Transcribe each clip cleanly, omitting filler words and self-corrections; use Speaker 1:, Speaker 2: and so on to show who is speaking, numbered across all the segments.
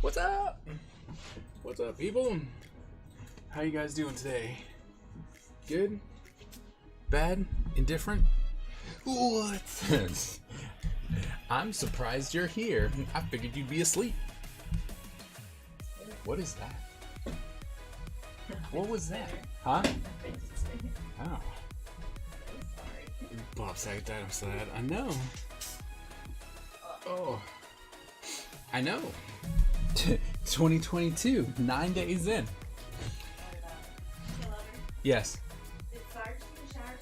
Speaker 1: What's up? What's up, people? How you guys doing today? Good? Bad? Indifferent? What? I'm surprised you're here. I figured you'd be asleep. What is that? What was that? Huh? Oh. Bob Saget died. I'm sad. I know. Oh. I know. 2022. 9 days in. Yes.
Speaker 2: Did Sarge take a shower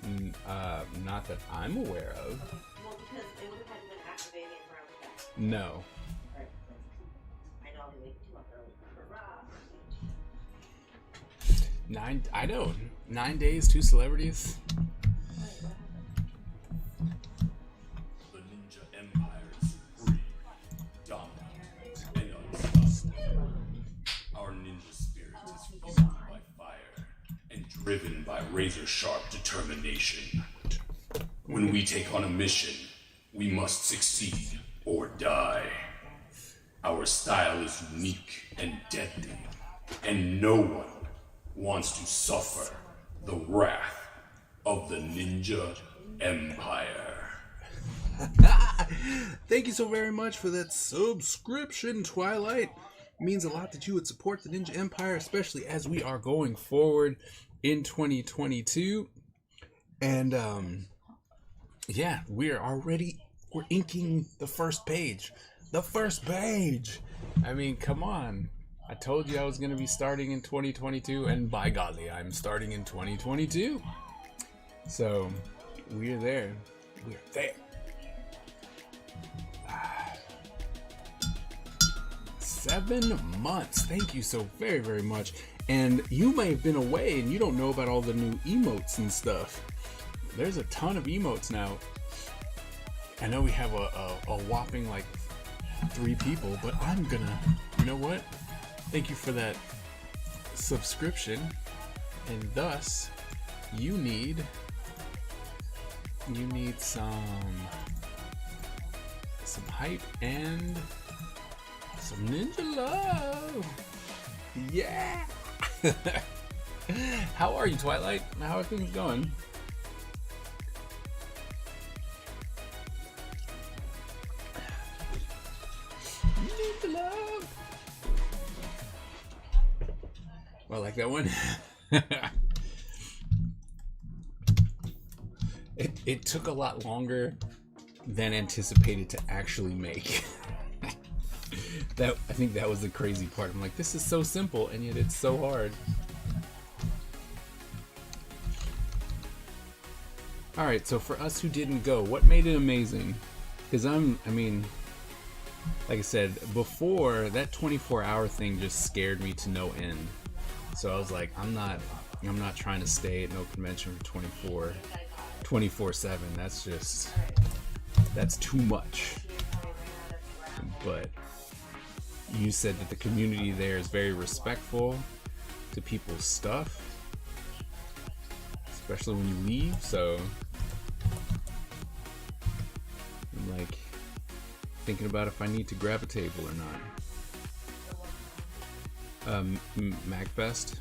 Speaker 2: today?
Speaker 1: Not that I'm aware of.
Speaker 2: Well, because they would have had been activating around that.
Speaker 1: No.
Speaker 2: I know they wake you up early.
Speaker 1: I know. 9 days, 2 celebrities.
Speaker 3: The Ninja Empire is free, dominant, and unstoppable. Our ninja spirit is fueled by fire and driven by razor-sharp determination. When we take on a mission, we must succeed or die. Our style is unique and deadly, and no one wants to suffer the wrath of the Ninja Empire.
Speaker 1: Thank you so very much for that subscription, Twilight. It means a lot that you would support the Ninja Empire, especially as we are going forward in 2022. And yeah, we're inking the first page. The first page. I mean, come on. I told you I was going to be starting in 2022, and by golly, I'm starting in 2022. So, we're there. We're there. 7 months. Thank you so very, very much. And you may have been away and you don't know about all the new emotes and stuff. There's a ton of emotes now. I know we have a whopping like 3 people, but I'm gonna, you know what? Thank you for that subscription. And thus, you need some hype and some ninja love. Yeah. How are you, Twilight? How are things going? Ninja love. I like that one. It took a lot longer than anticipated to actually make. I think that was the crazy part. I'm like, this is so simple, and yet it's so hard. All right, so for us who didn't go, what made it amazing? Because I mean, like I said before, that 24-hour thing just scared me to no end. So I was like, I'm not trying to stay at no convention for 24/7. That's too much. But you said that the community there is very respectful to people's stuff, especially when you leave. So I'm like thinking about if I need to grab a table or not. MagFest.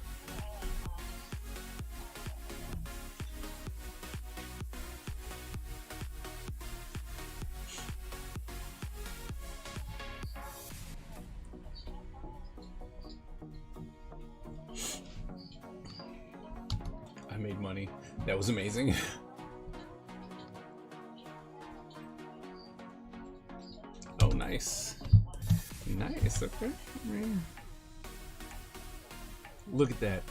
Speaker 1: I made money. That was amazing. Oh, nice. Nice, okay. Look at that.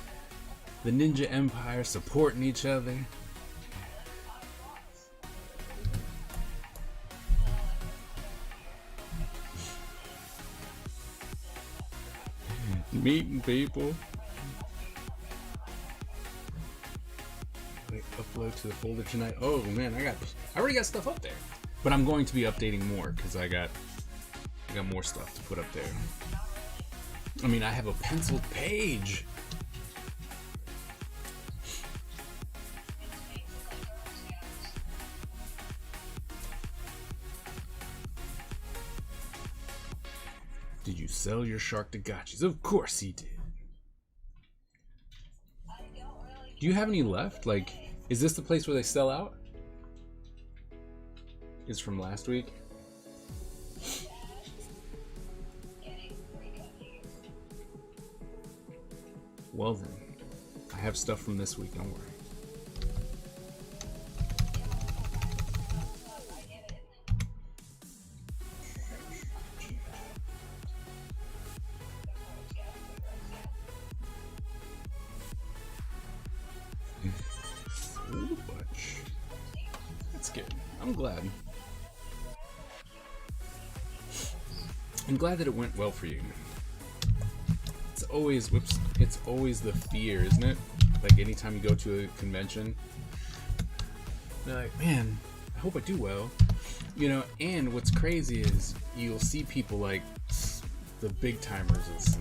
Speaker 1: The Ninja Empire supporting each other. Meeting people. Wait, upload to the folder tonight. Oh man, I already got stuff up there. But I'm going to be updating more because I got more stuff to put up there. I mean, I have a penciled page. Did you sell your shark to Gotchis? Of course he did. Do you have any left? Like, is this the place where they sell out? Is from last week? Well then, I have stuff from this week, don't worry. Ooh, bunch. That's good. I'm glad. I'm glad that it went well for you. It's always the fear, isn't it? Like anytime you go to a convention, you're like, man, I hope I do well. You know, and what's crazy is you'll see people like the big timers,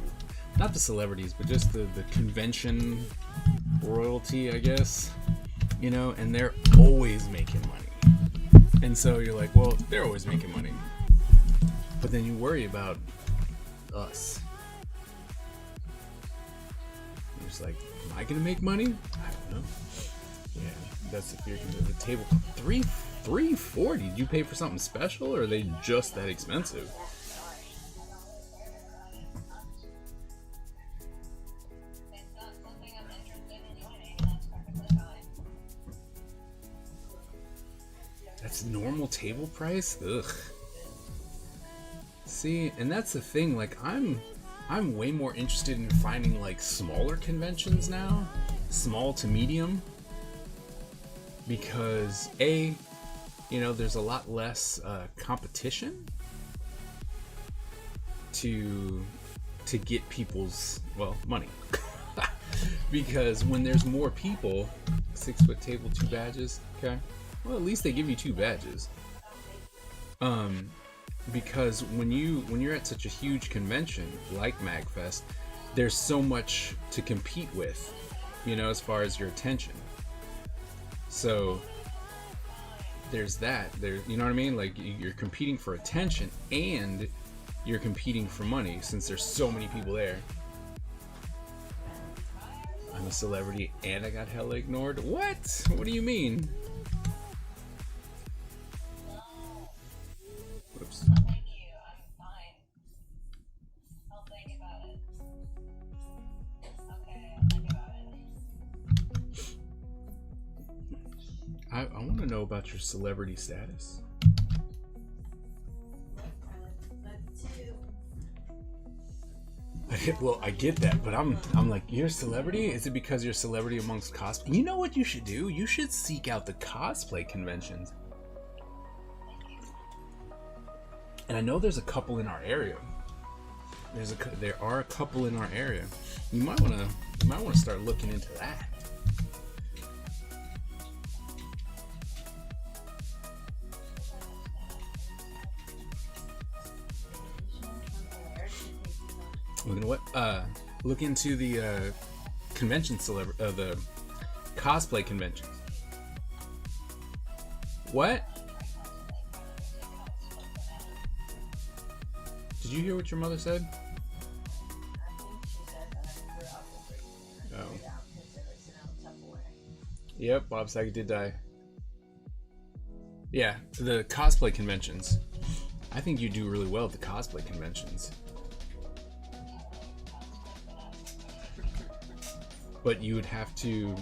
Speaker 1: not the celebrities, but just the convention royalty, I guess. You know, and they're always making money. And so you're like, well, they're always making money. But then you worry about us. You're just like, am I gonna make money? I don't know. Yeah, that's the fear. The table, $340. Did you pay for something special, or are they just that expensive? That's normal table price? Ugh. See, and that's the thing, like I'm way more interested in finding like smaller conventions now, small to medium, because A, you know, there's a lot less competition to get people's, well, money. Because when there's more people, 6-foot table, 2 badges, okay? Well, at least they give you 2 badges. Because when you're at such a huge convention like MagFest, there's so much to compete with, you know, as far as your attention. So there's that. You know what I mean? Like you're competing for attention and you're competing for money since there's so many people there. I'm a celebrity and I got hella ignored. What? What do you mean? Oops.
Speaker 2: Thank you. I'm fine. I'll think about it. Okay, I'll think about it.
Speaker 1: I want to know about your celebrity status. Well, I get that, but I'm like, you're a celebrity? Is it because you're a celebrity amongst cosplay? You know what you should do? You should seek out the cosplay conventions. And I know there's a couple in our area. There are a couple in our area. You might want to start looking into that. You know what? Look into the convention the cosplay conventions. What? Did you hear what your mother said? Oh. Yep, Bob Saget did die. Yeah, the cosplay conventions. I think you do really well at the cosplay conventions. But you'd have to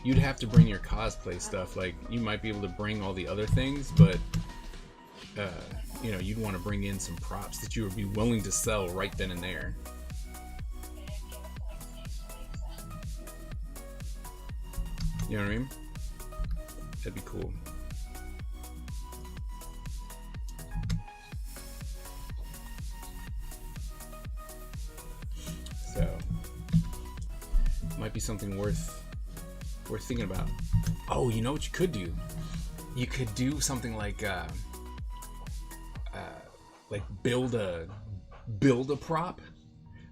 Speaker 1: bring your cosplay stuff. Like, you might be able to bring all the other things, but you know, you'd want to bring in some props that you would be willing to sell right then and there. You know what I mean? That'd be cool. So, might be something worth thinking about. Oh, you know what you could do? You could do something like build a prop.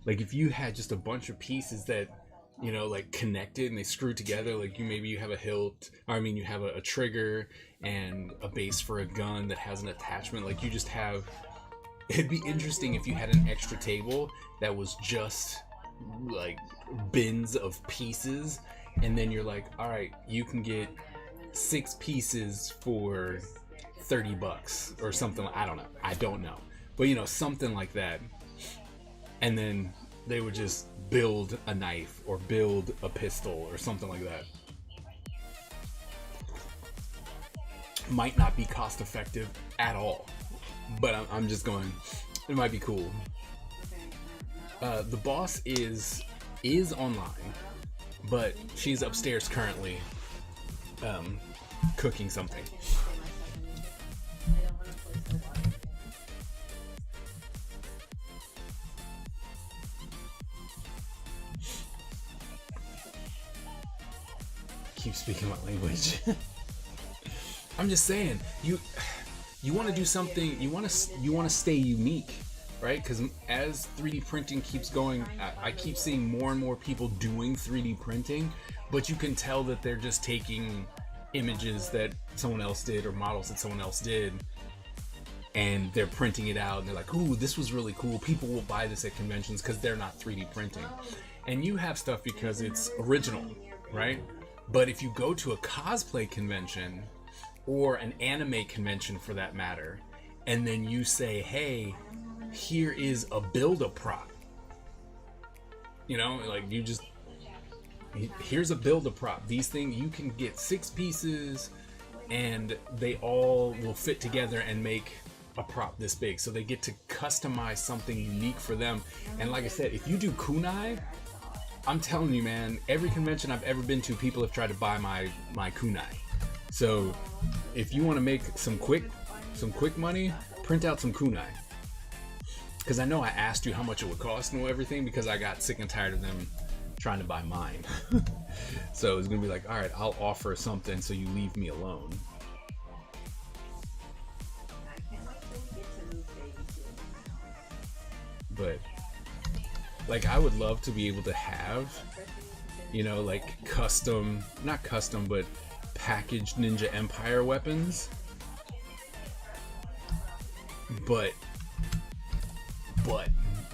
Speaker 1: Like if you had just a bunch of pieces that, you know, like connected and they screw together, like you have a hilt, or I mean you have a trigger and a base for a gun that has an attachment. Like you just have It'd be interesting if you had an extra table that was just like bins of pieces, and then you're like, all right, you can get 6 pieces for $30 or something. I don't know, but you know, something like that. And then they would just build a knife or build a pistol or something like that. Might not be cost effective at all, but I'm just going, it might be cool. The boss is online, but she's upstairs currently cooking something. Keep speaking my language. I'm just saying, you want to do something, you want to stay unique, right? Because as 3D printing keeps going, I keep seeing more and more people doing 3D printing, but you can tell that they're just taking images that someone else did or models that someone else did, and they're printing it out, and they're like, ooh, this was really cool. People will buy this at conventions because they're not 3D printing. And you have stuff because it's original, right? But if you go to a cosplay convention, or an anime convention for that matter, and then you say, hey, here is a build-a-prop. You know, like here's a build-a-prop. These things, you can get 6 pieces and they all will fit together and make a prop this big. So they get to customize something unique for them. And like I said, if you do kunai, I'm telling you, man, every convention I've ever been to, people have tried to buy my kunai. So if you want to make some quick money, print out some kunai. Because I know I asked you how much it would cost and everything, because I got sick and tired of them trying to buy mine. So it's gonna be like, all right, I'll offer something so you leave me alone. But like, I would love to be able to have, you know, like not custom, but packaged Ninja Empire weapons, but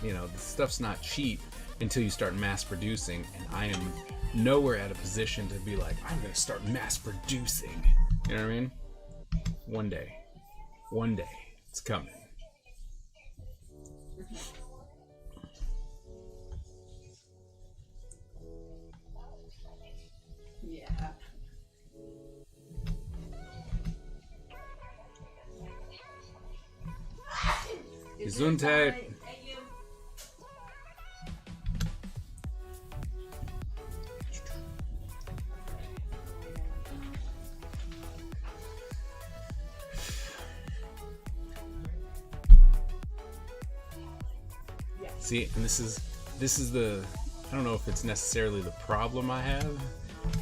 Speaker 1: you know, the stuff's not cheap until you start mass producing, and I am nowhere at a position to be like, I'm gonna start mass producing. You know what I mean? One day it's coming.
Speaker 4: Yeah.
Speaker 1: Gesundheit. See, and this is the, I don't know if it's necessarily the problem I have,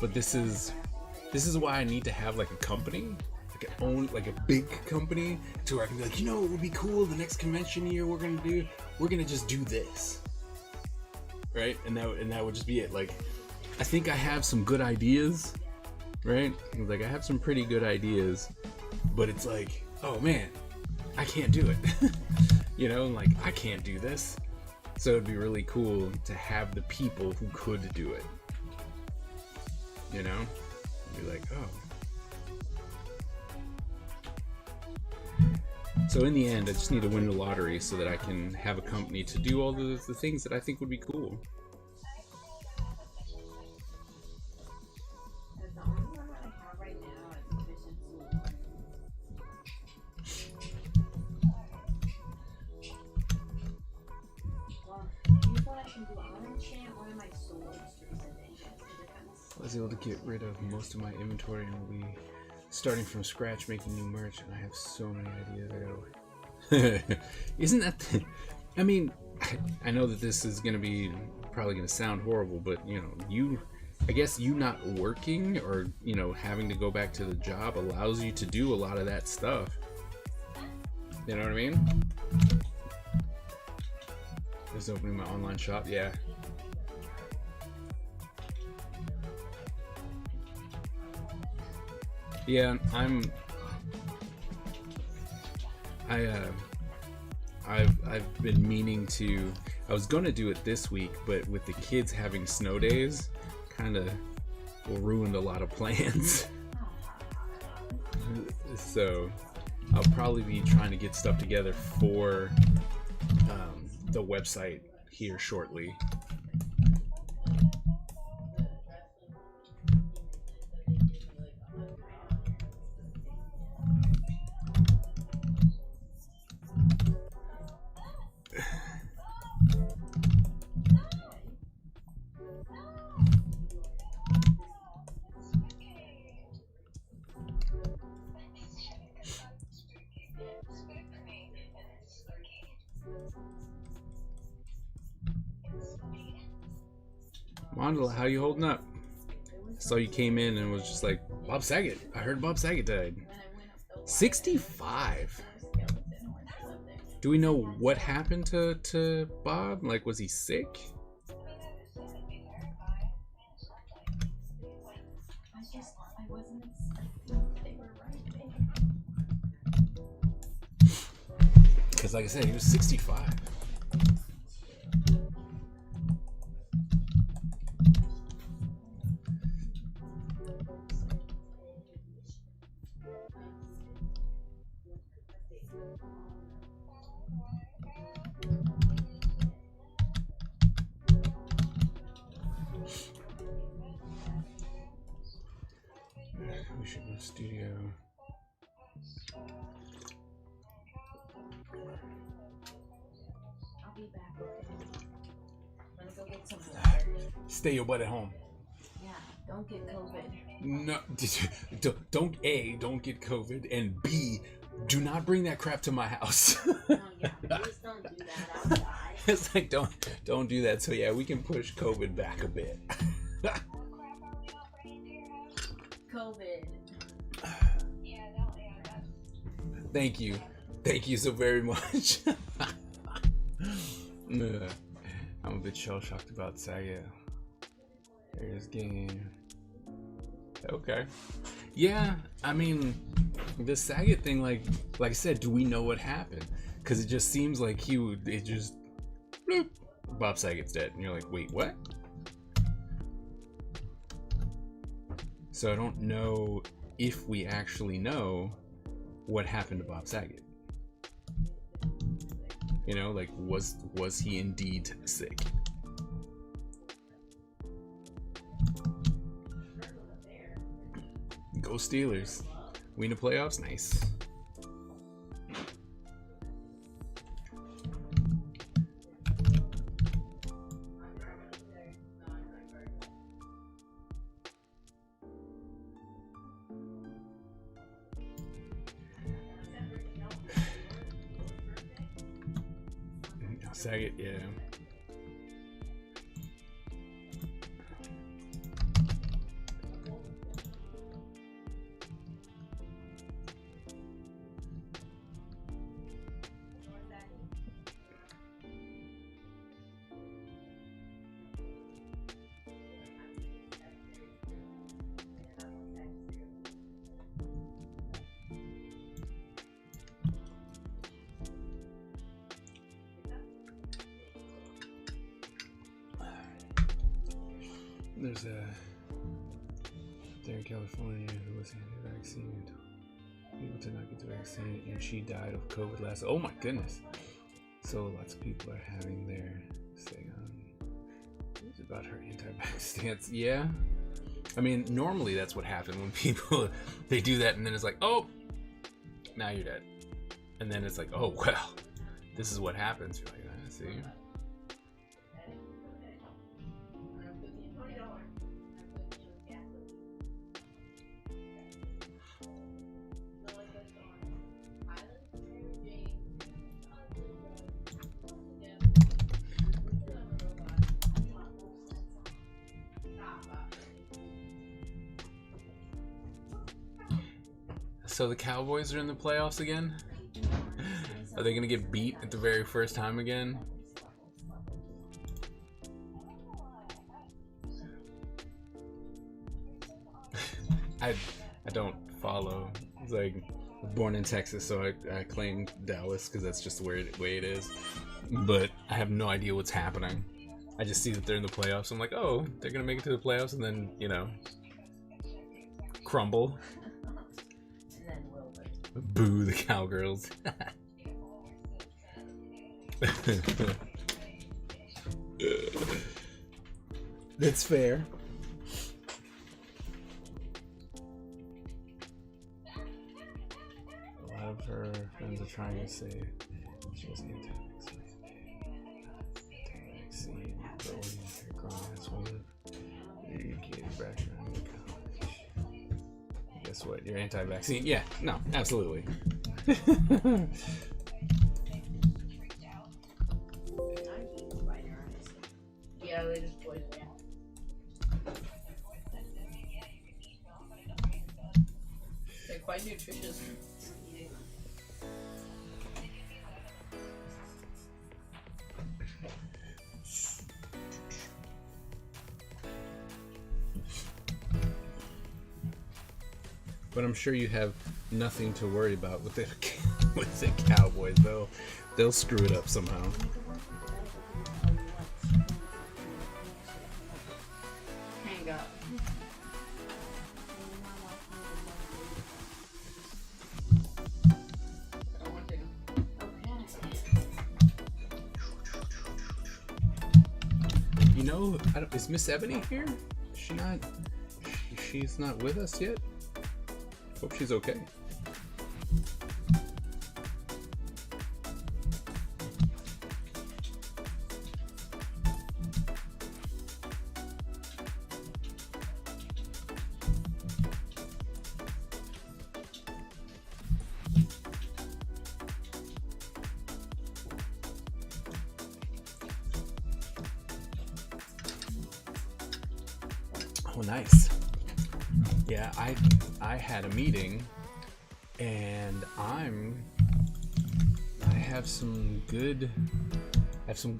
Speaker 1: but this is why I need to have like a company, like a big company, to where I can be like, you know what would be cool, the next convention year we're gonna just do this, right? And that would just be it. Like, I think I have some good ideas, right? Like, I have some pretty good ideas, but it's like, oh man, I can't do it. You know, like, I can't do this. So it'd be really cool to have the people who could do it. You know? Be like, oh. So in the end, I just need to win the lottery so that I can have a company to do all the things that I think would be cool.
Speaker 4: The only one that I have right now is efficiency. Well, here's what I can do. I'm gonna enchant one of my swords to resist vengeance to defense.
Speaker 1: I was able to get rid of most of my inventory and will be starting from scratch making new merch, and I have so many ideas. Isn't that I mean, I know that this is gonna be probably gonna sound horrible, but you know, I guess you not working, or you know, having to go back to the job allows you to do a lot of that stuff. You know what I mean? Just opening my online shop, yeah. Yeah, I've been meaning to. I was gonna do it this week, but with the kids having snow days, kind of ruined a lot of plans. So I'll probably be trying to get stuff together for the website here shortly. Mandela, how you holding up? So you came in and was just like, Bob Saget. I heard Bob Saget died. 65. Do we know what happened to Bob? Like, was he sick?
Speaker 4: I wasn't expecting they were right there.
Speaker 1: Because like I said, he was 65. We should go to studio.
Speaker 4: I'll be back, okay? I'm gonna go get some water.
Speaker 1: Stay your butt at home.
Speaker 4: Yeah, don't get COVID.
Speaker 1: No, don't get COVID, and B, do not bring that crap to my house.
Speaker 4: Oh yeah, please don't do that outside.
Speaker 1: It's like don't do that. So yeah, we can push COVID back a bit.
Speaker 4: COVID.
Speaker 1: Thank you so very much. I'm a bit shell shocked about Saga. There's game. Okay. Yeah, I mean, the Saget thing, like I said, do we know what happened? Because it just seems like bloop, Bob Saget's dead, and you're like, wait, what? So I don't know if we actually know what happened to Bob Saget. You know, like, was he indeed sick? Go Steelers. Win the playoffs? Nice. Saget, yeah. There's a there in California who was handed a vaccine. People did not get the vaccine, and she died of COVID last. Oh my goodness! So lots of people are having their say on about her anti-vax stance. Yeah, I mean normally that's what happens when people they do that, and then it's like, oh, now you're dead, and then it's like, oh well, this is what happens. You're like, I see. So the Cowboys are in the playoffs again? Are they gonna get beat at the very first time again? I don't follow. It's like Born in Texas, so I claim Dallas because that's just the way it is. But I have no idea what's happening. I just see that they're in the playoffs. I'm like, oh, they're gonna make it to the playoffs, and then crumble.
Speaker 4: And then Wilbur.
Speaker 1: Boo the Cowgirls. That's fair. A lot of her friends are trying to say she was anti-vaccine, but when you're grown as woman, you get background in college. Guess what? You're anti-vaccine. Yeah, no, absolutely.
Speaker 4: Yeah, they just poisoned it. They're quite nutritious.
Speaker 1: But I'm sure you have nothing to worry about with the with the Cowboys. They'll screw it up somehow.
Speaker 4: Hang up. I want to.
Speaker 1: You know, is Miss Ebony here? Is she not? She's not with us yet. Hope she's okay. Oh, nice. Yeah, I had a meeting, and I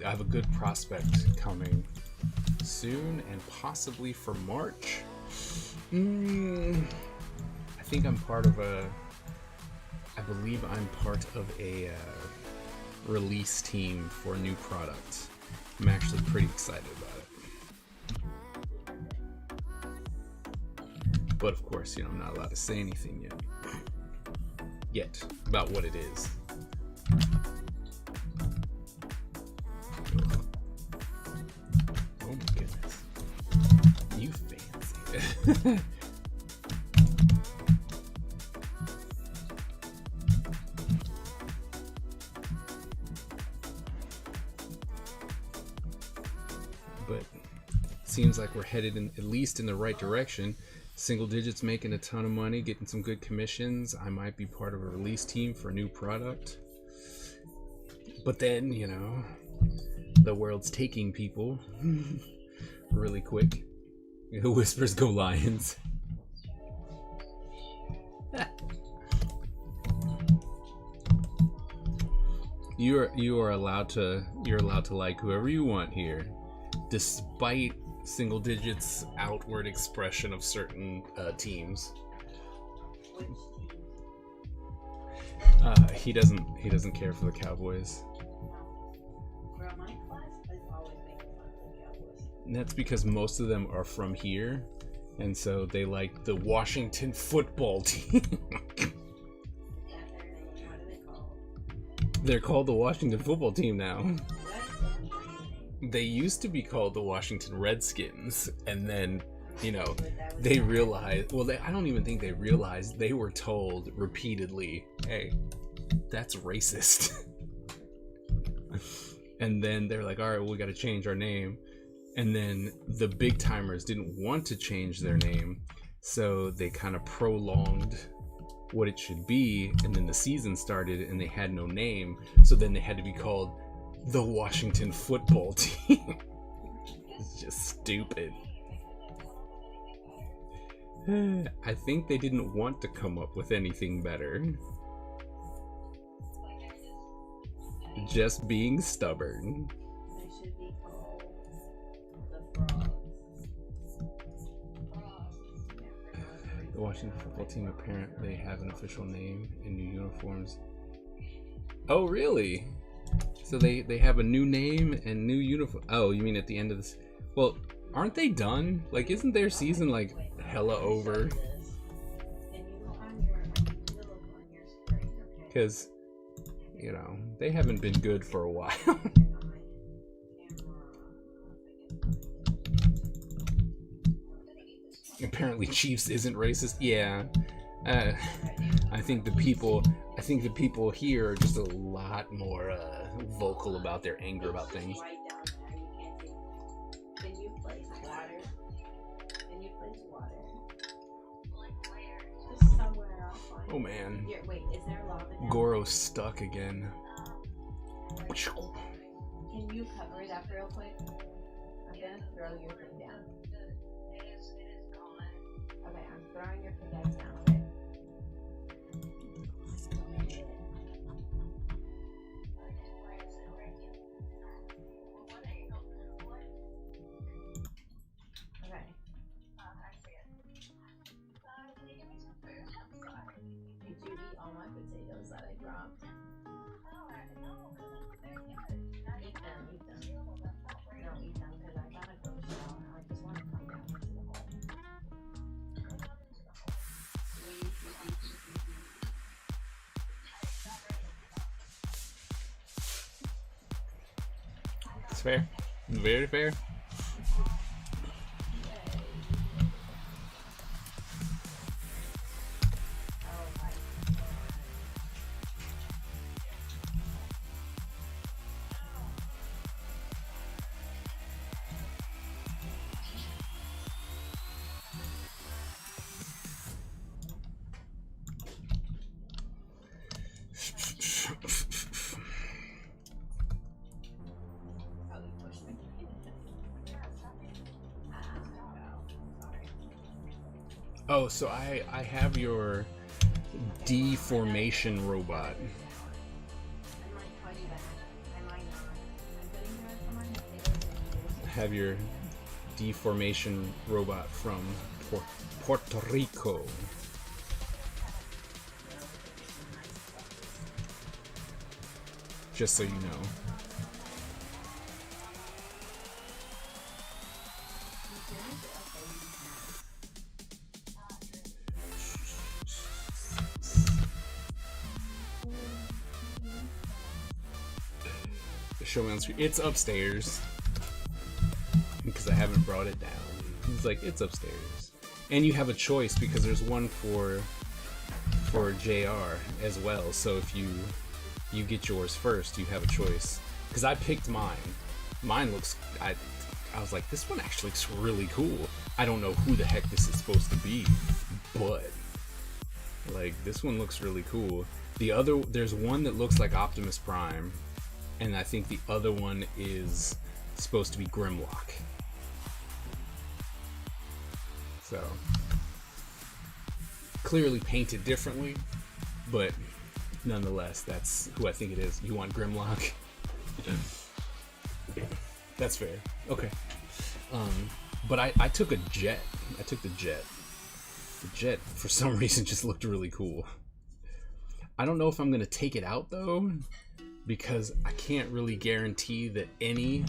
Speaker 1: have a good prospect coming soon, and possibly for March. I think I believe I'm part of a release team for a new product. I'm actually pretty excited about it. But of course, I'm not allowed to say anything yet about what it is. Oh my goodness. You fancy. But seems like we're headed at least in the right direction. Single digits, making a ton of money, getting some good commissions. I might be part of a release team for a new product. But then, the world's taking people really quick. Whispers go Lions. You are allowed to like whoever you want here, despite single digits outward expression of certain teams. He doesn't care for the Cowboys.
Speaker 4: Bro, my class is always making fun of the Cowboys.
Speaker 1: And that's because most of them are from here, and so they like the Washington football team.
Speaker 4: Yeah, their name. What are they called?
Speaker 1: They're called the Washington football team now.
Speaker 4: What?
Speaker 1: They used to be called the Washington Redskins, and then, they realized, I don't even think they realized, they were told repeatedly, hey, that's racist. And then they're like, all right, well, we got to change our name. And then the big timers didn't want to change their name, so they kind of prolonged what it should be, and then the season started and they had no name, so then they had to be called the Washington football team. It's just stupid. I think they didn't want to come up with anything better. Just being stubborn.
Speaker 4: They should be called the Frogs.
Speaker 1: Washington football team apparently have an official name and new uniforms. Oh, really? So they have a new name and new uniform. Oh, you mean at the end of this? Well, aren't they done? Like, isn't their season like hella over?
Speaker 4: And you go on your little on your screen, okay?
Speaker 1: Because, you know, they haven't been good for a while. Apparently Chiefs isn't racist. Yeah. I think the people here are just a lot more vocal about their anger about things.
Speaker 4: Right down there, you can't see. Can you place water? Can you place water? Just somewhere I'll find
Speaker 1: Oh man.
Speaker 4: Here, wait, is there lava down
Speaker 1: Goro's stuck again.
Speaker 4: there? Can you cover it up real quick? I'm gonna throw your thing down.
Speaker 2: It is gone.
Speaker 4: Okay, I'm throwing your pickaxe down, okay?
Speaker 2: Where is it? Where do you? What are you? What?
Speaker 4: Okay.
Speaker 2: I see it. Can you give me some food? I'm sorry.
Speaker 4: Did you eat all my potatoes that I dropped?
Speaker 2: No, they're good.
Speaker 4: Eat them, eat them. No, eat them because I gotta go shower. I just want to come down into the hole.
Speaker 1: It's fair. Very fair.
Speaker 4: Oh my. Oh, you pushed me. Sorry.
Speaker 1: Oh, so I have your deformation robot.
Speaker 4: I might call you back. I might not. I'm putting the rest of my potatoes in
Speaker 1: I
Speaker 4: here.
Speaker 1: have your deformation robot from Puerto Rico. Just so you know. Show me on screen. It's upstairs. Because I haven't brought it down. He's like, it's upstairs. And you have a choice because there's one for JR as well. So if you get yours first, you have a choice. Because I picked mine. Mine looks, I was like, this one actually looks really cool. I don't know who the heck this is supposed to be, but like this one looks really cool. There's one that looks like Optimus Prime, and I think the other one is supposed to be Grimlock. So clearly painted differently, but nonetheless, that's who I think it is. You want Grimlock? That's fair. Okay. But I took a jet. I took the jet. The jet, for some reason, just looked really cool. I don't know if I'm going to take it out, though, because I can't really guarantee that any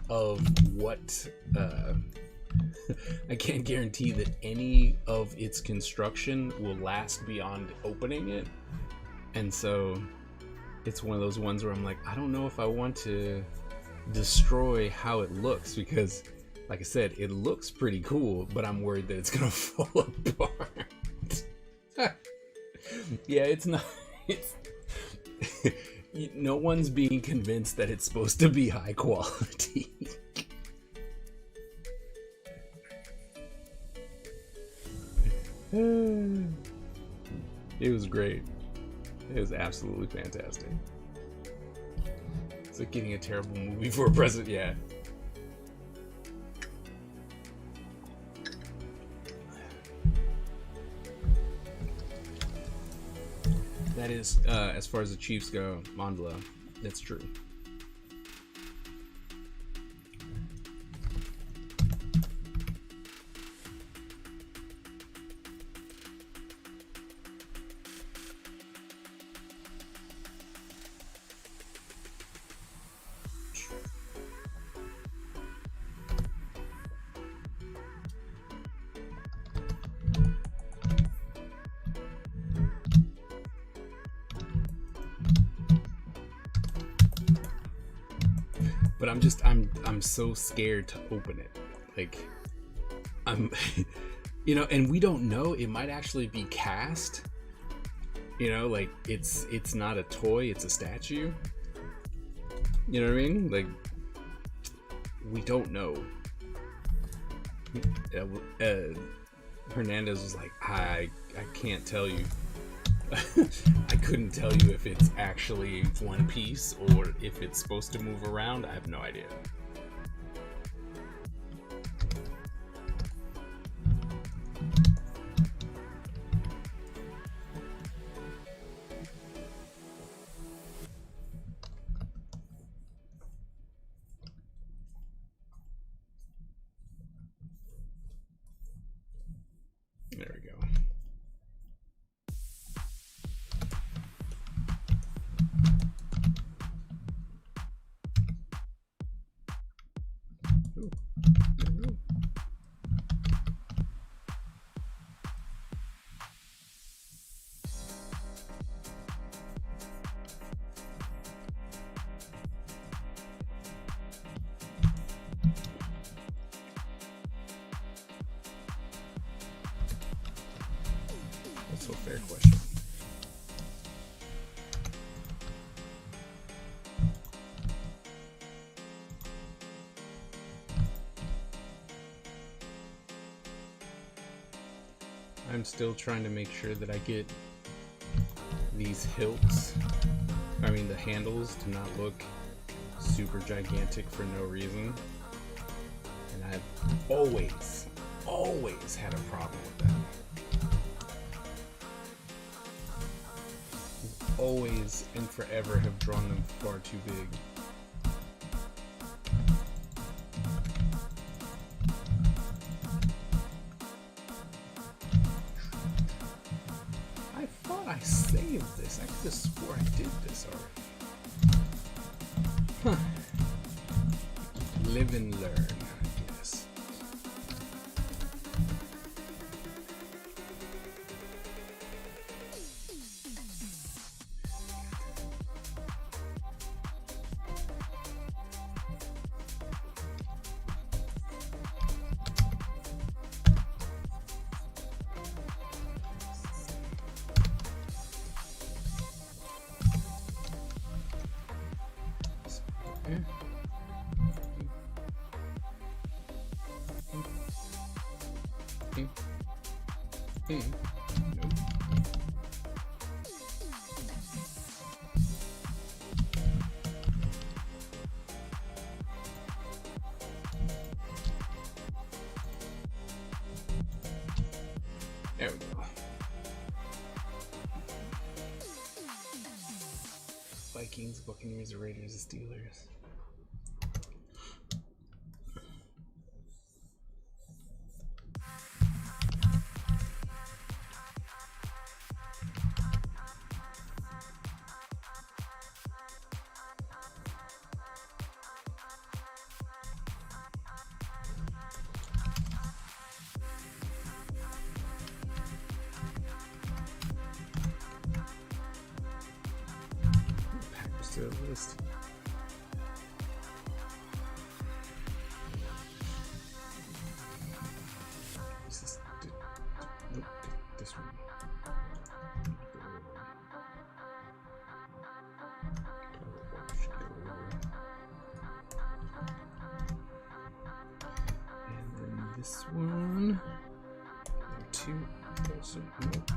Speaker 1: of what... I can't guarantee that any of its construction will last beyond opening it. And so it's one of those ones where I'm like, I don't know if I want to destroy how it looks, because like I said, it looks pretty cool, but I'm worried that it's gonna fall apart. Yeah, it's not, it's no one's being convinced that it's supposed to be high quality. It was great. It was absolutely fantastic. It's like getting a terrible movie for a present, yeah. That is, as far as the Chiefs go, Mondla. That's true. but I'm so scared to open it. Like, I'm, and we don't know. It might actually be cast. Like it's not a toy, it's a statue. You know what I mean? Like, we don't know. Hernandez was like, I can't tell you. I couldn't tell you if it's actually one piece or if it's supposed to move around. I have no idea. There we go. Ooh. Ooh. That's a fair question. I'm still trying to make sure that I get these hilts, the handles, to not look super gigantic for no reason. And I've always had a problem with that. Always and forever have drawn them far too big. I thought I saved this. I could have swore I did this already. Huh. Live and learn, I guess. Nope. There we go. Vikings, Buccaneers, Raiders, Steelers. Packers to the list. This is nope, this one. And then this one. Two. Also, nope.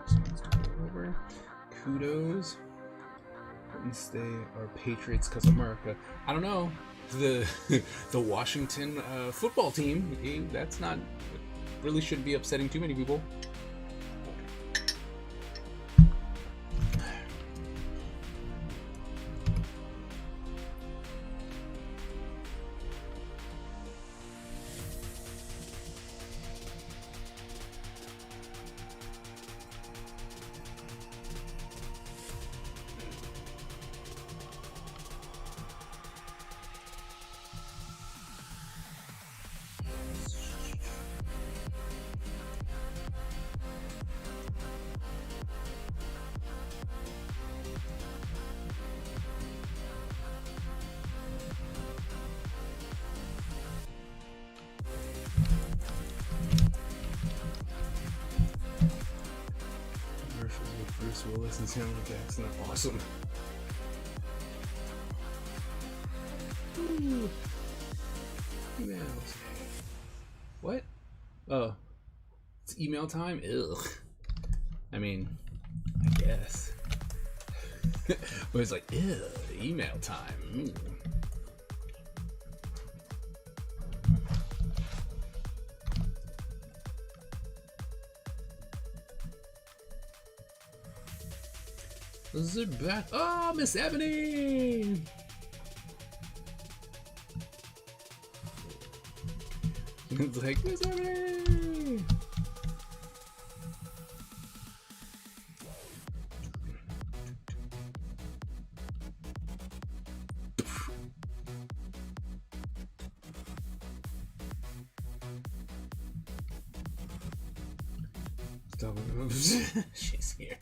Speaker 1: This one's to go over. Kudos. Wouldn't they are Patriots because America. I don't know. The Washington football team. That's not really shouldn't be upsetting too many people. and Samuel Jackson are awesome. Ooh. Emails. What? Oh. It's email time? Ugh. I mean, I guess. But it's like, ew, email time. Mm. Is it back? Oh, Miss Ebony! It's like, Miss Ebony! She's here.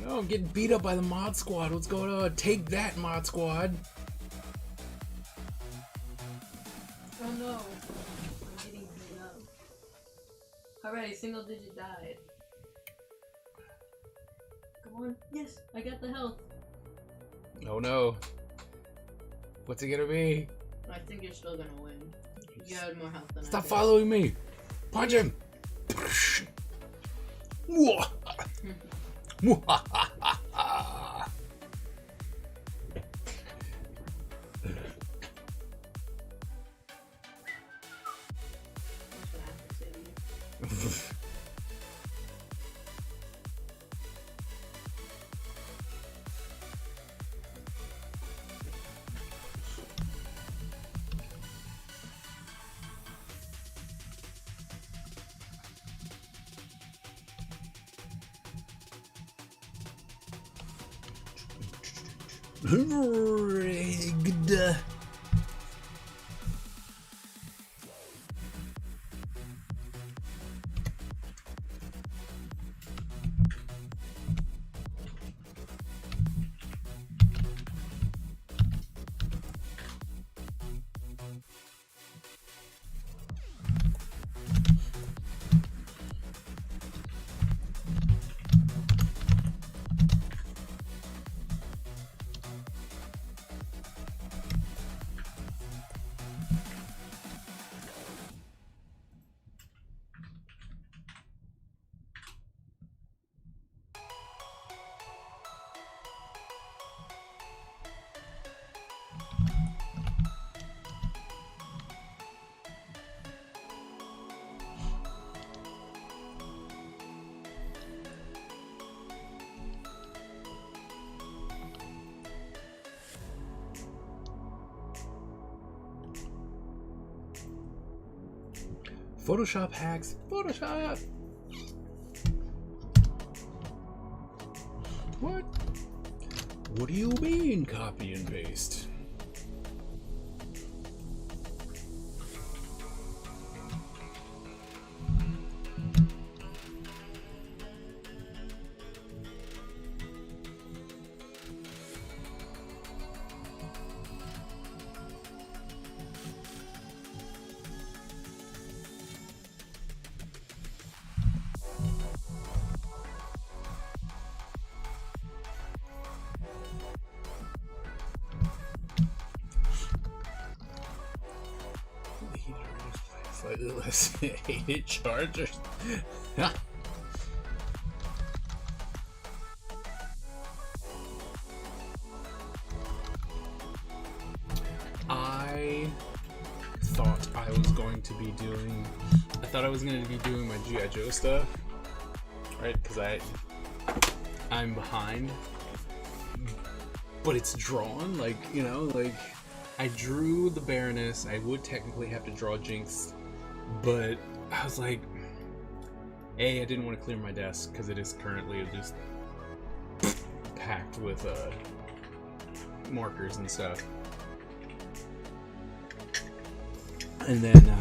Speaker 1: Oh, I'm getting beat up by the mod squad. What's going on? Take that, mod squad.
Speaker 4: Oh no. I'm getting beat up. Alright, single digit died. Come on. Yes, I got the health.
Speaker 1: Oh no. What's it gonna be?
Speaker 4: I think you're still gonna win. You had more health than I
Speaker 1: Stop
Speaker 4: did.
Speaker 1: following me. Punch him.
Speaker 4: That's what I have to say to you.
Speaker 1: Rigged. Photoshop hacks. Photoshop. What? What do you mean copy and paste? Slightly less hated Chargers. I thought I was going to be doing. I thought I was going to be doing my G.I. Joe stuff, right? Because I'm behind, but it's drawn. Like, you know, like I drew the Baroness. I would technically have to draw Jinx, but I was like, I didn't want to clear my desk because it is currently just packed with markers and stuff. And then,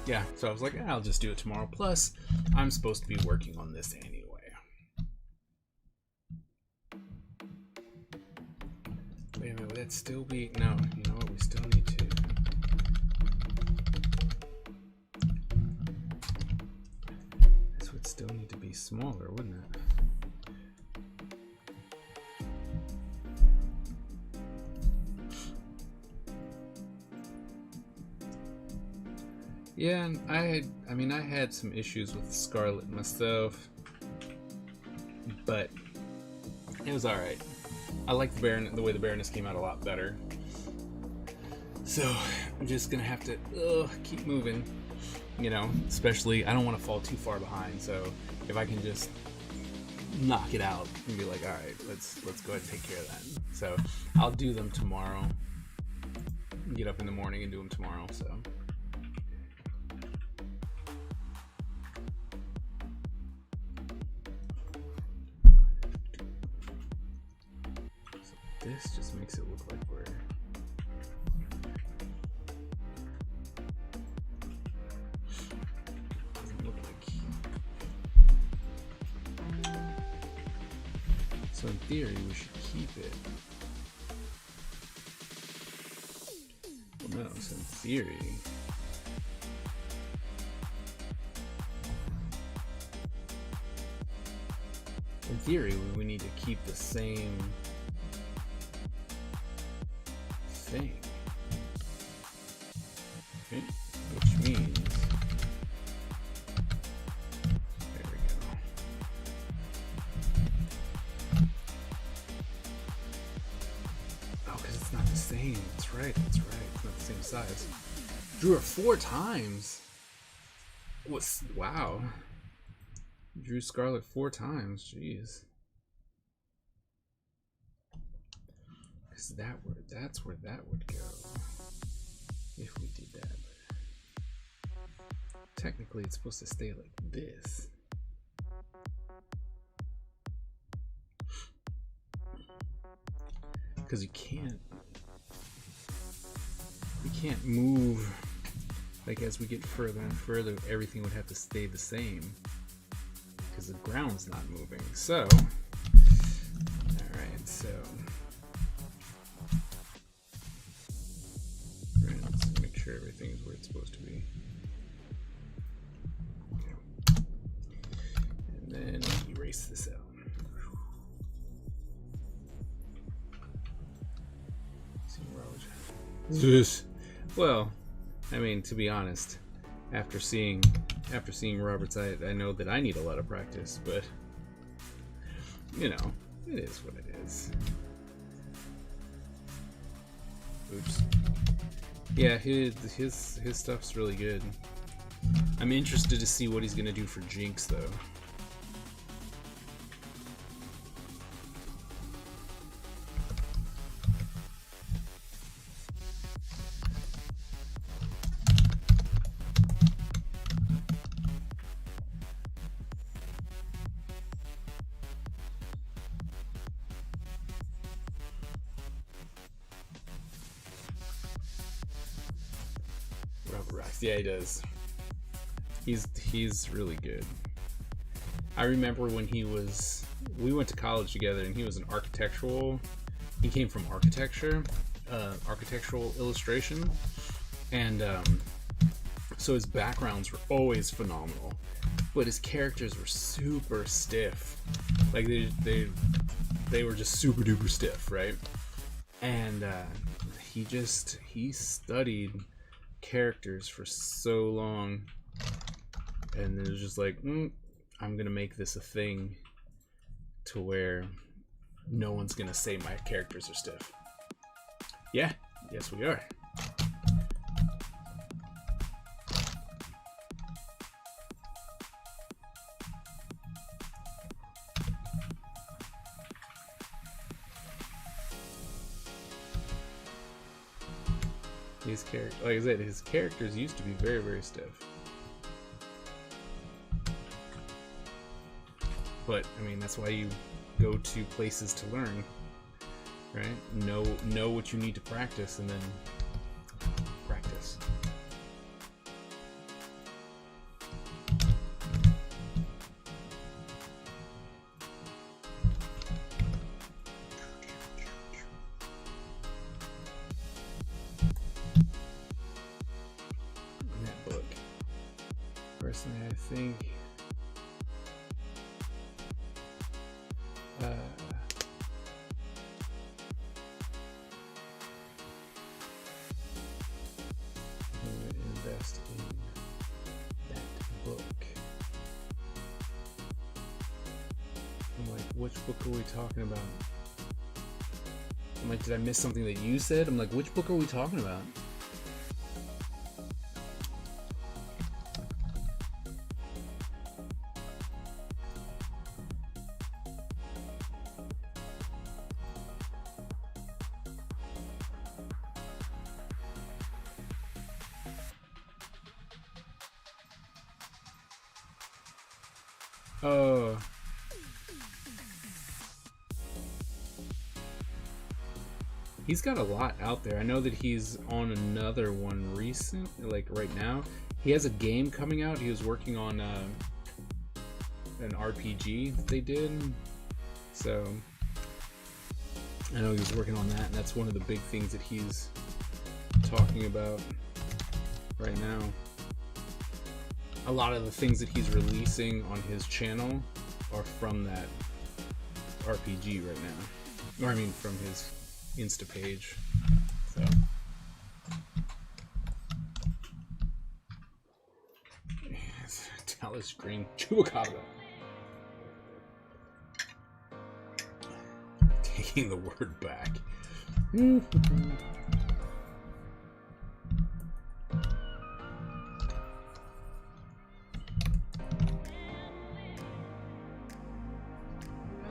Speaker 1: yeah, so I was like, I'll just do it tomorrow. Plus, I'm supposed to be working on this anyway. Wait a minute, would that still be? No, you know what? We still need to. would still need to be smaller, wouldn't it? Yeah, and I had some issues with Scarlet myself, but it was alright. I like the way the Baroness came out a lot better. So I'm just gonna have to keep moving, you know. Especially, I don't want to fall too far behind. So if I can just knock it out and be like, all right, let's go ahead and take care of that. So I'll do them tomorrow. Get up in the morning and do them tomorrow. So this just makes it look like we're doesn't look like. So in theory, we should keep it. Well, no, so in theory. In theory, we need to keep the same thing. Okay, which means there we go. Oh, because it's not the same. That's right. It's not the same size. Drew her 4 times. Wow. Drew Scarlet 4 times. Jeez. Because that's where that would go if we did that. But technically, it's supposed to stay like this. Because you can't move. Like as we get further and further, everything would have to stay the same because the ground's not moving. So, all right, so. Let's make sure everything is where it's supposed to be. Okay. And then erase this out. Well, I mean, to be honest, after seeing Robert's, I know that I need a lot of practice, but you know, it is what it is. Oops. Yeah, his stuff's really good. I'm interested to see what he's gonna do for Jinx, though. Yeah, he does. He's really good. I remember when we went to college together, and he was an architectural. He came from architectural illustration, and so his backgrounds were always phenomenal, but his characters were super stiff. Like they were just super duper stiff, right? And he studied characters for so long, and it was just like, I'm gonna make this a thing to where no one's gonna say my characters are stiff. Yeah, yes we are. Like I said, his characters used to be very, very stiff. But I mean, that's why you go to places to learn, right? Know what you need to practice, and then practice. Personally, I think which book are we talking about? I'm like, did I miss something that you said? I'm like, which book are we talking about? Oh. He's got a lot out there. I know that he's on another one recent, like right now. He has a game coming out. He was working on an RPG that they did. So I know he's working on that, and that's one of the big things that he's talking about right now. A lot of the things that he's releasing on his channel are from that RPG right now. Or I mean from his Insta page. So Dallas Green Chupacabra. Taking the word back.
Speaker 4: Remember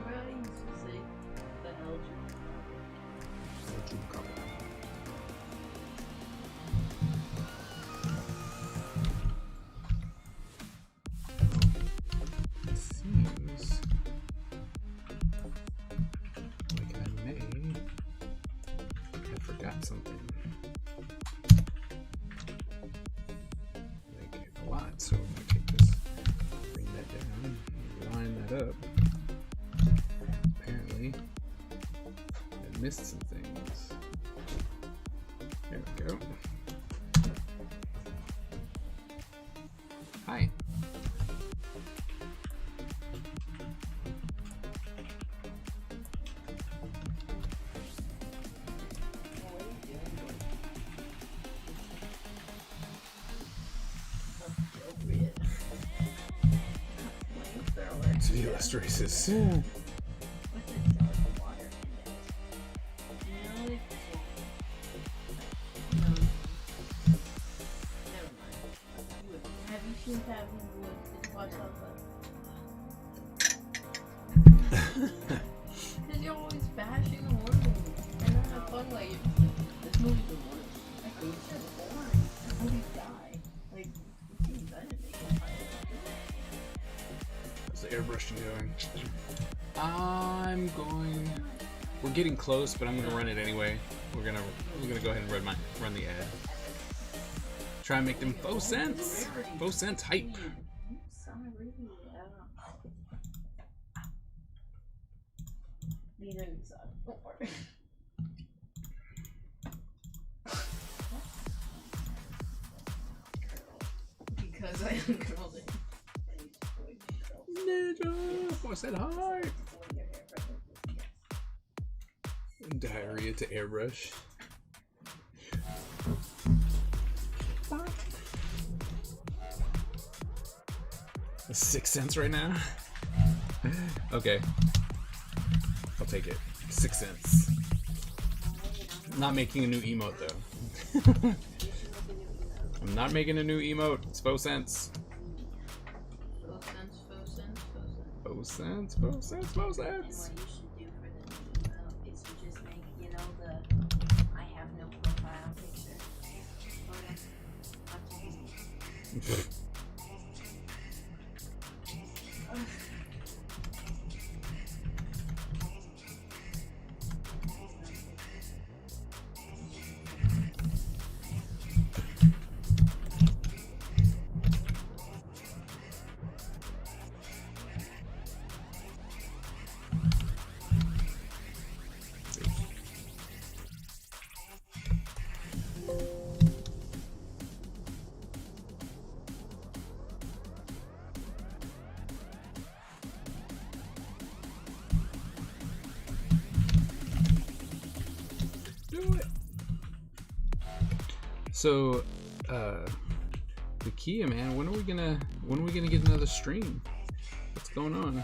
Speaker 4: how you used to say the hell
Speaker 1: It seems like I may have forgot something. Like a lot, so I'm gonna take this, bring that down, line that up. Apparently, I missed some things. There we go. Hi. To the illustrations.
Speaker 4: with a jar of water in it. You know, never mind. Have you seen Cabin in the Woods? Did you watch that? Because you're always bashing the horror movies. And not have fun like this movie's the worst. Like, it's just boring. The movies die. Like, it's even better than they can find it.
Speaker 1: How's the airbrushing going? We're getting close, but I'm gonna run it anyway. We're gonna go ahead and run the ad. Try and make them faux sense hype.
Speaker 4: Sorry, you know you suck. Don't worry. Because I uncurled it.
Speaker 1: Ninja, I said hi. Diarrhea to airbrush. That's 6 cents right now. Okay, I'll take it. 6 cents. Not making a new emote though. I'm not making a new emote. It's faux cents. Faux cents.
Speaker 4: What you should do for the new email is you just make, you know, the I have no profile picture.
Speaker 1: Do it. So, Nakia, man, when are we gonna get another stream? What's going on?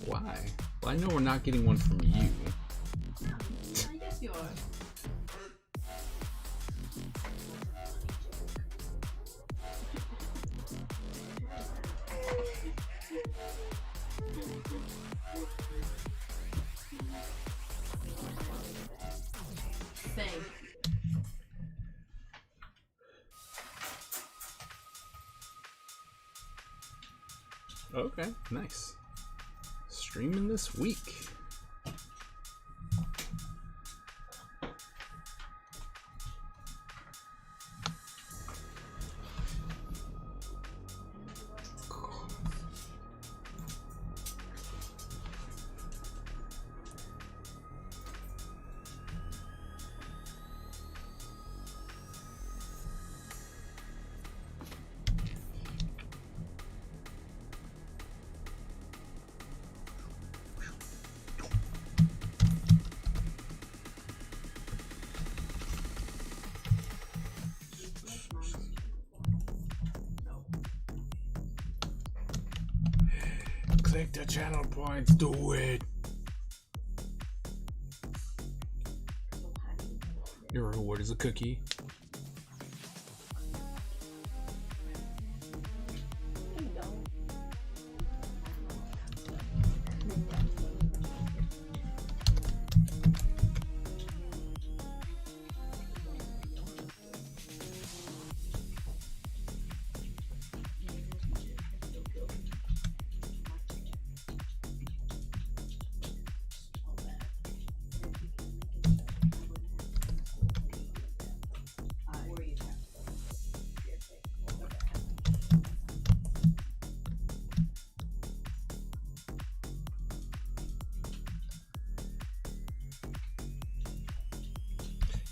Speaker 1: Why? Well, I know we're not getting one from you.
Speaker 4: I guess you are. Thanks.
Speaker 1: Okay, nice. Streaming this week. Click the channel points, do it. Your reward is a cookie.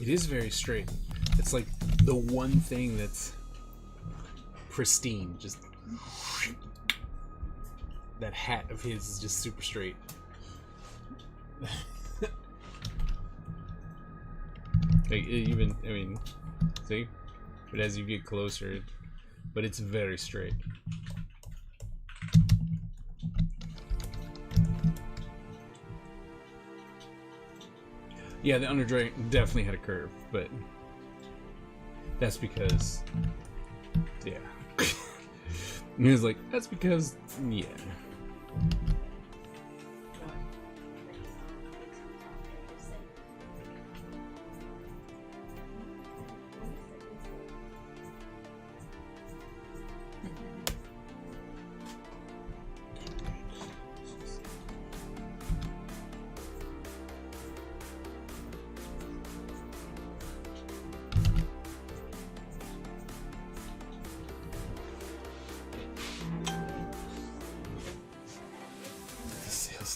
Speaker 1: It is very straight. It's like the one thing that's pristine. Just that hat of his is just super straight. Like even, I mean, see, but as you get closer, but it's very straight. Yeah, the Underdragon definitely had a curve, but that's because, yeah. He was like, that's because, yeah.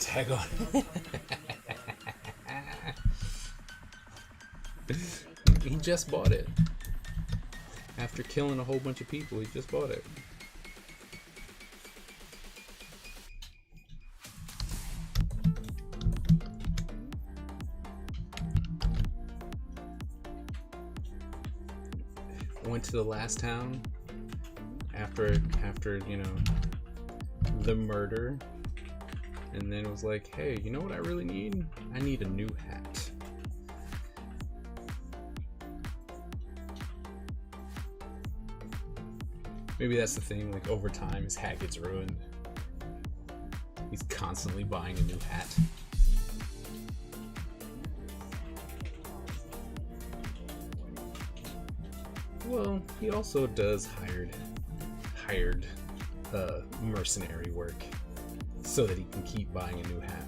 Speaker 1: Tag on. He just bought it. After killing a whole bunch of people, he just bought it. Went to the last town after you know, the murder. And then it was like, hey, you know what I really need? I need a new hat. Maybe that's the thing, like over time his hat gets ruined. He's constantly buying a new hat. Well, he also does hired mercenary work, so that he can keep buying a new hat.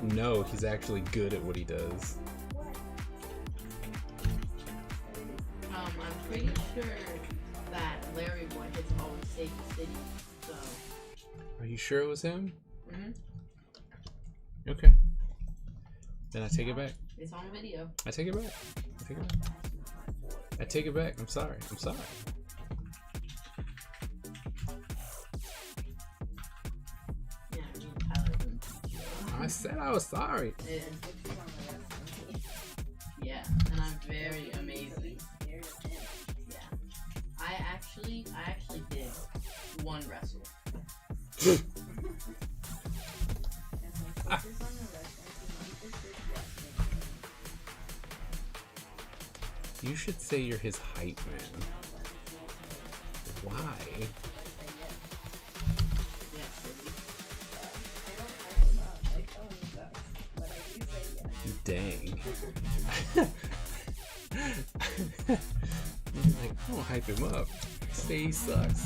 Speaker 1: No, he's actually good at what he does.
Speaker 4: I'm pretty sure that Larry Boy has always saved the city, so...
Speaker 1: Are you sure it was him?
Speaker 4: Mm-hmm.
Speaker 1: Okay. Then I take it back.
Speaker 4: It's on video.
Speaker 1: I take it back. I take it back. I take it back. I'm sorry. I'm sorry.
Speaker 4: Yeah, I mean, Tyler didn't.
Speaker 1: I said I was sorry.
Speaker 4: Yeah, and I'm very amazing. Yeah. I actually did one wrestle. And like, focus on the wrestling. Keep this good wrestling.
Speaker 1: You should say you're his hype man. Why? Dang. Like, I don't hype him up. Say he sucks.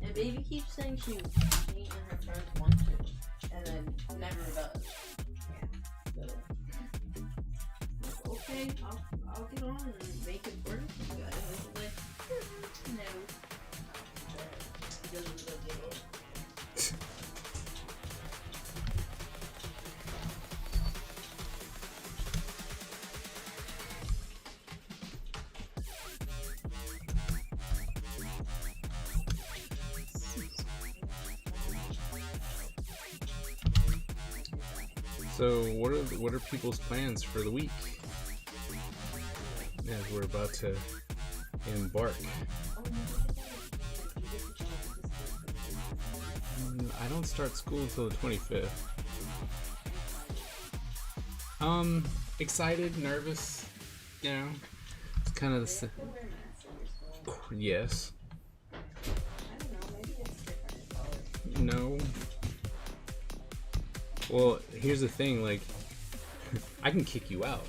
Speaker 4: And baby keeps saying she and her friends want to, and then never does. Yeah. So, okay, I'll get on and make it work for you guys. And she's like, no. She doesn't go get it.
Speaker 1: So what are people's plans for the week as we're about to embark? I don't start school until the 25th. Excited, nervous, you know. It's kind of the same. Yes. No. Well, here's the thing, like, I can kick you out.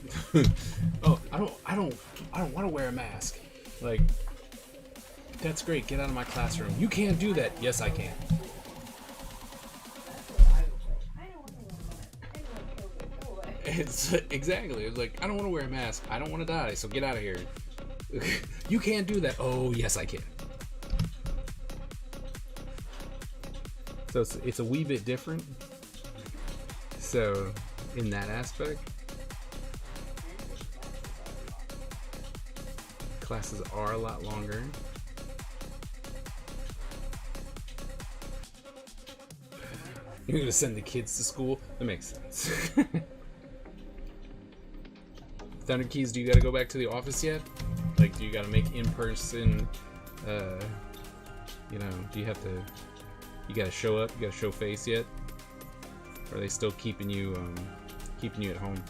Speaker 1: Oh, I don't want to wear a mask. Like, that's great. Get out of my classroom. You can't do that. Yes, I can. It's exactly. It's like, I don't want to wear a mask. I don't want to die. So get out of here. You can't do that. Oh, yes, I can. So it's a wee bit different. So, in that aspect, classes are a lot longer. You're gonna send the kids to school? That makes sense. Thunder Keys, do you gotta go back to the office yet? Like, do you gotta make in-person, you know, do you have to, you gotta show up, you gotta show face yet? Or are they still keeping you at home?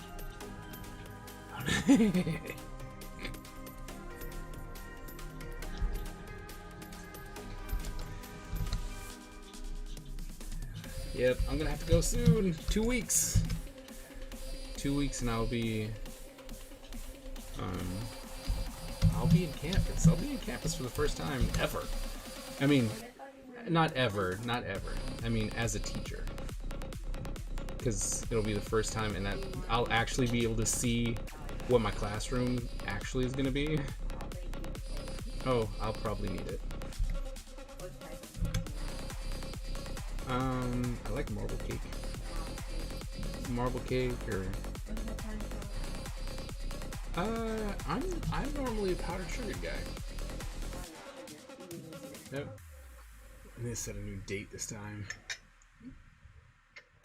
Speaker 1: Yep, I'm gonna have to go soon. 2 weeks. 2 weeks, and I'll be in campus. I'll be in campus for the first time ever. I mean, not ever. I mean, as a teacher. Because it'll be the first time, and that I'll actually be able to see what my classroom actually is going to be. Oh, I'll probably need it. I like marble cake. Marble cake, or I'm normally a powdered sugar guy. Yep. I'm gonna set a new date this time.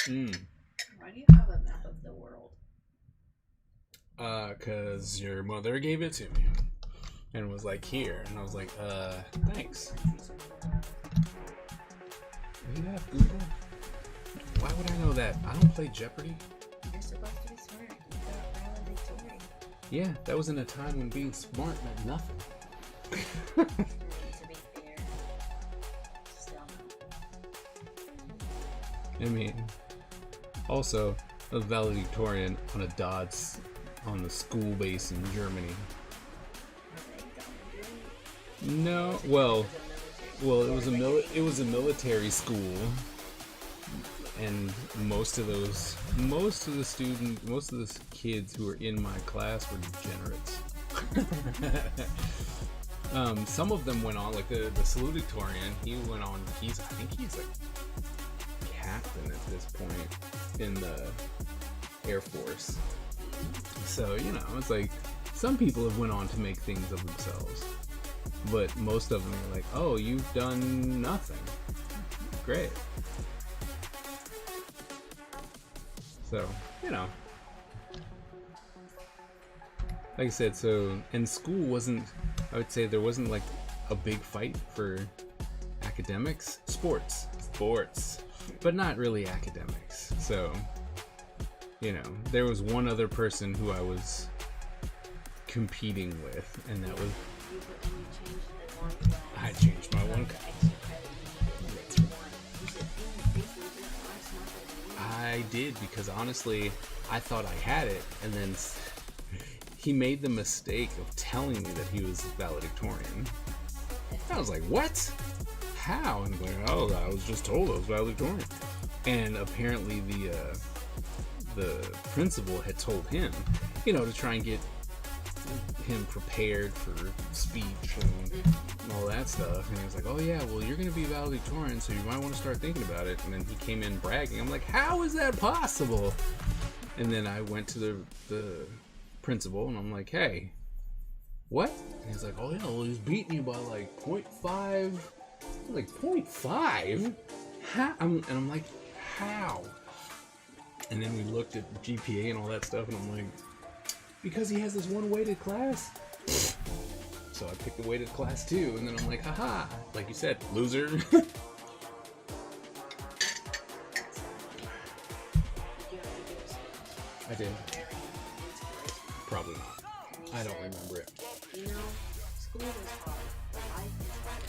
Speaker 4: Why do you have a map of the world?
Speaker 1: 'Cause your mother gave it to me and was like, here, and I was like, thanks. You have Google? Why would I know that? I don't play Jeopardy.
Speaker 4: You're supposed to be smart. You got valedictorian.
Speaker 1: Yeah, that was in a time when being smart meant nothing.
Speaker 4: To be fair, still no.
Speaker 1: I mean, also, a valedictorian on a Dodds on the school base in Germany. No, well, it was a military school, and most of the kids who were in my class were degenerates. Some of them went on, like the salutatorian. He went on. I think he's like captain at this point in the Air Force. So, you know, it's like Some people have went on to make things of themselves, but most of them are like, oh, you've done nothing. Great. So, you know. Like I said, so, and school wasn't, I would say there wasn't like a big fight for academics. Sports, but not really academics. So, you know, there was one other person who I was competing with, and that was, I changed my one. I did, because honestly, I thought I had it, and then he made the mistake of telling me that he was valedictorian. I was like, what? How? And I'm like, oh, I was just told I was valedictorian. And apparently the principal had told him, you know, to try and get him prepared for speech and all that stuff. And he was like, oh yeah, well, you're gonna be valedictorian, so you might want to start thinking about it. And then he came in bragging. I'm like, how is that possible? And then I went to the principal, and I'm like, hey, what? And he's like, oh yeah, well, he's beating you by like 0.5. I'm like, 0.5? How? And I'm like, how? And then we looked at GPA and all that stuff, and I'm like, because he has this one weighted class. So I picked the weighted class too, and then I'm like, haha, like you said, loser. I did. Probably not. I don't remember it.
Speaker 5: You know, school is hard, but life is hard.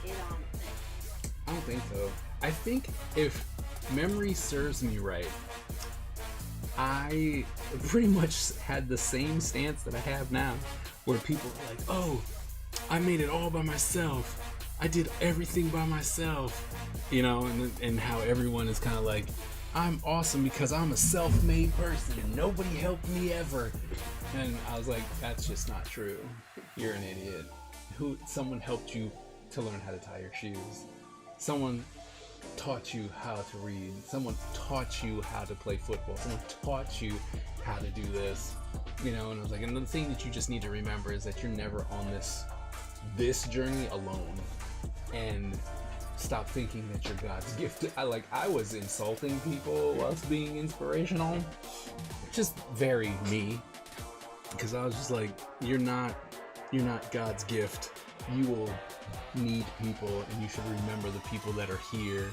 Speaker 5: Get on it.
Speaker 1: I don't think so. I think if memory serves me right, I pretty much had the same stance that I have now, where people are like, oh, I made it all by myself. I did everything by myself. You know, and how everyone is kind of like, I'm awesome because I'm a self-made person and nobody helped me ever. And I was like, that's just not true. You're an idiot. Someone helped you to learn how to tie your shoes. Someone taught you how to read. Someone taught you how to play football. Someone taught you how to do this. You know, and I was like, and the thing that you just need to remember is that you're never on this journey alone. And stop thinking that you're God's gift. I was insulting people whilst being inspirational. Just very me. Because I was just like, you're not God's gift. You will need people, and you should remember the people that are here.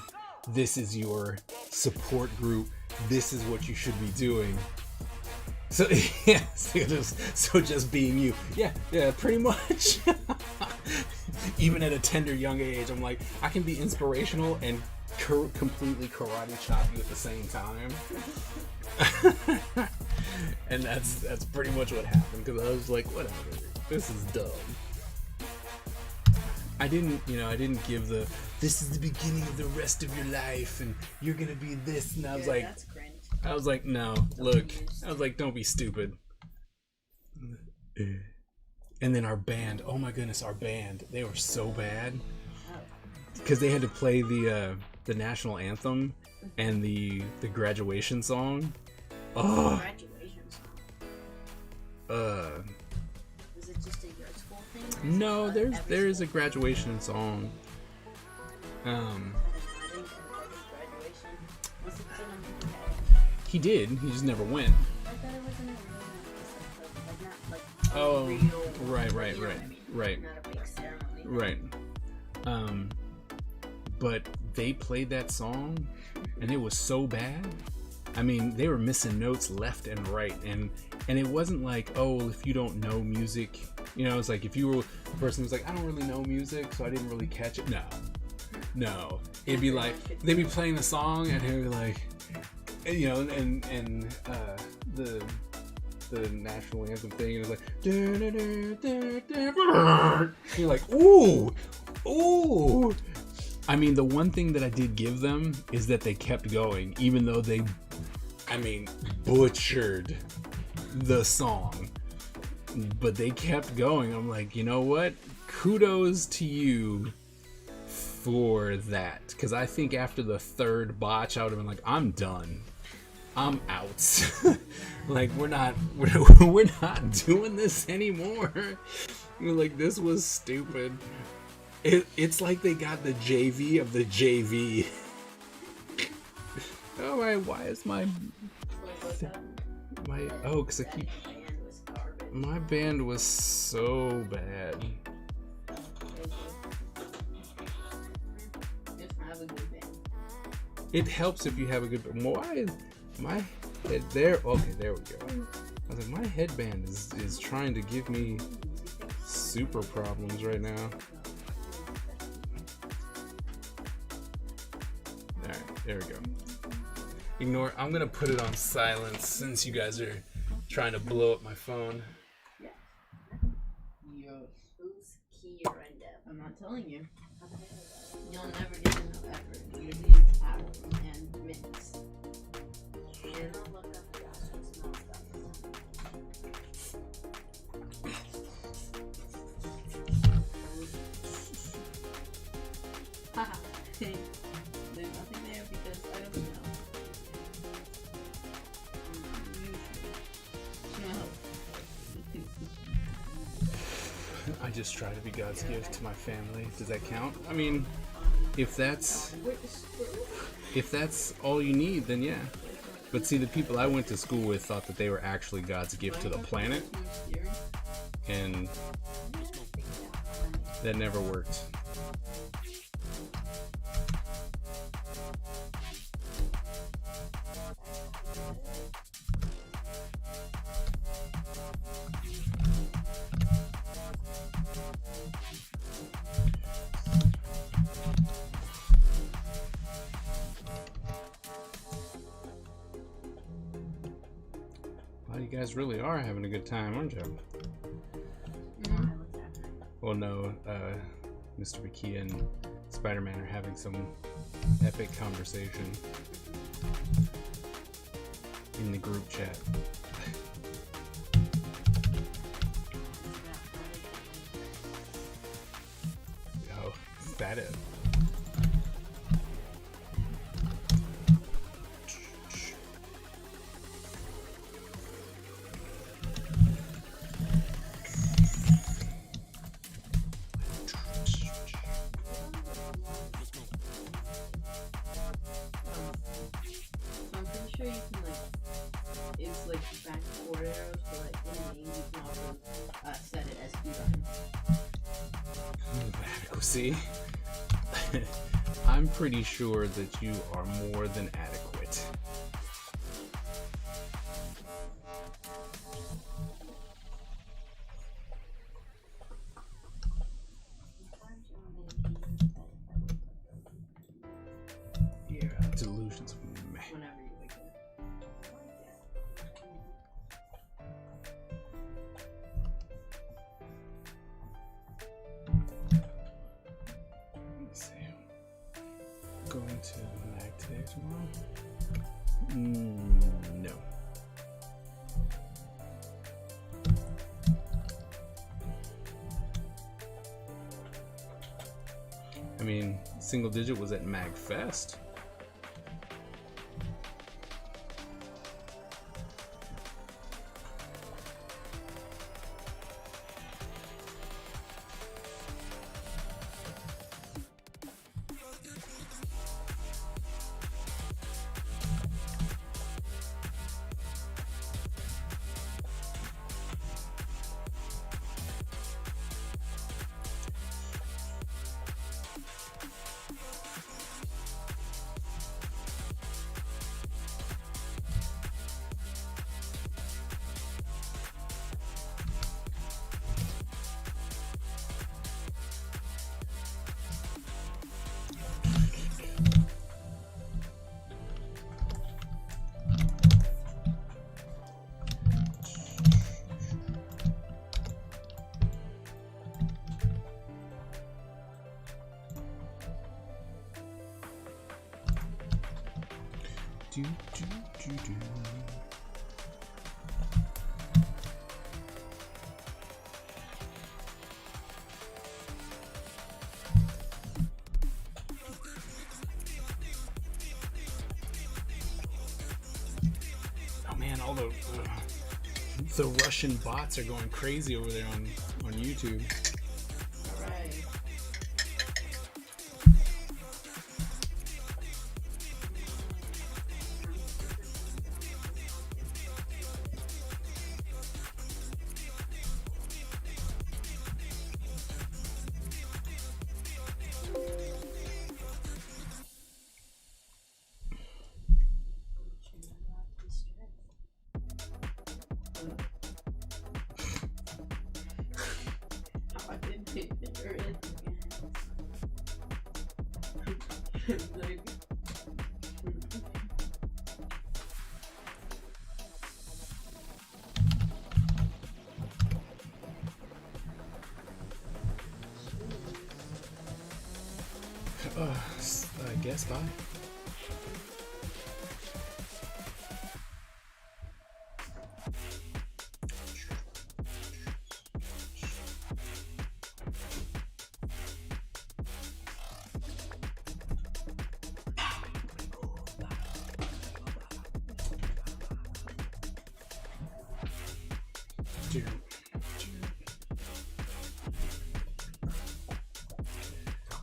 Speaker 1: This is your support group. This is what you should be doing. So yeah, so just being you. Yeah, pretty much. Even at a tender young age, I'm like, I can be inspirational and completely karate chop you at the same time. And that's pretty much what happened, because I was like, whatever, this is dumb. I didn't give this is the beginning of the rest of your life and you're gonna be this, and I was like,
Speaker 5: That's cringe.
Speaker 1: I was like, no, look, I was like, don't be stupid. And then our band, oh my goodness, our band, they were so bad because they had to play the national anthem and the graduation song. Oh.
Speaker 5: Graduation song. Was it just a your school thing?
Speaker 1: No, there is a graduation song.
Speaker 5: I didn't go to graduation. Was it still on the
Speaker 1: He did. He just never went.
Speaker 5: I thought it wasn't a real, like not like
Speaker 1: Oh,
Speaker 5: real.
Speaker 1: right,
Speaker 5: You know what I mean?
Speaker 1: right.
Speaker 5: Not a big ceremony.
Speaker 1: Right. But they played that song and it was so bad. I mean, they were missing notes left and right, and it wasn't like, oh, if you don't know music, you know, it's like if you were the person who's like, I don't really know music, so I didn't really catch it. No, it'd be like they'd be playing the song and it'd be like, you know, and the national anthem thing, and it's like, you're like, ooh. I mean, the one thing that I did give them is that they kept going, even though they, butchered the song. But they kept going. I'm like, you know what? Kudos to you for that. Because I think after the third botch, I would have been like, I'm done. I'm out. Like we're not doing this anymore. Like this was stupid. It's like they got the JV of the JV. Oh my! Why is my because I keep my band was so bad.
Speaker 4: Just have a good band.
Speaker 1: It helps if you have a good. Why is my head there? Okay, there we go. I was like, my headband is trying to give me super problems right now. All right, there we go. Ignore. I'm gonna put it on silence since you guys are trying to blow up my phone.
Speaker 5: Whose key you're in depth?
Speaker 4: I'm not telling you.
Speaker 5: Okay.
Speaker 4: You'll never get enough effort. You need hours and minutes.
Speaker 5: And I'll look up Josh's small stuff.
Speaker 4: Haha. There's nothing there because I don't know.
Speaker 1: I just try to be God's gift to my family. Does that count? I mean, if that's all you need, then yeah. But see, the people I went to school with thought that they were actually God's gift to the planet, and that never worked. Well, you guys really are having a good time, aren't you? Well, no, Mr. McKee and Spider-Man are having some epic conversation in the group chat. Oh, is that it?
Speaker 4: I'm pretty sure you can it's like back forward arrows, but like in the game you can also set it as speedrun.
Speaker 1: Adequacy. I'm pretty sure that you are more than adequate. Yeah, delusions of me.
Speaker 4: Whenever you wake up.
Speaker 1: Let's see. Going to Mag today tomorrow? No. I mean, Single Digit was at MagFest. Do, do, do, do. Oh man, all the The Russian bots are going crazy over there on YouTube.
Speaker 4: Alright. I didn't take picture it. Like,
Speaker 1: I guess bye.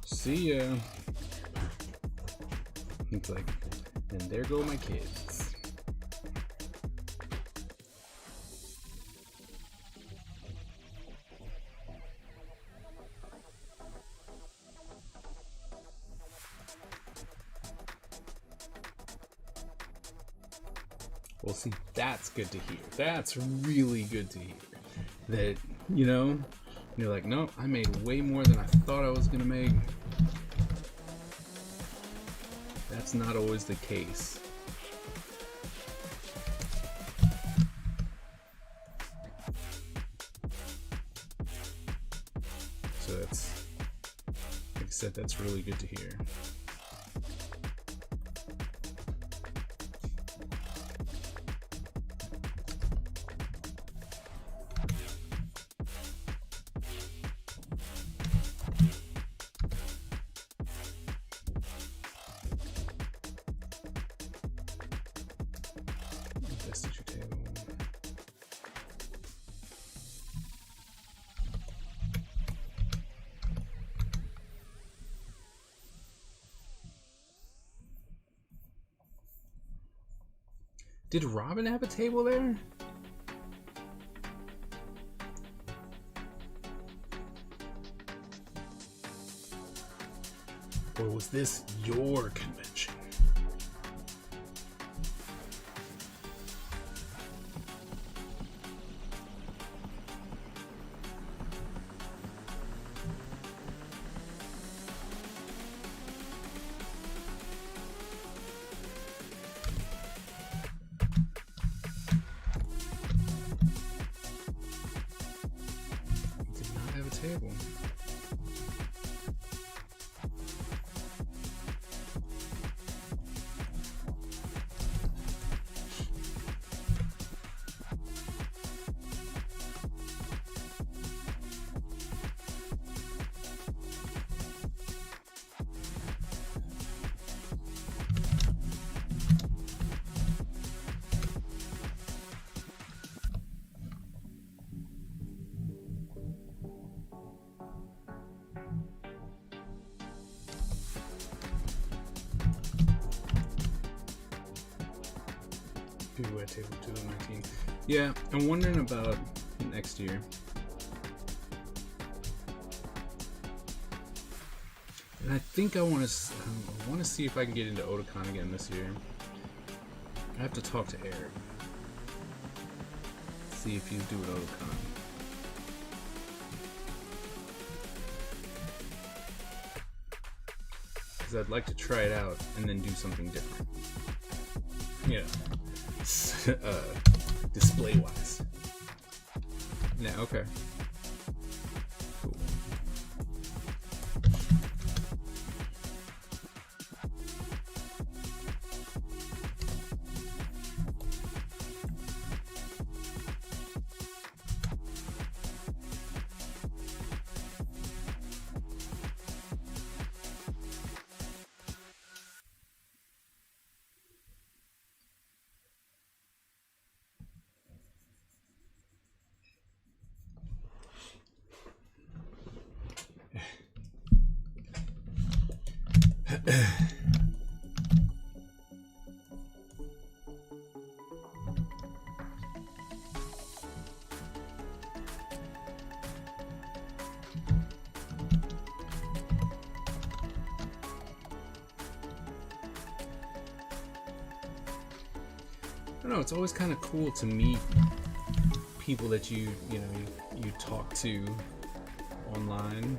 Speaker 1: See ya. It's like, and there go my kids. Well, see, that's good to hear. That's really good to hear. That, you know, you're like, no, I made way more than I thought I was gonna make. That's not always the case. So that's, like I said, that's really good to hear. Investigate your table. Did Robin have a table there? Or was this your convention? Did not have a table. People at table 2019. Yeah, I'm wondering about next year. And I think I want to see if I can get into Otakon again this year. I have to talk to Eric. See if he's doing Otakon. Because I'd like to try it out and then do something different. Yeah. Display wise. Yeah, okay. Cool. I don't know, it's always kind of cool to meet people that you talk to online,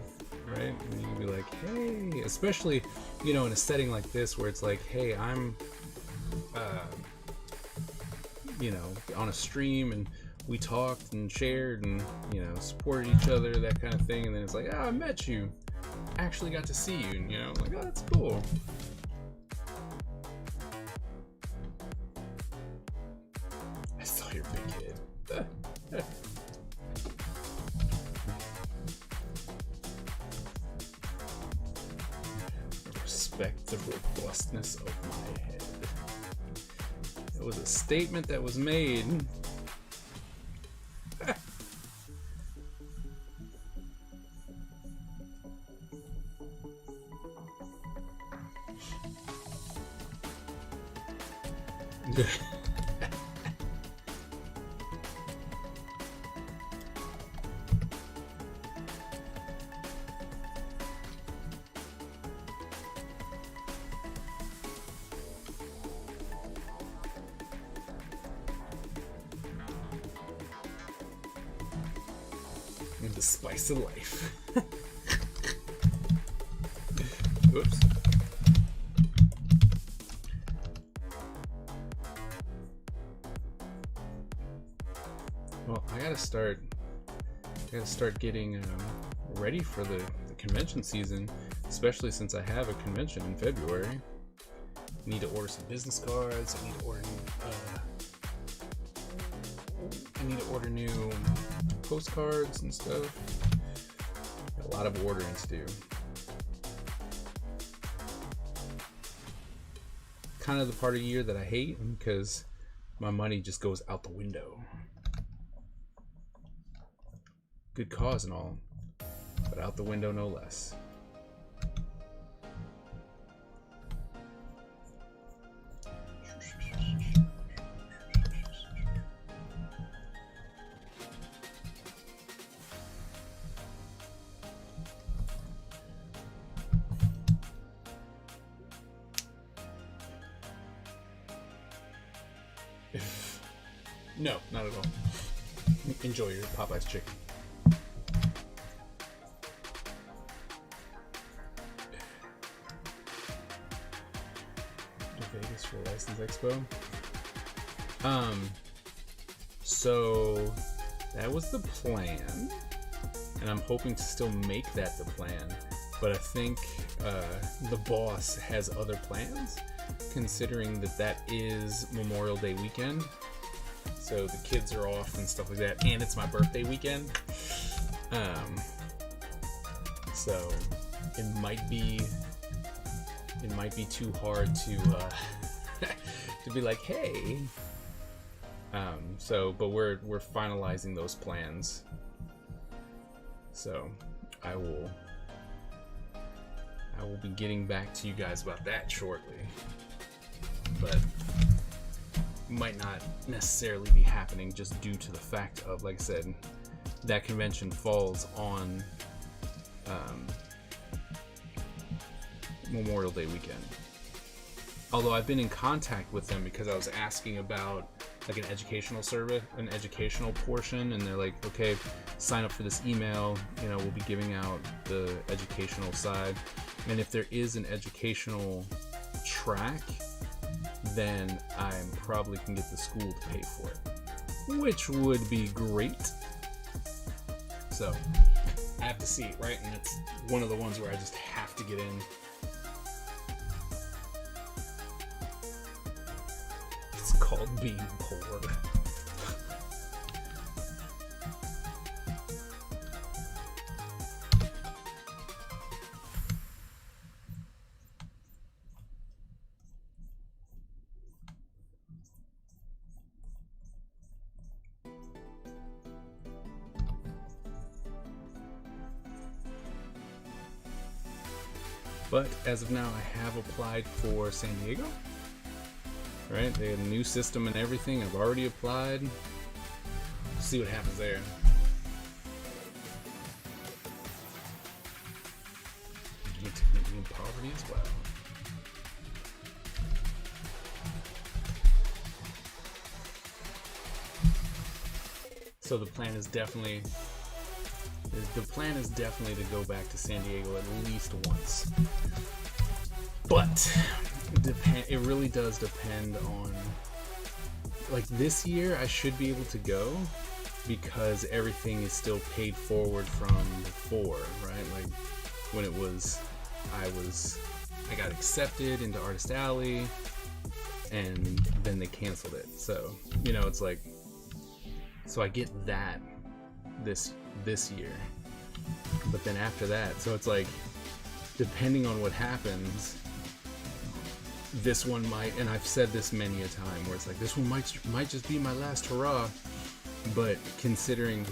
Speaker 1: right? And you can be like, hey, especially, in a setting like this where it's like, hey, I'm, on a stream and we talked and shared and, supported each other, that kind of thing. And then it's like, I met you, actually got to see you, and, I'm like, oh, that's cool. I saw your big kid. Respect the robustness of my head. It was a statement that was made. The spice of life. Oops. Well, I gotta start getting ready for the convention season, especially since I have a convention in February. I need to order some business cards. I need to order new postcards and stuff. Got a lot of ordering to do. Kind of the part of the year that I hate because my money just goes out the window. Good cause and all, but out the window no less. No, not at all. Enjoy your Popeye's chicken. To Vegas for License Expo. So that was the plan, and I'm hoping to still make that the plan. But I think the boss has other plans, considering that is Memorial Day weekend. So the kids are off and stuff like that, and it's my birthday weekend. So it might be too hard to to be like, hey. But we're finalizing those plans. So I will be getting back to you guys about that shortly. But might not necessarily be happening just due to the fact of, like I said, that convention falls on Memorial Day weekend. Although I've been in contact with them because I was asking about like an educational survey, an educational portion, and they're like, okay, sign up for this email, we'll be giving out the educational side, and if there is an educational track, then I probably can get the school to pay for it, which would be great. So I have to see it, right? And it's one of the ones where I just have to get in. It's called being poor. But as of now, I have applied for San Diego. Right, they have a new system and everything. I've already applied. See what happens there. You can be in poverty as well. So the plan is definitely to go back to San Diego at least once. But it really does depend on, like, this year I should be able to go because everything is still paid forward from before, right? Like when I got accepted into Artist Alley and then they canceled it. So, it's like, so I get that this year. But then after that, so it's like, depending on what happens, this one might, and I've said this many a time, where it's like, this one might just be my last hurrah. But considering,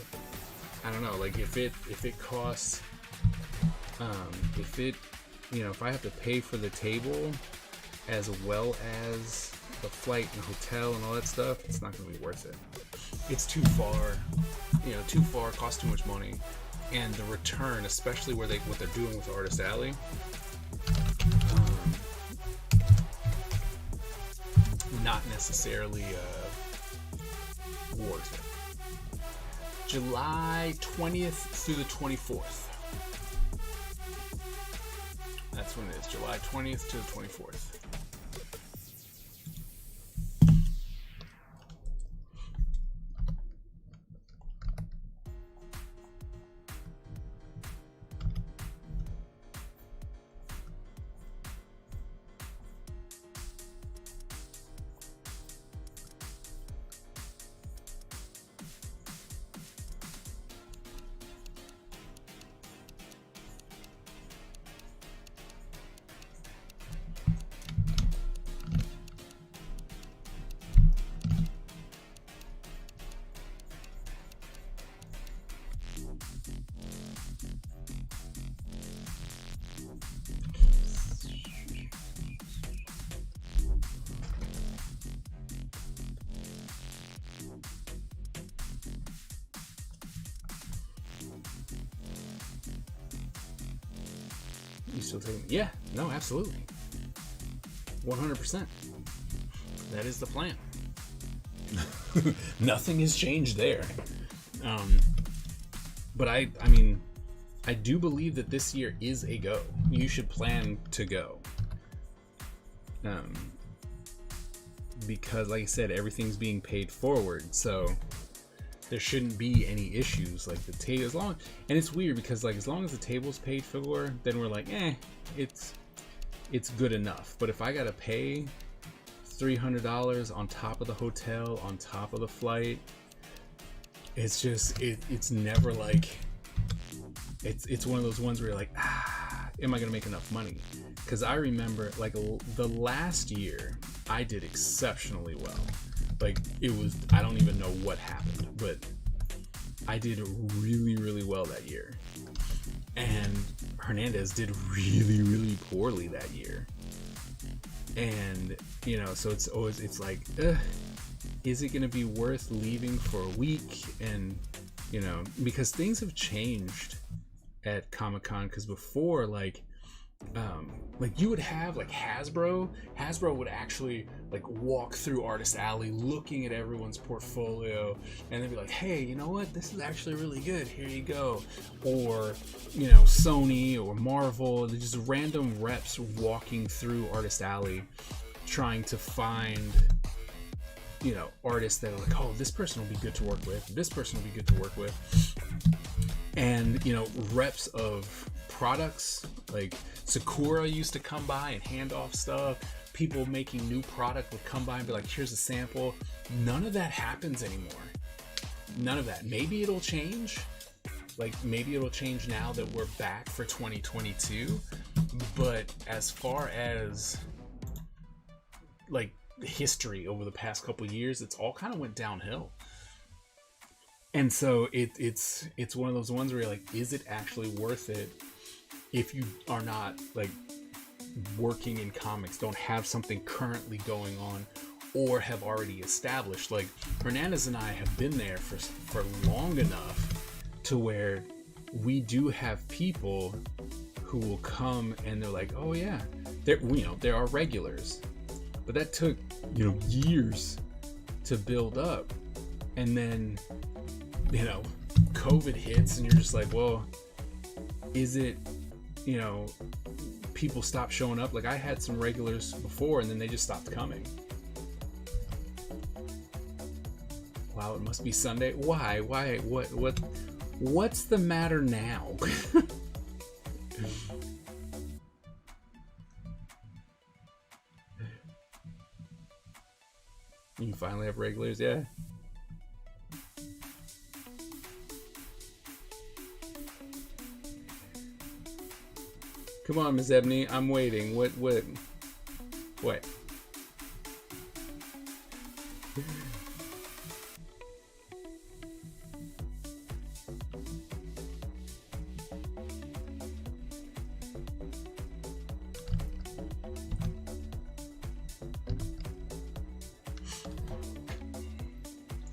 Speaker 1: I don't know, like if it costs, if I have to pay for the table as well as the flight and hotel and all that stuff, it's not going to be worth it. It's too far, costs too much money, and the return, especially what they're doing with Artist Alley, not necessarily worth it. July 20th through the 24th. That's when it is, July 20th to the 24th. You still taking? Yeah, no, absolutely. 100%. That is the plan. Nothing has changed there. But I mean, I do believe that this year is a go. You should plan to go. Because like I said, everything's being paid forward, so there shouldn't be any issues. Like the table, as long, and it's weird because like as long as the table's paid for, then we're like, it's good enough. But if I gotta pay $300 on top of the hotel, on top of the flight, it's just it's never like it's one of those ones where you're like, am I gonna make enough money? Because I remember like the last year I did exceptionally well. Like it was, I don't even know what happened, but I did really, really well that year. And Hernandez did really, really poorly that year. And, so it's always, it's like, is it going to be worth leaving for a week? And, because things have changed at Comic-Con, because before, like you would have like Hasbro would actually like walk through Artist Alley looking at everyone's portfolio, and they'd be like, hey, you know what, this is actually really good, here you go. Or Sony or Marvel, they're just random reps walking through Artist Alley trying to find artists that are like, oh, this person will be good to work with, this person will be good to work with. And reps of products like Sakura used to come by and hand off stuff. People making new product would come by and be like, here's a sample. None of that happens anymore. None of that. Maybe it'll change. Like maybe it'll change now that we're back for 2022. But as far as like history over the past couple of years, it's all kind of went downhill. And so it's one of those ones where you're like, is it actually worth it if you are not like working in comics, don't have something currently going on, or have already established. Like Hernandez and I have been there for long enough to where we do have people who will come and they're like, oh yeah, there are regulars, but that took years to build up, and then COVID hits and you're just like, well, is it people stop showing up? Like I had some regulars before and then they just stopped coming. Wow, it must be Sunday. Why what's the matter now? You finally have regulars, yeah. Come on, Miss Ebony, I'm waiting. What?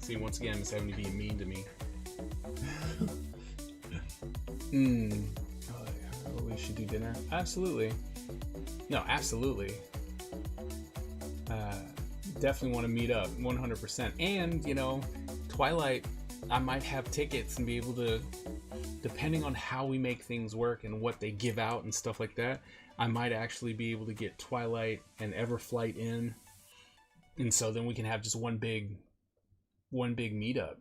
Speaker 1: See, once again, Miss Ebony being mean to me. We should do dinner. Absolutely. No, absolutely. Definitely want to meet up 100%. And Twilight, I might have tickets and be able to, depending on how we make things work and what they give out and stuff like that, I might actually be able to get Twilight and Everflight in, and so then we can have just one big meetup.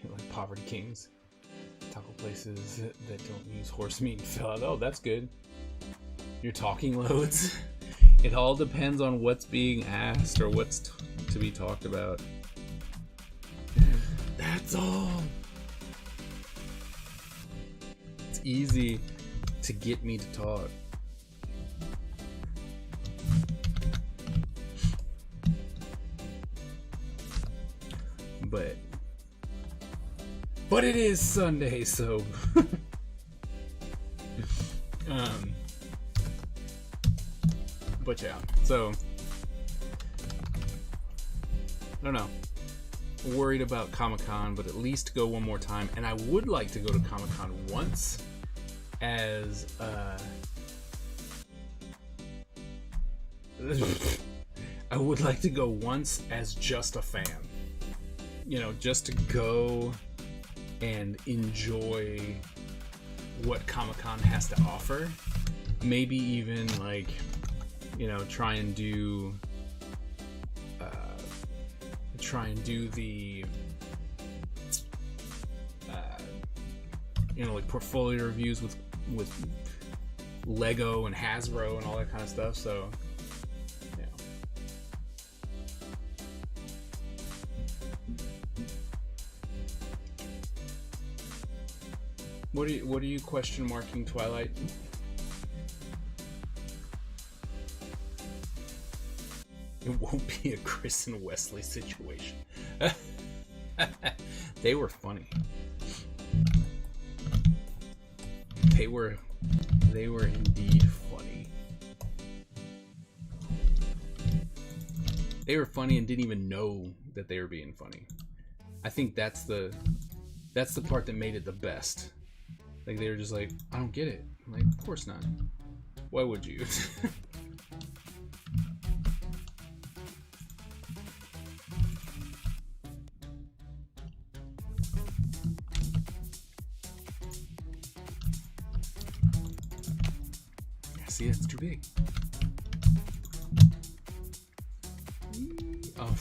Speaker 1: Like Poverty Kings, taco places that don't use horse meat and fill out. Oh, that's good. You're talking loads. It all depends on what's being asked or what's to be talked about. That's all. It's easy to get me to talk. But it is Sunday, so but yeah, so I don't know. Worried about Comic-Con, but at least go one more time. And I would like to go to Comic-Con once as I would like to go once as just a fan. Just to go and enjoy what Comic-Con has to offer. Maybe even try and do the portfolio reviews with Lego and Hasbro and all that kind of stuff. So yeah. What are you question marking, Twilight? It won't be a Chris and Wesley situation. They were funny. They were indeed funny. They were funny and didn't even know that they were being funny. I think that's the part that made it the best. Like, they were just like, I don't get it. I'm like, of course not. Why would you? See, that's too big. Oh.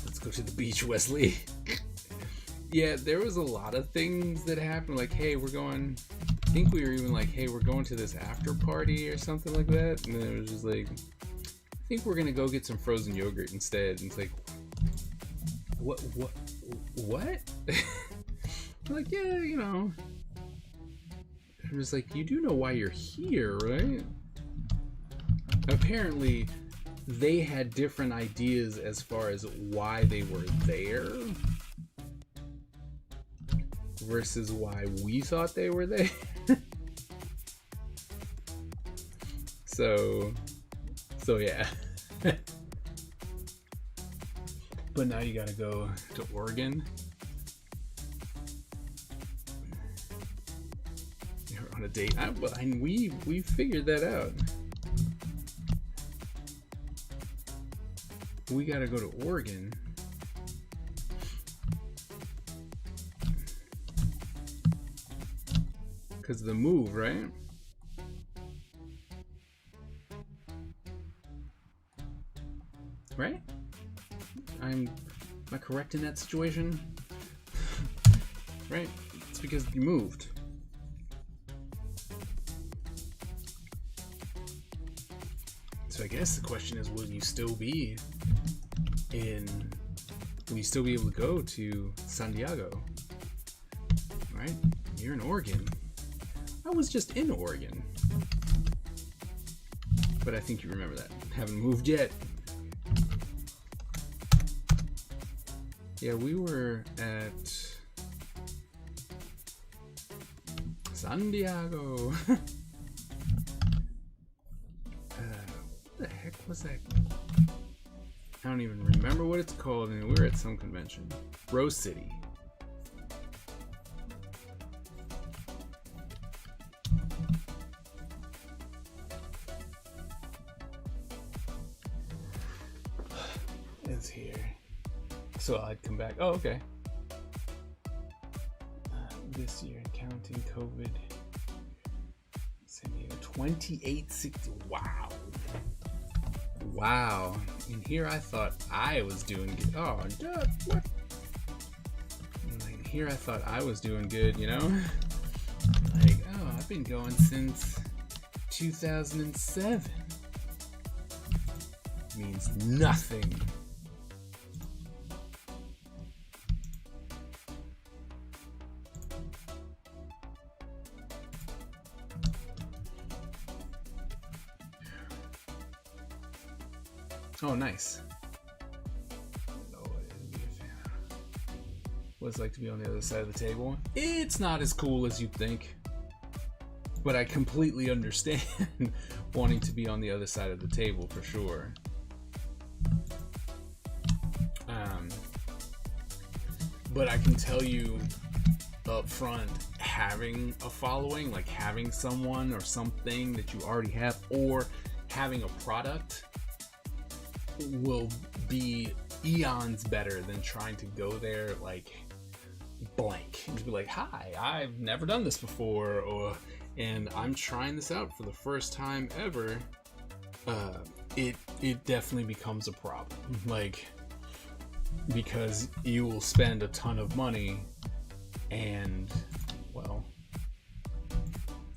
Speaker 1: Let's go to the beach, Wesley. Yeah, there was a lot of things that happened. Like, hey, we're going... I think we were even like, hey, we're going to this after party or something like that. And then it was just like, I think we're going to go get some frozen yogurt instead. And it's like, what? Like, yeah, It was like, you do know why you're here, right? Apparently, they had different ideas as far as why they were there. versus why we thought they were there. so yeah. But now you gotta go to Oregon. You're on a date. We figured that out. We gotta go to Oregon. Because of the move, right? Right? Am I correct in that situation? Right? It's because you moved. So I guess the question is, will you still be able to go to San Diego? Right? You're in Oregon. I was just in Oregon. But I think you remember that. Haven't moved yet. Yeah, we were at San Diego. What the heck was that? I don't even remember what it's called, and we were at some convention. Rose City. It's here. So I'd come back. Oh, okay. This year, counting COVID. San Diego, 2860. Wow. Wow. And here I thought I was doing good. Oh, dude, what? And here I thought I was doing good, you know? Like, oh, I've been going since 2007. Means nothing. Oh, nice. What's it like to be on the other side of the table? It's not as cool as you'd think, but I completely understand wanting to be on the other side of the table for sure. But I can tell you up front, having a following, like having someone or something that you already have, or having a product, will be eons better than trying to go there like blank and just be like, hi, I've never done this before, and I'm trying this out for the first time ever. It definitely becomes a problem, like, because you will spend a ton of money, and well,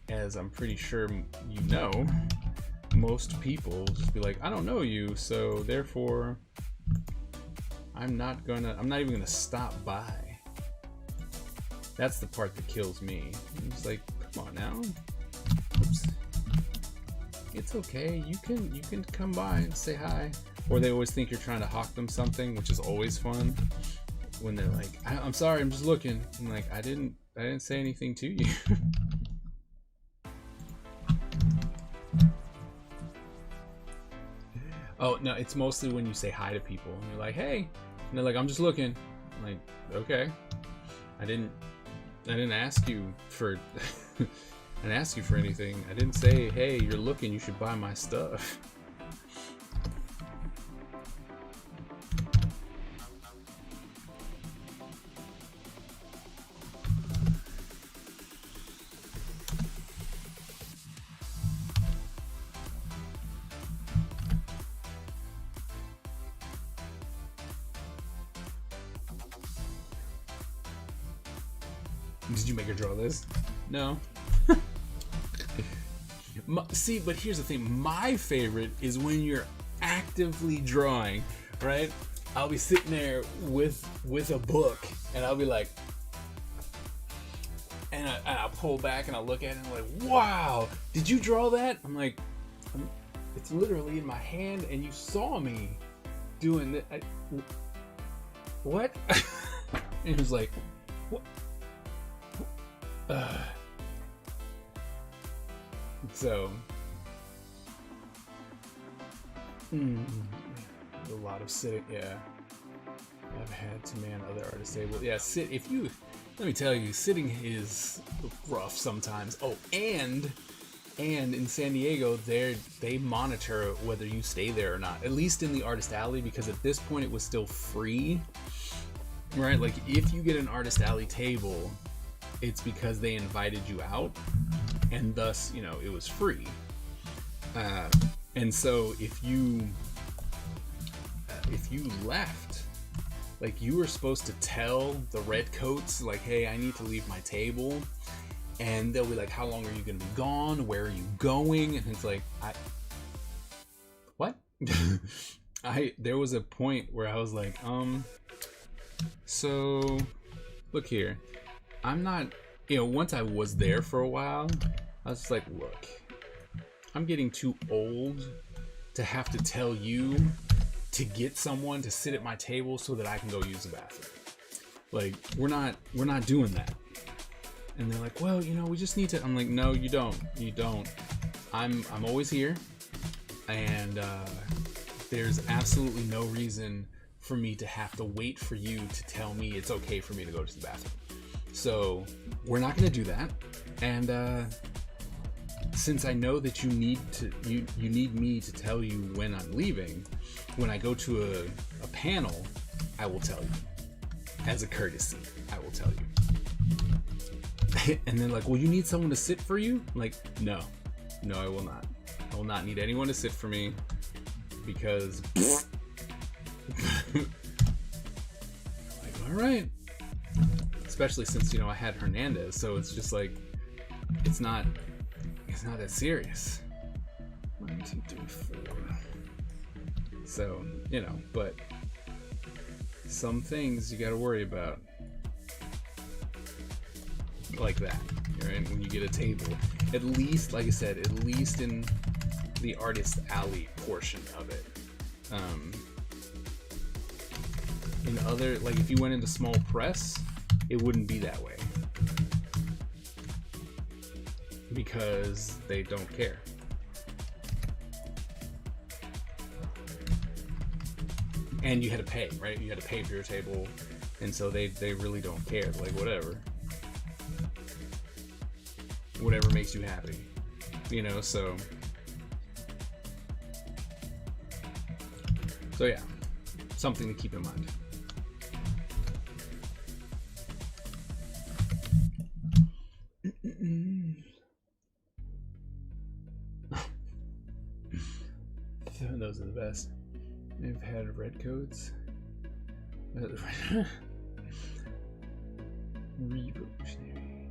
Speaker 1: as I'm pretty sure you know, most people will just be like, I don't know you, so therefore I'm not even gonna stop by. That's the part that kills me. I'm just like, come on now. Oops. It's okay, you can come by and say hi. Or they always think you're trying to hawk them something, which is always fun. When they're like, I'm sorry, I'm just looking. I'm like, I didn't say anything to you. Oh, no, it's mostly when you say hi to people and you're like, hey, and they're like, I'm just looking. I'm like, okay. I didn't ask you for I didn't ask you for anything. I didn't say, hey, you're looking, you should buy my stuff. Did you make her draw this? No. See, but here's the thing. My favorite is when you're actively drawing, right? I'll be sitting there with a book, and I'll be like, and I'll pull back and I'll look at it and I'm like, wow, did you draw that? I'm like, it's literally in my hand, and you saw me doing that. What? And he was like, what? So, a lot of sitting. Yeah, I've had to man other artists' table. Yeah, if you, let me tell you, sitting is rough sometimes. Oh, and in San Diego, they monitor whether you stay there or not. At least in the Artist Alley, because at this point it was still free, right? Like if you get an Artist Alley table, it's because they invited you out, and thus, you know, it was free. And so if you left, like you were supposed to tell the redcoats, like, hey, I need to leave my table, and they'll be like, how long are you gonna be gone? Where are you going? And it's like, what? There was a point where I was like, so look here, I'm not, you know, once I was there for a while, I was just like, look, I'm getting too old to have to tell you to get someone to sit at my table so that I can go use the bathroom. Like, we're not doing that. And they're like, well, you know, we just need to. I'm like, no, you don't. I'm always here, and there's absolutely no reason for me to have to wait for you to tell me it's okay for me to go to the bathroom. So we're not going to do that. And since I know that you need me to tell you when I'm leaving, when I go to a panel, I will tell you. As a courtesy, I will tell you. And then like, well, you need someone to sit for you? I'm like, no, I will not. I will not need anyone to sit for me, because like, all right. Especially since, you know, I had Hernandez, so it's just like, it's not that serious. 1, 2, 3, 4. So, you know, but some things you got to worry about. Like that, right? When you get a table, at least, like I said, at least in the Artist Alley portion of it. In other, like if you went into small press, it wouldn't be that way, because they don't care. And you had to pay, right? You had to pay for your table, and so they really don't care. Like, whatever makes you happy, you know. So yeah, something to keep in mind. Those are the best. I've had redcoats. Revolutionary.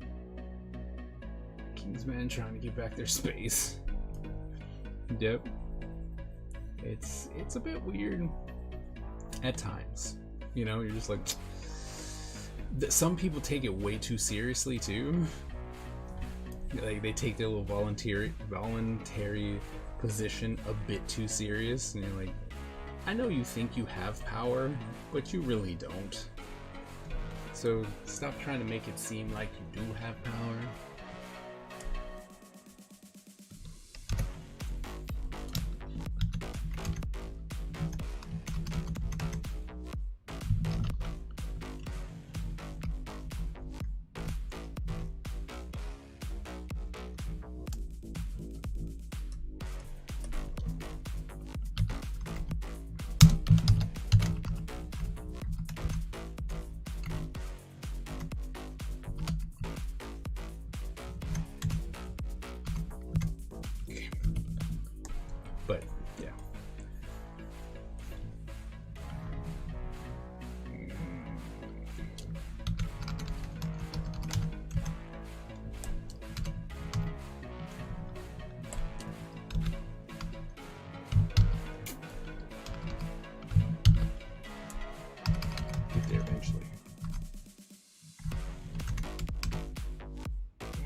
Speaker 1: Kingsman trying to get back their space. Yep. It's a bit weird at times. You know, you're just like, some people take it way too seriously too. Like they take their little voluntary position a bit too serious, and you're like, I know you think you have power, but you really don't. So stop trying to make it seem like you do have power. But yeah. Get there eventually.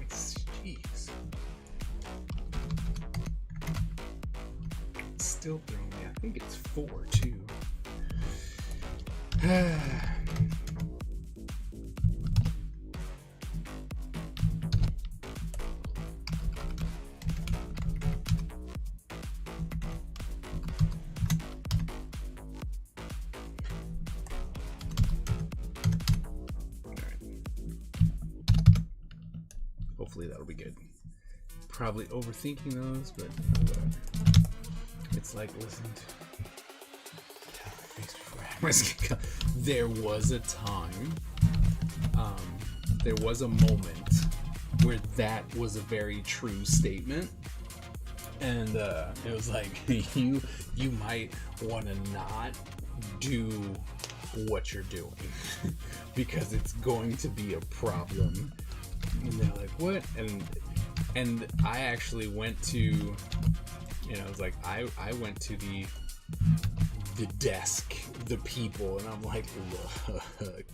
Speaker 1: Jeez. Still throwing me. I think it's 4 too. hopefully that'll be good. Probably overthinking those, but whatever. It's like listening to there was a time, there was a moment where that was a very true statement, and it was like you might want to not do what you're doing because it's going to be a problem. And they're like, what? And I actually went to, you know, it's like I went to the desk, the people, and I'm like, look,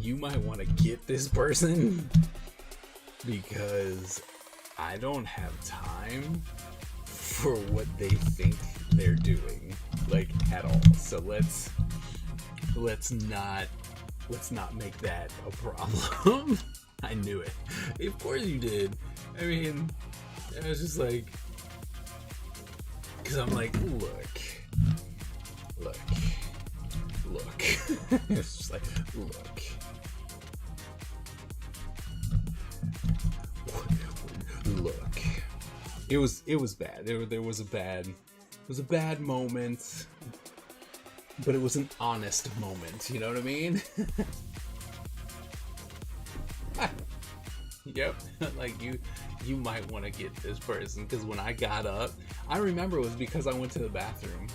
Speaker 1: you might want to get this person because I don't have time for what they think they're doing, like, at all. So let's not make that a problem. I knew it. Of course you did. I mean, I was just like, because I'm like, look. It's just like, look. It was bad. There was a bad moment, but it was an honest moment. You know what I mean? Yep. Like you might want to get this person, because when I got up, I remember it was because I went to the bathroom.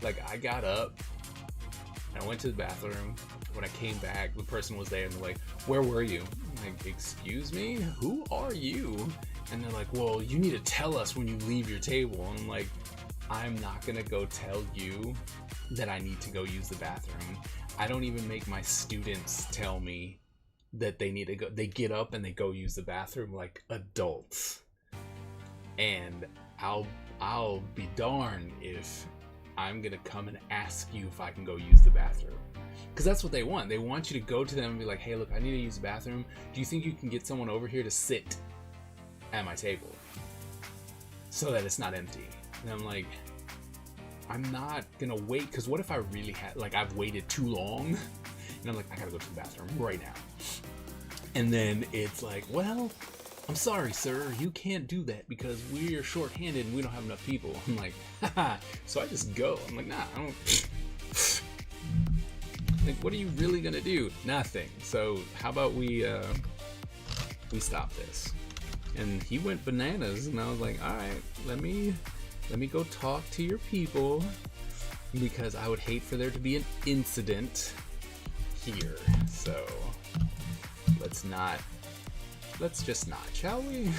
Speaker 1: Like, I got up and I went to the bathroom. When I came back, the person was there and they're like, where were you? I'm like, excuse me? Who are you? And they're like, well, you need to tell us when you leave your table. And I'm like, I'm not gonna go tell you that I need to go use the bathroom. I don't even make my students tell me that they need to go. They get up and they go use the bathroom like adults. And I'll be darned if I'm gonna come and ask you if I can go use the bathroom. Because that's what they want. They want you to go to them and be like, hey, look, I need to use the bathroom. Do you think you can get someone over here to sit at my table so that it's not empty? And I'm like, I'm not gonna wait, because what if I really had, like, I've waited too long and I'm like, I gotta go to the bathroom right now. And then it's like, well, I'm sorry, sir, you can't do that because we're short-handed and we don't have enough people. I'm like, haha. So I just go. I'm like, nah, I don't. Like, what are you really gonna do? Nothing. So how about we stop this? And he went bananas, and I was like, all right, let me go talk to your people, because I would hate for there to be an incident here. So let's just not, shall we?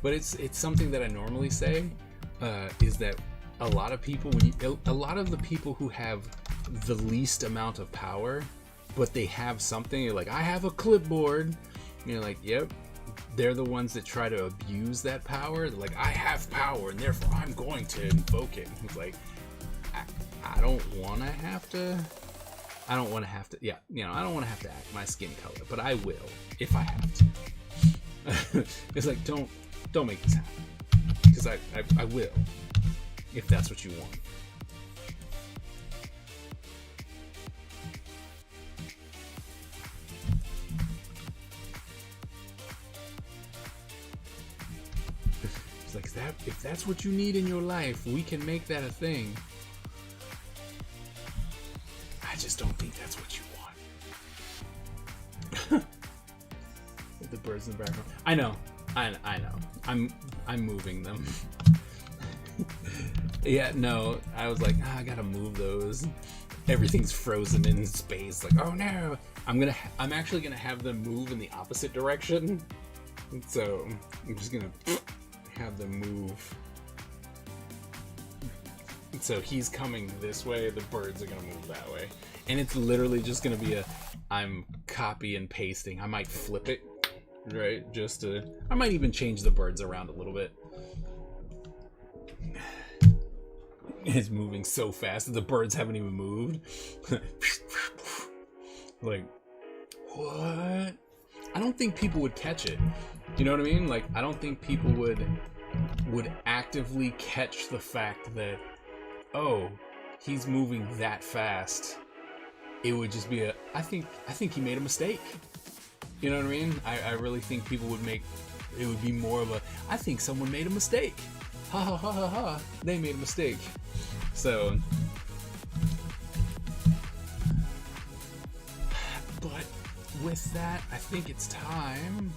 Speaker 1: But it's something that I normally say, is that a lot of people, a lot of the people who have the least amount of power, but they have something, you're like, I have a clipboard, and you're like, yep, they're the ones that try to abuse that power. They're like, I have power and therefore I'm going to invoke it. It's like, I don't want to have to, yeah, you know, I don't want to have to act my skin color, but I will if I have to. It's like, don't make this happen, because I will, if that's what you want. It's like, if that's what you need in your life, we can make that a thing. I just don't think that's what you want. The birds in the background. I know. I'm moving them. Yeah, no. I was like, I gotta move those. Everything's frozen in space. Like, oh no. I'm actually gonna have them move in the opposite direction. So I'm just gonna have them move. So he's coming this way, the birds are gonna move that way. And it's literally just gonna be I'm copy and pasting. I might flip it, right? I might even change the birds around a little bit. It's moving so fast that the birds haven't even moved. Like, what? I don't think people would catch it. You know what I mean? Like, I don't think people would actively catch the fact that, oh, he's moving that fast, it would just be a. I think he made a mistake. You know what I mean? I really think people would make. It would be more of a. I think someone made a mistake. Ha ha ha ha ha. They made a mistake. So. But with that, I think it's time.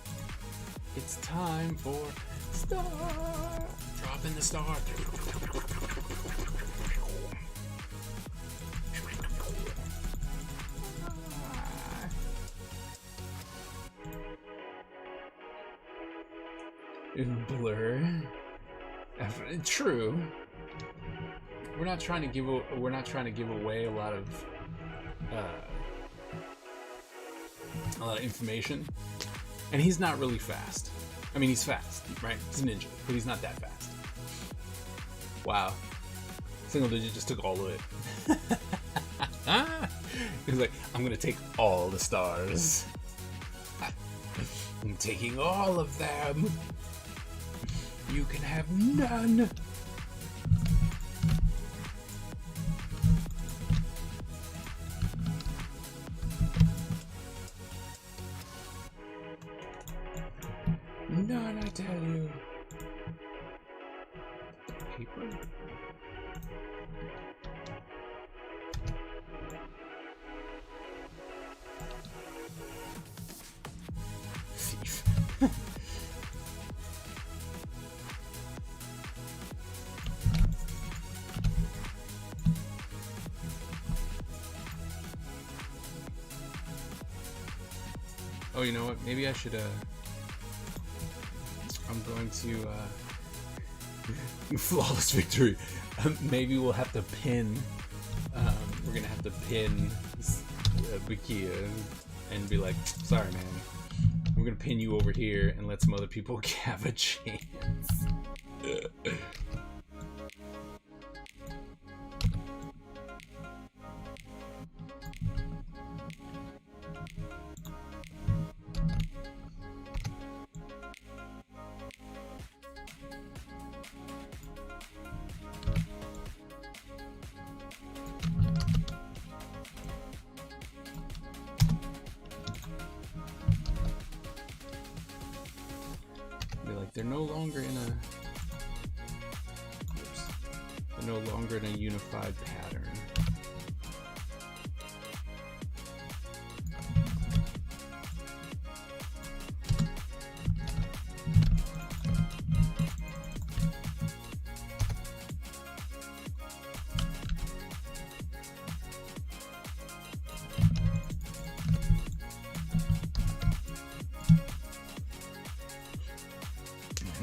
Speaker 1: It's time for star. Drop in the star. Blur. True. We're not trying to give away a lot of information, and he's not really fast. I mean, he's fast, right? He's a ninja, but he's not that fast. Wow. Single Digit just took all of it. He's like, I'm gonna take all the stars. I'm taking all of them. You can have none. None, I tell you. Paper? Thief. Oh, you know what? Maybe I should, I'm going to, flawless victory. Maybe we'll have to pin, we're gonna have to pin Bakia and be like, sorry man, we're gonna pin you over here and let some other people have a chance. They're no longer in a. Oops, they're no longer in a unified pattern.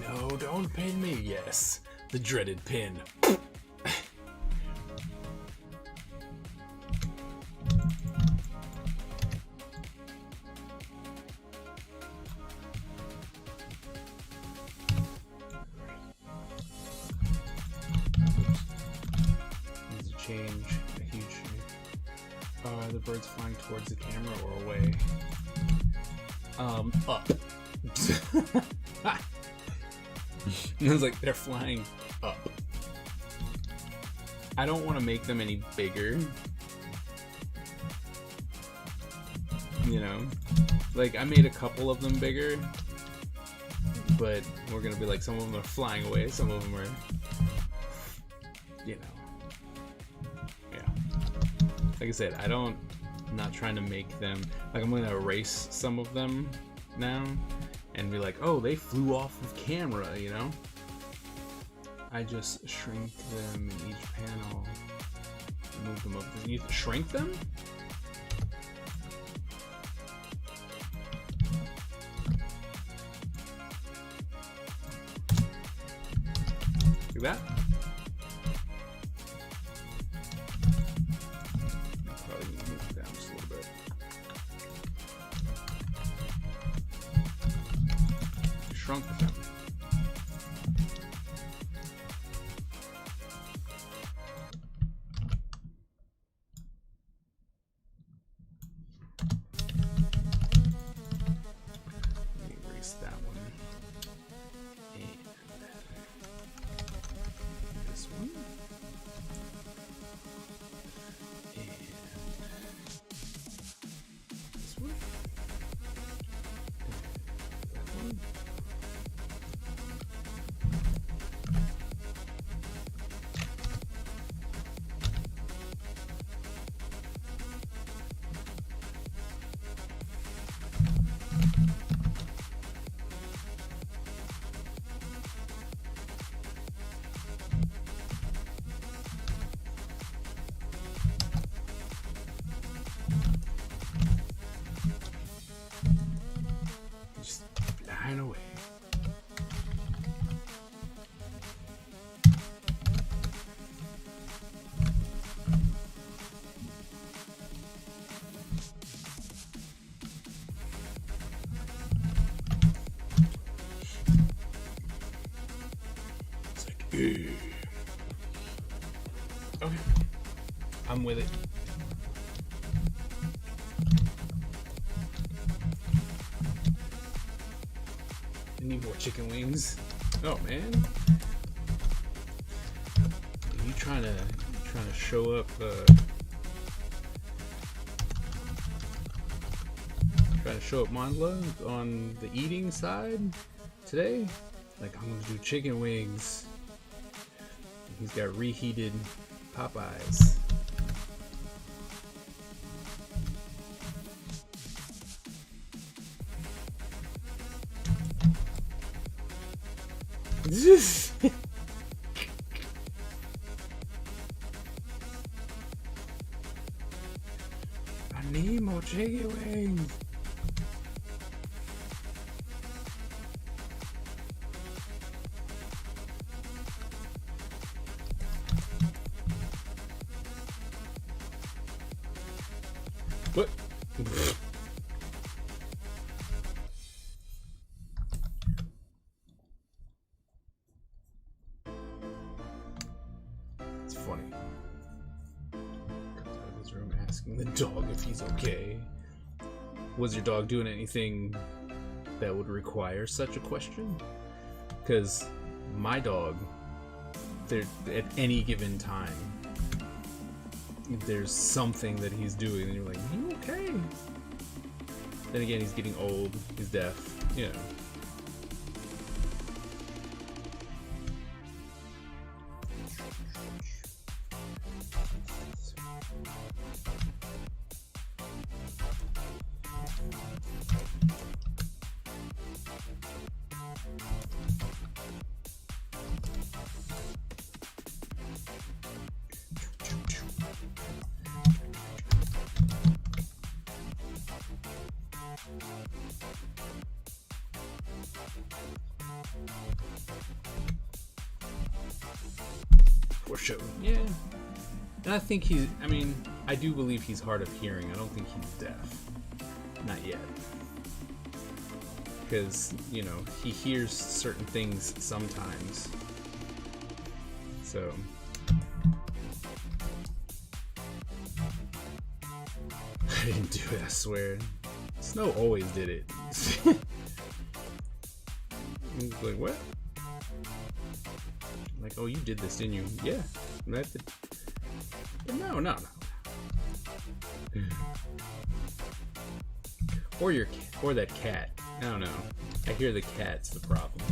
Speaker 1: No, don't pin me. Yes, the dreaded pin. Needs to change a huge shape. Are the birds flying towards the camera or away? Up. And I was like, they're flying up. I don't want to make them any bigger. You know? Like, I made a couple of them bigger. But we're gonna be like, some of them are flying away, some of them are, you know. Yeah. Like I said, I'm not trying to make them, like I'm gonna erase some of them now. And be like, oh, they flew off of camera, you know? I just shrink them in each panel. Move them up. You shrink them? Like that? Probably need to move it down just a little bit. Shrunk them. Let me erase that one. And this one. crying away. It's like, "Ugh." Okay. I'm with it. I need more chicken wings. Oh man. You trying to show up Mandla on the eating side today? Like, I'm gonna do chicken wings. He's got reheated Popeyes. I need more chicken wings. What? It's funny. Comes out of his room asking the dog if he's okay. Was your dog doing anything that would require such a question? Because my dog, at any given time, there's something that he's doing, and you're like, "You okay?" Then again, he's getting old, he's deaf, you know. For sure. Yeah. And I think I do believe he's hard of hearing. I don't think he's deaf. Not yet. Because, you know, he hears certain things sometimes. So. I didn't do it, I swear. Snow always did it. He's like, what? Like, oh, you did this, didn't you? Yeah. But no. Or that cat. I don't know. I hear the cat's the problem.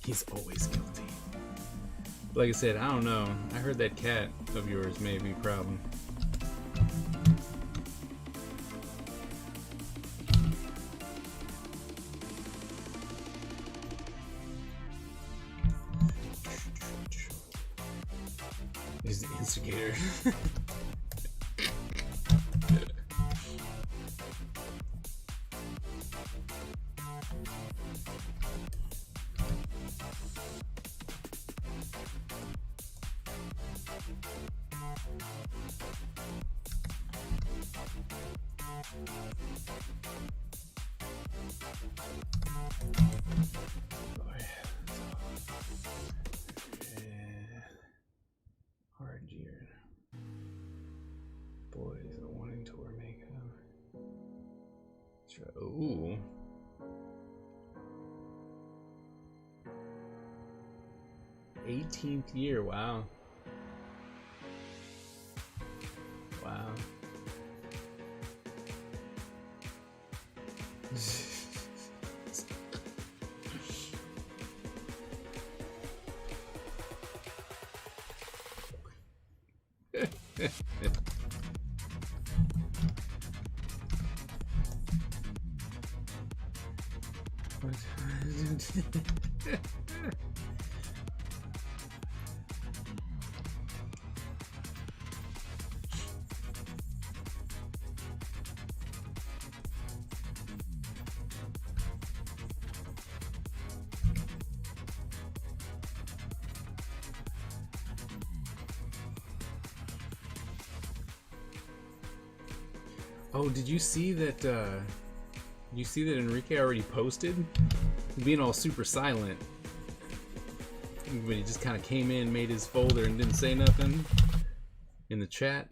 Speaker 1: He's always guilty. Like I said, I don't know. I heard that cat of yours may be a problem. He's the instigator. Hard year. Boys are wanting to wear makeup. Ooh. '18th year, wow. Wow. Oh, did you see that? You see that Enrique already posted? Being all super silent. But he just kind of came in, made his folder, and didn't say nothing in the chat.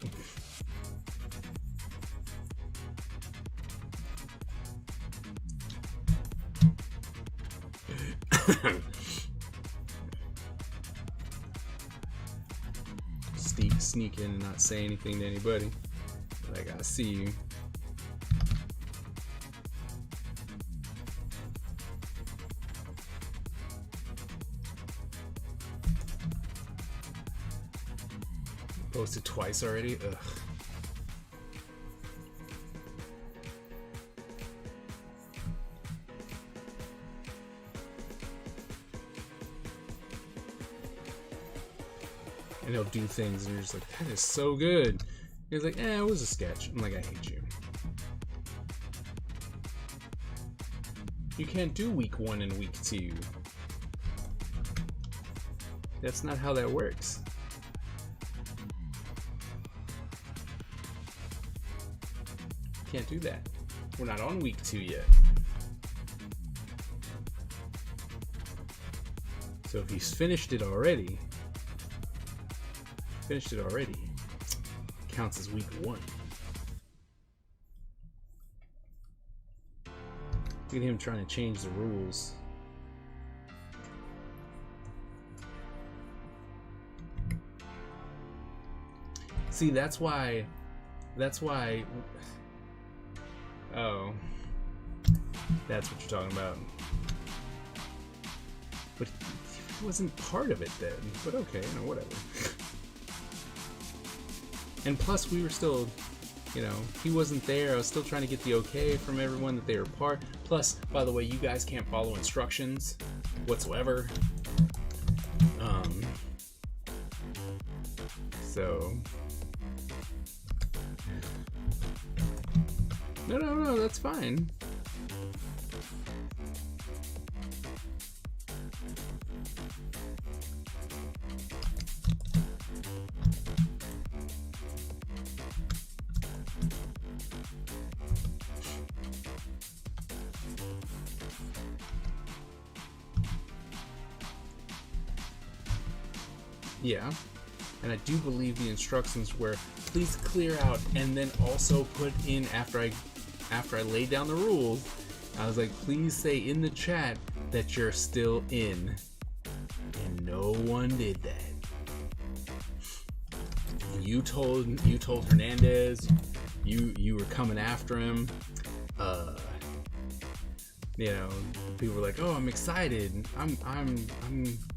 Speaker 1: Sneak in and not say anything to anybody. Like, I see you. Posted twice already? Ugh. And he'll do things and you're just like, that is so good. He's like, it was a sketch. I'm like, I hate you. You can't do week 1 and week 2. That's not how that works. Can't do that. We're not on week 2 yet. So if he's finished it already, counts as week 1. Look at him trying to change the rules. See, that's why. Oh, that's what you're talking about. But he wasn't part of it then. But okay, whatever. And plus, we were still, he wasn't there. I was still trying to get the okay from everyone that they were part. Plus, by the way, you guys can't follow instructions whatsoever. So. No, that's fine. Yeah, and I do believe the instructions were please clear out and then also put in after I laid down the rules, I was like, please say in the chat that you're still in. And no one did that. You told Hernandez you were coming after him. People were like, "Oh, I'm excited. I'm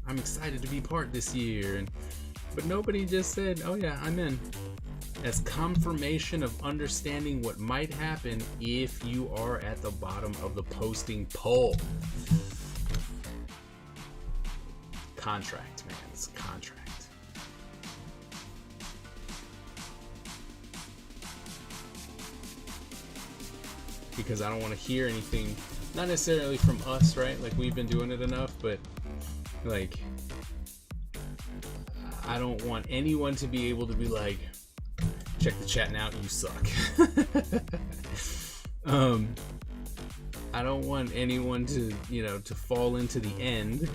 Speaker 1: excited to be part this year." But nobody just said, "Oh yeah, I'm in." As confirmation of understanding what might happen if you are at the bottom of the posting poll. Contract, man. It's a contract. Because I don't want to hear anything, not necessarily from us, right? Like, we've been doing it enough, but like, I don't want anyone to be able to be like, check the chat now, you suck. I don't want anyone to, to fall into the end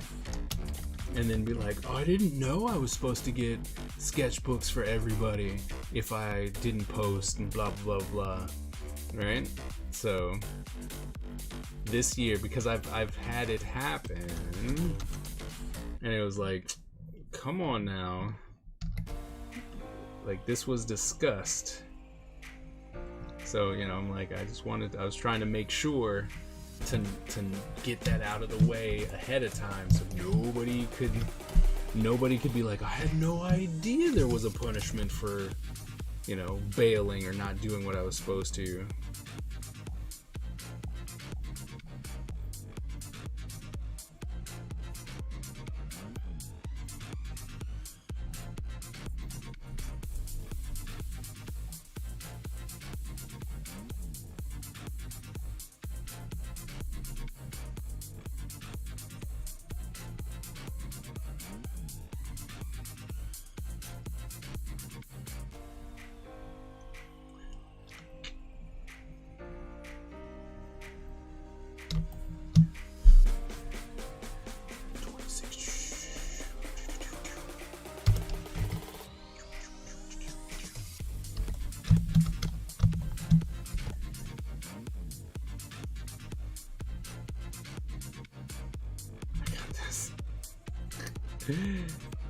Speaker 1: and then be like, oh, I didn't know I was supposed to get sketchbooks for everybody if I didn't post and blah, blah, blah, right? So this year, because I've had it happen, and it was like, come on now. Like, this was discussed. So, I'm like, I was trying to make sure to get that out of the way ahead of time so nobody could be like, I had no idea there was a punishment for, bailing or not doing what I was supposed to.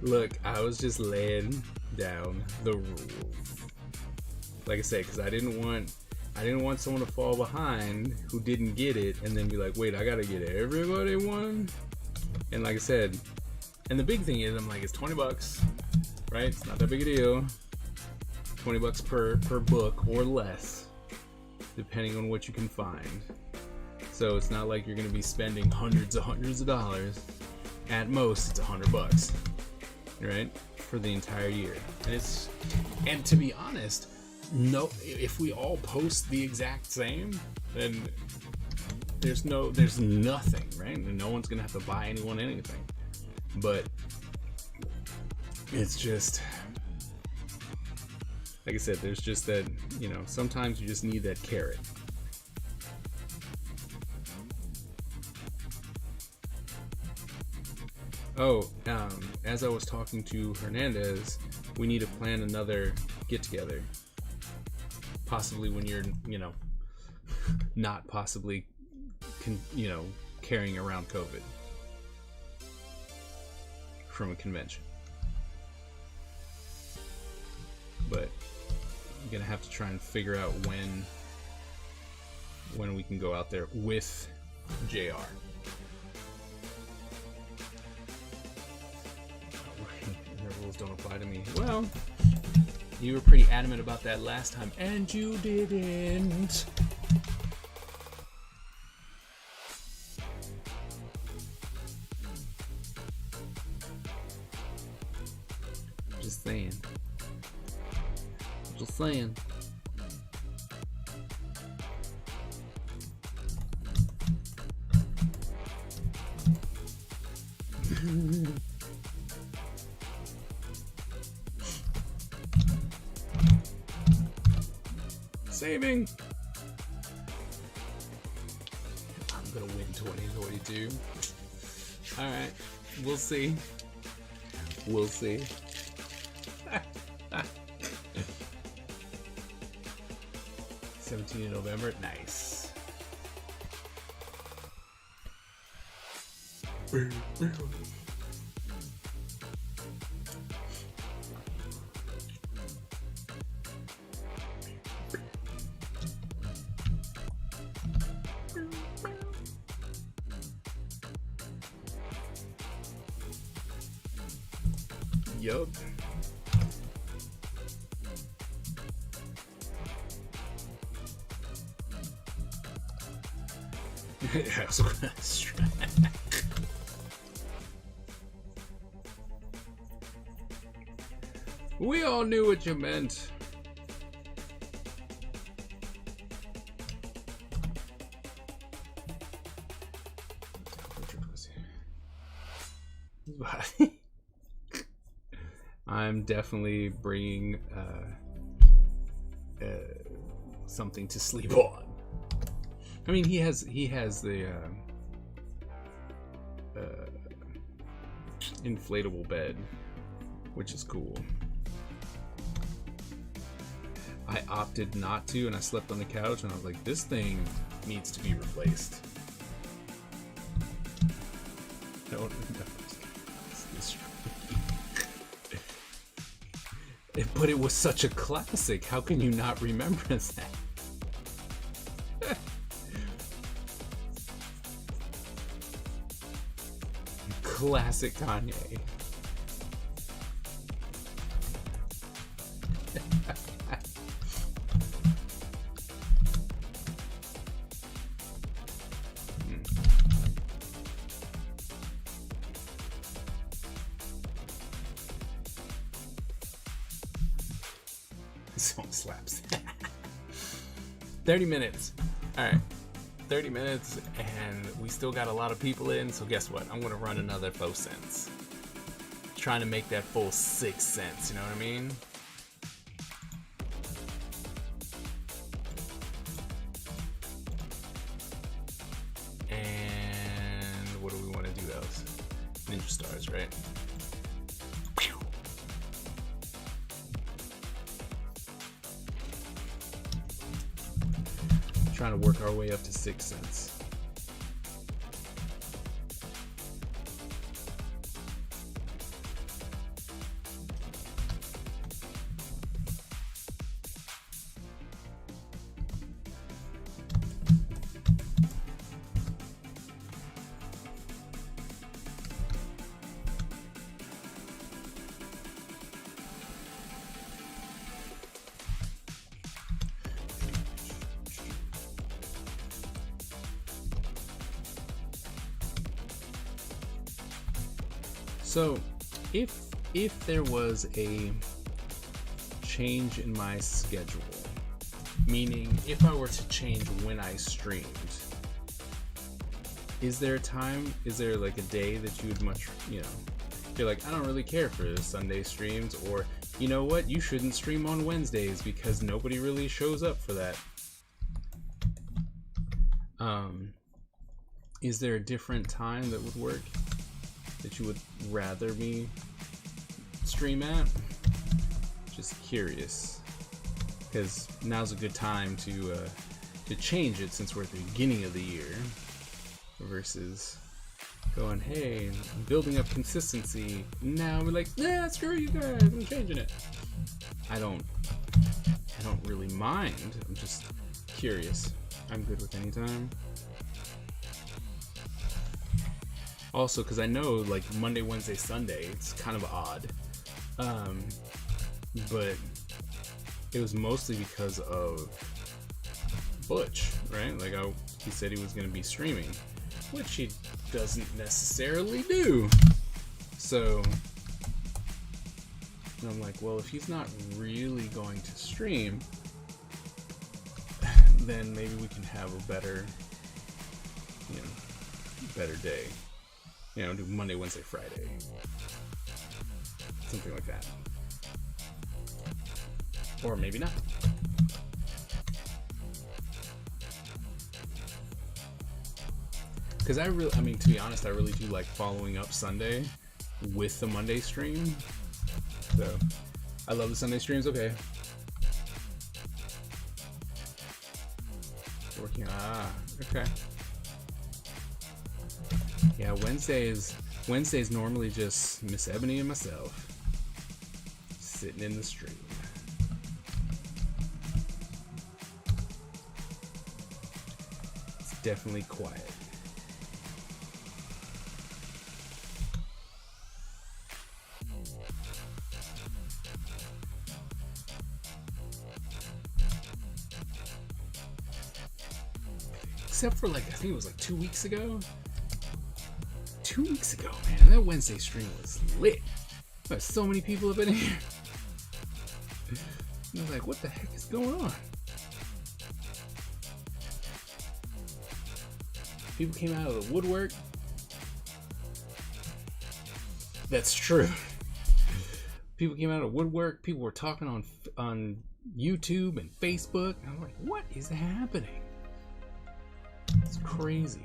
Speaker 1: Look, I was just laying down the rules. Like I said, because I didn't want someone to fall behind who didn't get it and then be like, wait, I gotta get everybody one. And like I said, and the big thing is, I'm like, it's $20, right? It's not that big a deal. $20 per book or less, depending on what you can find. So it's not like you're gonna be spending hundreds of dollars. At most, it's $100, right, for the entire year. And to be honest, no, if we all post the exact same, then there's nothing, right? And no one's gonna have to buy anyone anything. But it's just, like I said, there's just that, sometimes you just need that carrot. Oh, as I was talking to Hernandez, we need to plan another get-together. Possibly when you're, not possibly, carrying around COVID from a convention. But I'm gonna have to try and figure out when we can go out there with JR. The rules don't apply to me. Well, you were pretty adamant about that last time, and you didn't. Just saying. Just saying. Saving. I'm gonna win 2022. All right, we'll see. We'll see. 17th of November. Nice. Yup. I was gonna strike. We all knew what you meant. I'm definitely bringing something to sleep on. I mean, he has the inflatable bed, which is cool. I opted not to, and I slept on the couch, and I was like, this thing needs to be replaced. No. But it was such a classic. How can you not remember that? Classic Kanye. Song slaps. 30 minutes. Alright. 30 minutes, and we still got a lot of people in, so guess what? I'm gonna run another 4 cents. Trying to make that full 6 cents, you know what I mean? And what do we want to do else? Ninja Stars, right? Trying to work our way up to 6 cents. So, if there was a change in my schedule, meaning if I were to change when I streamed, is there a time? Is there like a day that you would much, you're like, I don't really care for Sunday streams, or you know what, you shouldn't stream on Wednesdays because nobody really shows up for that. Is there a different time that would work that you would rather me stream at? Just curious, because now's a good time to change it since we're at the beginning of the year, versus going, hey, I'm building up consistency. Now we're like, nah, screw you guys, I'm changing it. I don't really mind. I'm just curious. I'm good with any time. Also, because I know like Monday, Wednesday, Sunday, it's kind of odd. But it was mostly because of Butch, right? Like he said he was going to be streaming, which he doesn't necessarily do. So I'm like, well, if he's not really going to stream, then maybe we can have a better day. Do Monday, Wednesday, Friday. Something like that. Or maybe not. Because to be honest, I really do like following up Sunday with the Monday stream. So, I love the Sunday streams, okay. Okay. Yeah, Wednesdays normally just Miss Ebony and myself sitting in the stream. It's definitely quiet. Except for I think it was 2 weeks ago. 2 weeks ago, man, that Wednesday stream was lit. There's so many people up in here. I was like, what the heck is going on? People came out of the woodwork. That's true. People came out of the woodwork. People were talking on YouTube and Facebook. And I'm like, what is happening? It's crazy.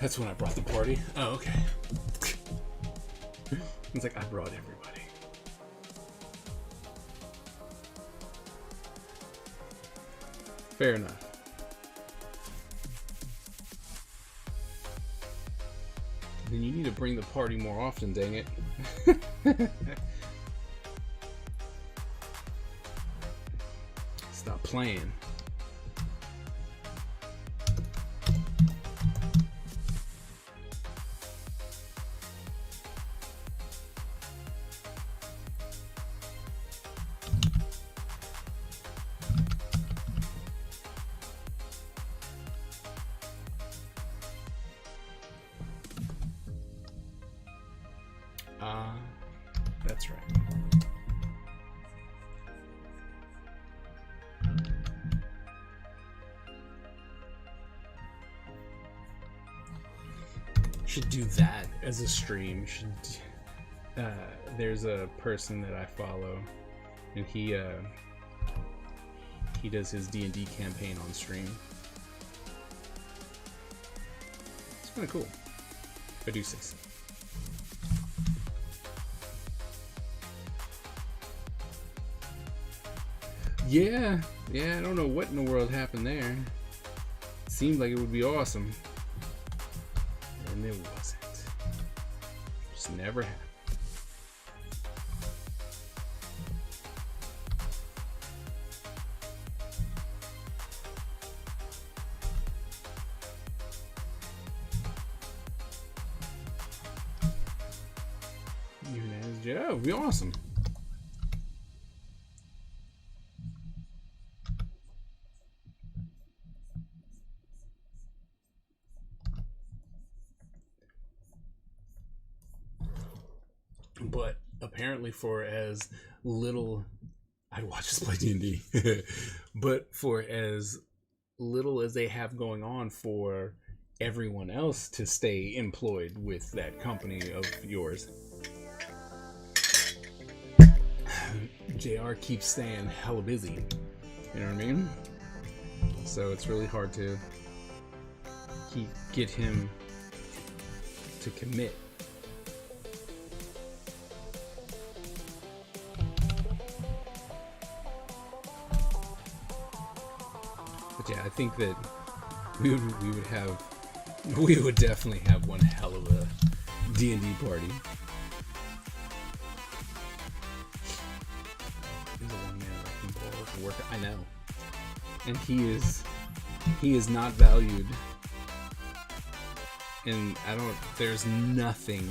Speaker 1: That's when I brought the party. Oh, okay. It's like I brought everybody. Fair enough. Then you need to bring the party more often, dang it. Stop playing. That's right. Should do that as a stream. There's a person that I follow, and he does his D&D campaign on stream. It's kind of cool. If I do say so. Yeah, I don't know what in the world happened there. Seemed like it would be awesome. And it wasn't. Just never happened. Yeah, it would be awesome. But apparently, for as little, I'd watch us play D&D. But for as little as they have going on for everyone else to stay employed with that company of yours, JR keeps staying hella busy. You know what I mean? So it's really hard to get him to commit. But yeah, I think that we would definitely have one hell of a D&D party. He's a one-man wrecking ball of work. I know, and he is not valued. And there's nothing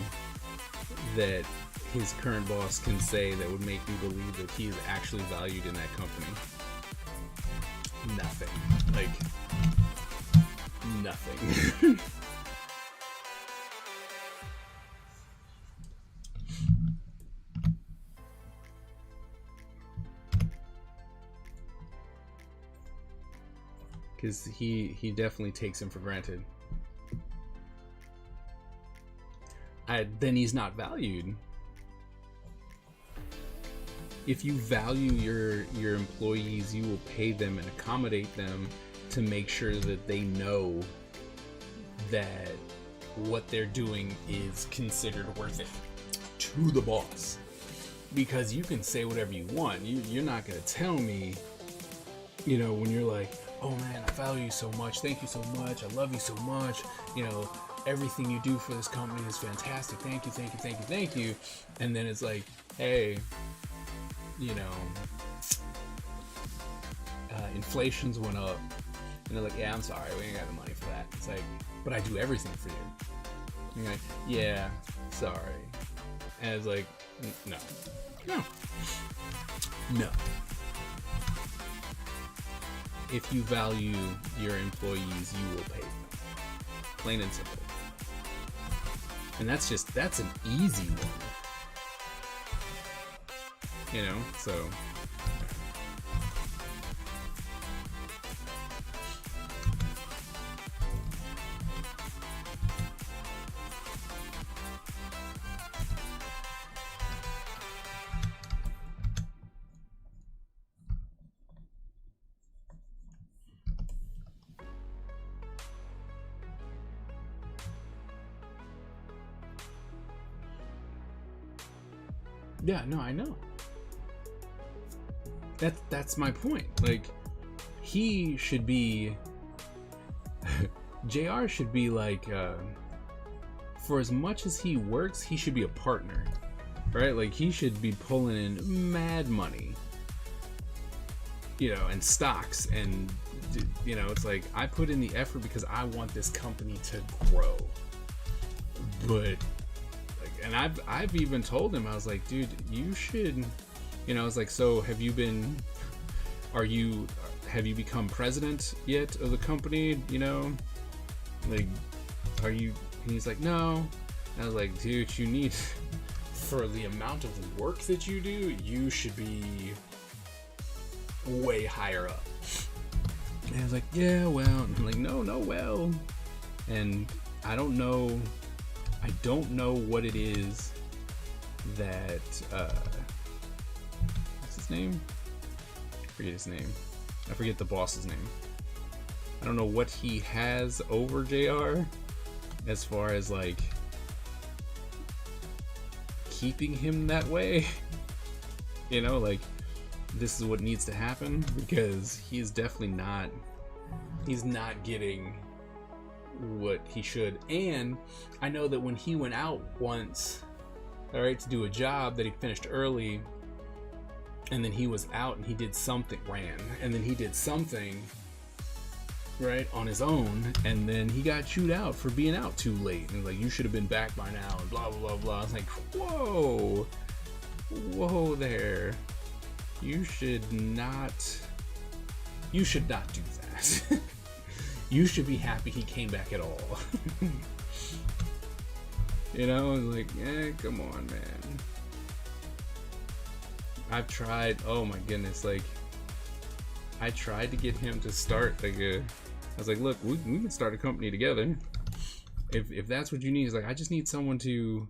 Speaker 1: that his current boss can say that would make me believe that he is actually valued in that company. Nothing. Like, nothing. Because he definitely takes him for granted. Then he's not valued. If you value your employees, you will pay them and accommodate them to make sure that they know that what they're doing is considered worth it to the boss. Because you can say whatever you want. You're not going to tell me, when you're like, oh man, I value you so much. Thank you so much. I love you so much. Everything you do for this company is fantastic. Thank you, thank you, thank you, thank you. And then it's like, hey, inflation's went up. And they're like, yeah, I'm sorry, we ain't got the money for that. It's like, but I do everything for you. And you're like, yeah, sorry. And it's like, no. If you value your employees, you will pay them. Plain and simple. And that's an easy one. So. Yeah, no, I know. That's my point. Like, he should be JR should be like for as much as he works, he should be a partner. Right? Like, he should be pulling in mad money. And stocks, and it's like, I put in the effort because I want this company to grow. But and I've even told him, I was like, dude, you should, I was like, so have you become president yet of the company? Like, are you? And he's like, no. And I was like, dude, you need, for the amount of work that you do, you should be way higher up. And I was like, yeah, well. And I'm like, no, well. And I don't know what it is that what's his name? I forget his name. I forget the boss's name. I don't know what he has over JR as far as like keeping him that way. Like, this is what needs to happen, because he's definitely not getting what he should. And I know that when he went out once, all right, to do a job that he finished early, and then he was out and he did something, right, on his own, and then he got chewed out for being out too late, and like, you should have been back by now, and blah blah blah blah. I was like, whoa, whoa there. You should not do that. You should be happy he came back at all. You know, like, come on, man. I've tried, oh my goodness, like, I tried to get him to start, like, I was like, look, we can start a company together. If that's what you need, is like, I just need someone to,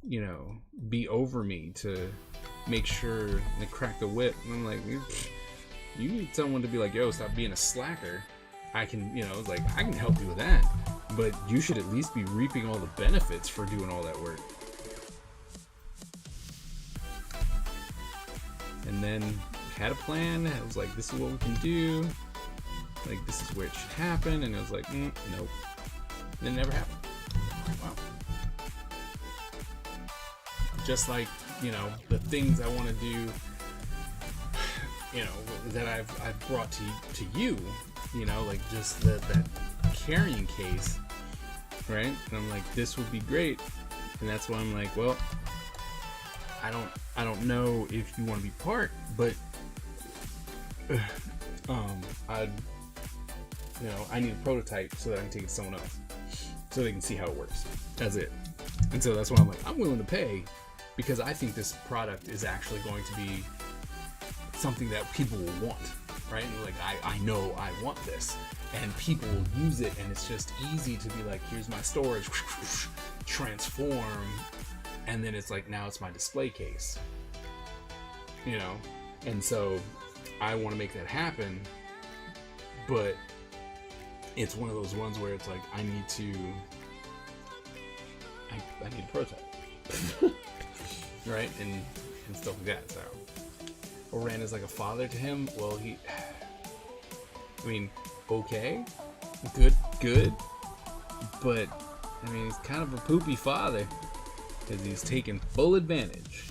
Speaker 1: you know, be over me, to make sure they crack the whip. And I'm like, you need someone to be like, yo, stop being a slacker. I can, you know, like, I can help you with that, but you should at least be reaping all the benefits for doing all that work. And then had a plan. I was like, this is what we can do. Like, this is where it should happen. And it was like, nope. And it never happened. Wow. Just like, you know, the things I want to do, you know, that I've brought to you, you know, like just that carrying case, right? And I'm like, this would be great. And that's why I'm like, well, I don't know if you want to be part, but I need a prototype so that I can take it to someone else, so they can see how it works. That's it. And so that's why I'm like, I'm willing to pay, because I think this product is actually going to be something that people will want, right? And like, I know I want this, and people will use it, and it's just easy to be like, here's my storage, transform, and then it's like, now it's my display case, you know? And so I want to make that happen, but it's one of those ones where it's like, I need a prototype. Right? And stuff like that. So Oran is like a father to him. Well, okay, good, but I mean, he's kind of a poopy father, because he's taking full advantage.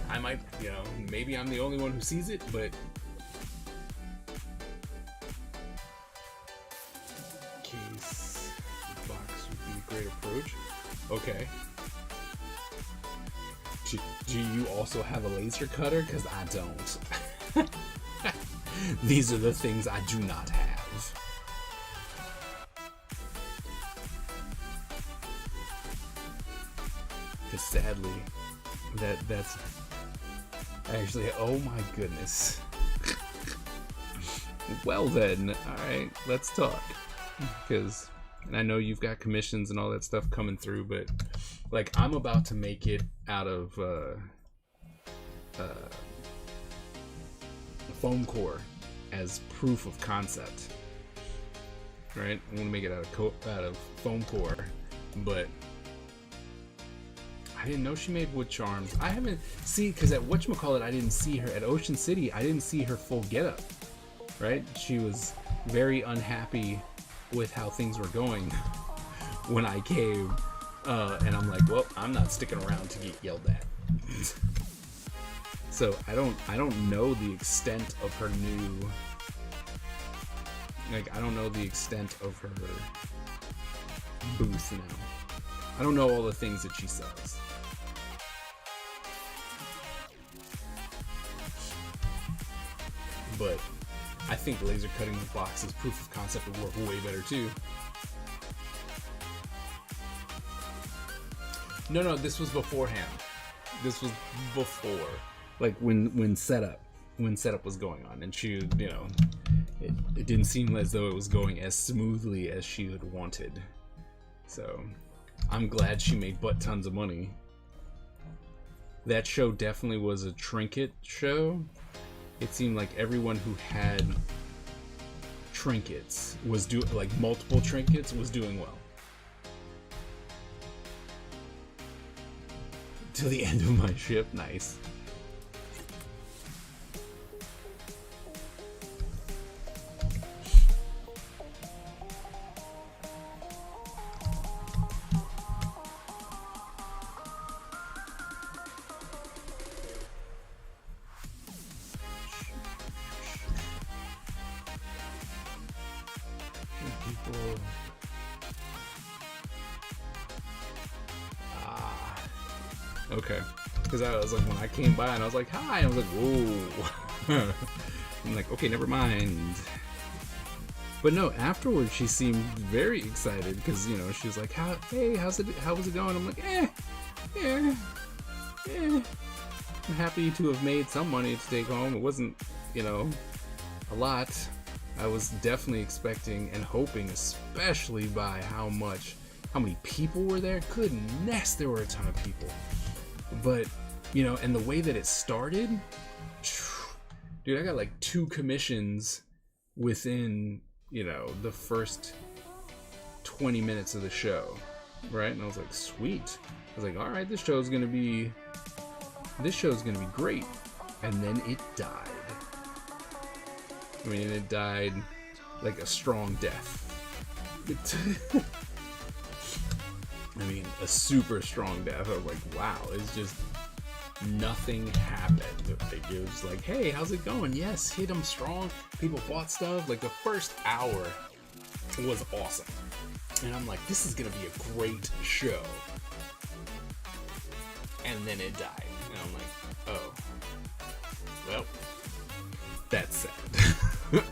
Speaker 1: I might, you know, maybe I'm the only one who sees it, but case box would be a great approach. Okay. Do you also have a laser cutter? Because I don't. These are the things I do not have. Because sadly, that's actually, oh my goodness. Well then, alright, let's talk. Because I know you've got commissions and all that stuff coming through, but like, I'm about to make it out of foam core as proof of concept. Right? I'm gonna make it out of foam core, but I didn't know she made wood charms. I haven't because at whatchamacallit, I didn't see her at Ocean City. I didn't see her full getup. Right? She was very unhappy with how things were going when I came, and I'm like, well, I'm not sticking around to get yelled at. So I don't know the extent of her new, like, I don't know the extent of her booth now. I don't know all the things that she sells. But I think laser cutting the box as proof of concept would work way better too. No, this was beforehand. This was before, like when setup was going on, and she, you know, it didn't seem as though it was going as smoothly as she had wanted. So I'm glad she made butt tons of money. That show definitely was a trinket show. It seemed like everyone who had trinkets was like multiple trinkets was doing well. To the end of my ship, nice. People Okay. Because I was like, when I came by and I was like, hi, I was like, whoa. I'm like, okay, never mind. But no, afterwards she seemed very excited because, you know, she was like, how was it going? I'm like, yeah. I'm happy to have made some money to take home. It wasn't, you know, a lot. I was definitely expecting and hoping, especially by how many people were there. Goodness, there were a ton of people. But, you know, and the way that it started, dude, I got like 2 commissions within, you know, the first 20 minutes of the show, right? And I was like, sweet. I was like, all right, this show's gonna be great. And then it died. I mean, it died like a strong death. I mean, a super strong death. I was like, wow, it's just nothing happened. It was like, hey, how's it going? Yes, hit them strong. People bought stuff. Like the first hour was awesome. And I'm like, this is going to be a great show. And then it died. And I'm like, oh, well, that's sad. Because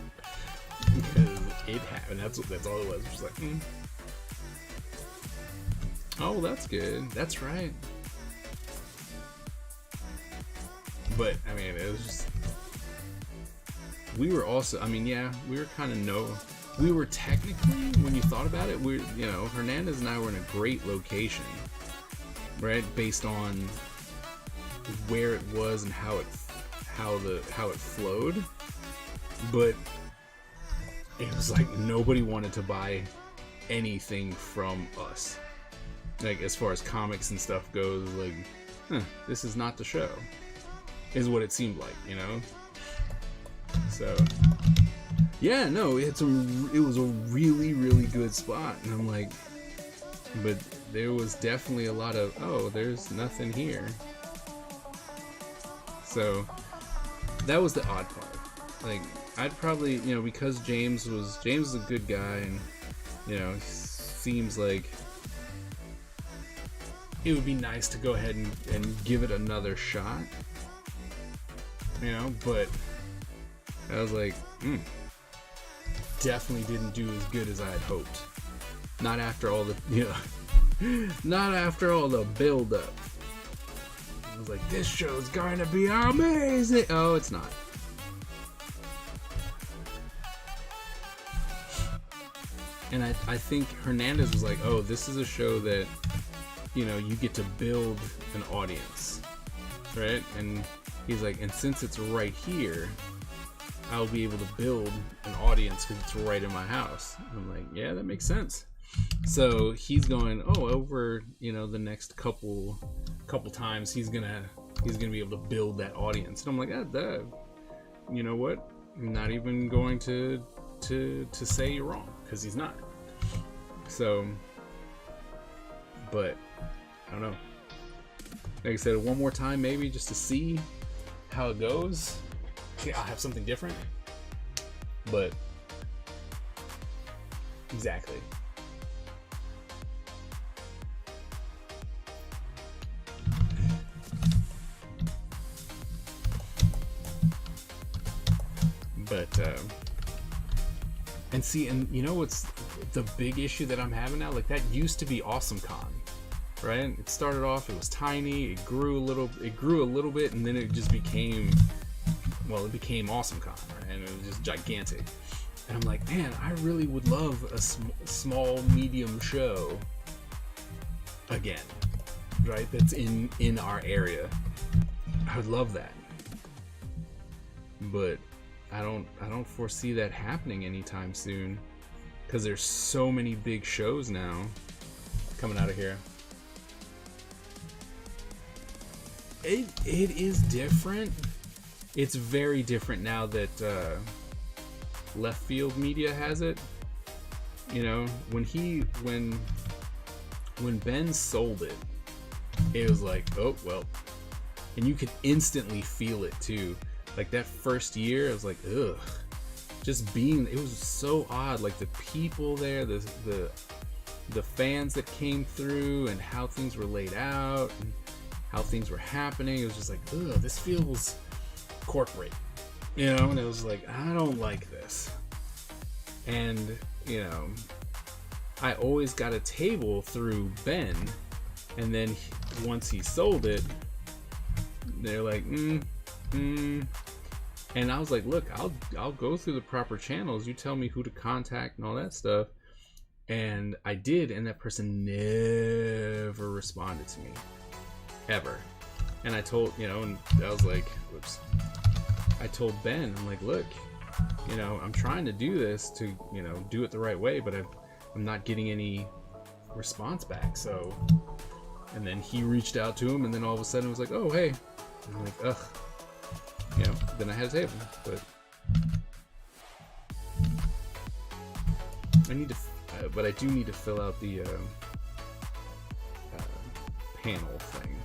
Speaker 1: it happened. That's all it was. It was like, oh, that's good. That's right. But I mean, it was just, we were also, I mean, yeah, we were kind of we were technically, when you thought about it, we're, you know, Hernandez and I were in a great location, right? Based on where it was and how it flowed. But it was like nobody wanted to buy anything from us. Like, as far as comics and stuff goes, like, this is not the show, is what it seemed like, you know? So, yeah, no, it was a really, really good spot. And I'm like, but there was definitely a lot of, oh, there's nothing here. So, that was the odd part. Like, I'd probably, you know, because James is a good guy, and, you know, seems like it would be nice to go ahead and give it another shot, you know, but I was like, definitely didn't do as good as I had hoped. Not after all the, you know, not after all the build up. I was like, this show's going to be amazing. Oh, it's not. And I think Hernandez was like, oh, this is a show that, you know, you get to build an audience, right? And he's like, and since it's right here, I'll be able to build an audience because it's right in my house. And I'm like, yeah, that makes sense. So he's going, oh, over, you know, the next couple times, he's gonna be able to build that audience. And I'm like, you know what? I'm not even going to say you're wrong, because he's not. So, but I don't know. Like I said, one more time, maybe just to see how it goes. I'll have something different. But exactly. But and see, and you know what's the big issue that I'm having now? Like, that used to be AwesomeCon, right? It started off, it was tiny, it grew a little bit, and then it just became, well, it became AwesomeCon, right? And it was just gigantic. And I'm like, man, I really would love a small, medium show again, right? That's in our area. I would love that, but I don't foresee that happening anytime soon, because there's so many big shows now coming out of here. It is different. It's very different now that Left Field Media has it. You know, when Ben sold it, it was like, oh well, and you could instantly feel it too. Like that first year, I was like, ugh. Just being, it was so odd. Like the people there, the fans that came through, and how things were laid out. And how things were happening. It was just like, ugh, this feels corporate, you know. And it was like, I don't like this. And you know, I always got a table through Ben, and then once he sold it, they're like, and I was like, look, I'll go through the proper channels. You tell me who to contact and all that stuff. And I did, and that person never responded to me, ever. And I told, you know, and I was like, whoops. I told Ben, I'm like, look, you know, I'm trying to do this to, you know, do it the right way, but I'm not getting any response back. So, and then he reached out to him, and then all of a sudden it was like, oh, hey. And I'm like, ugh. You know, then I had a table, but I do need to fill out the panel thing.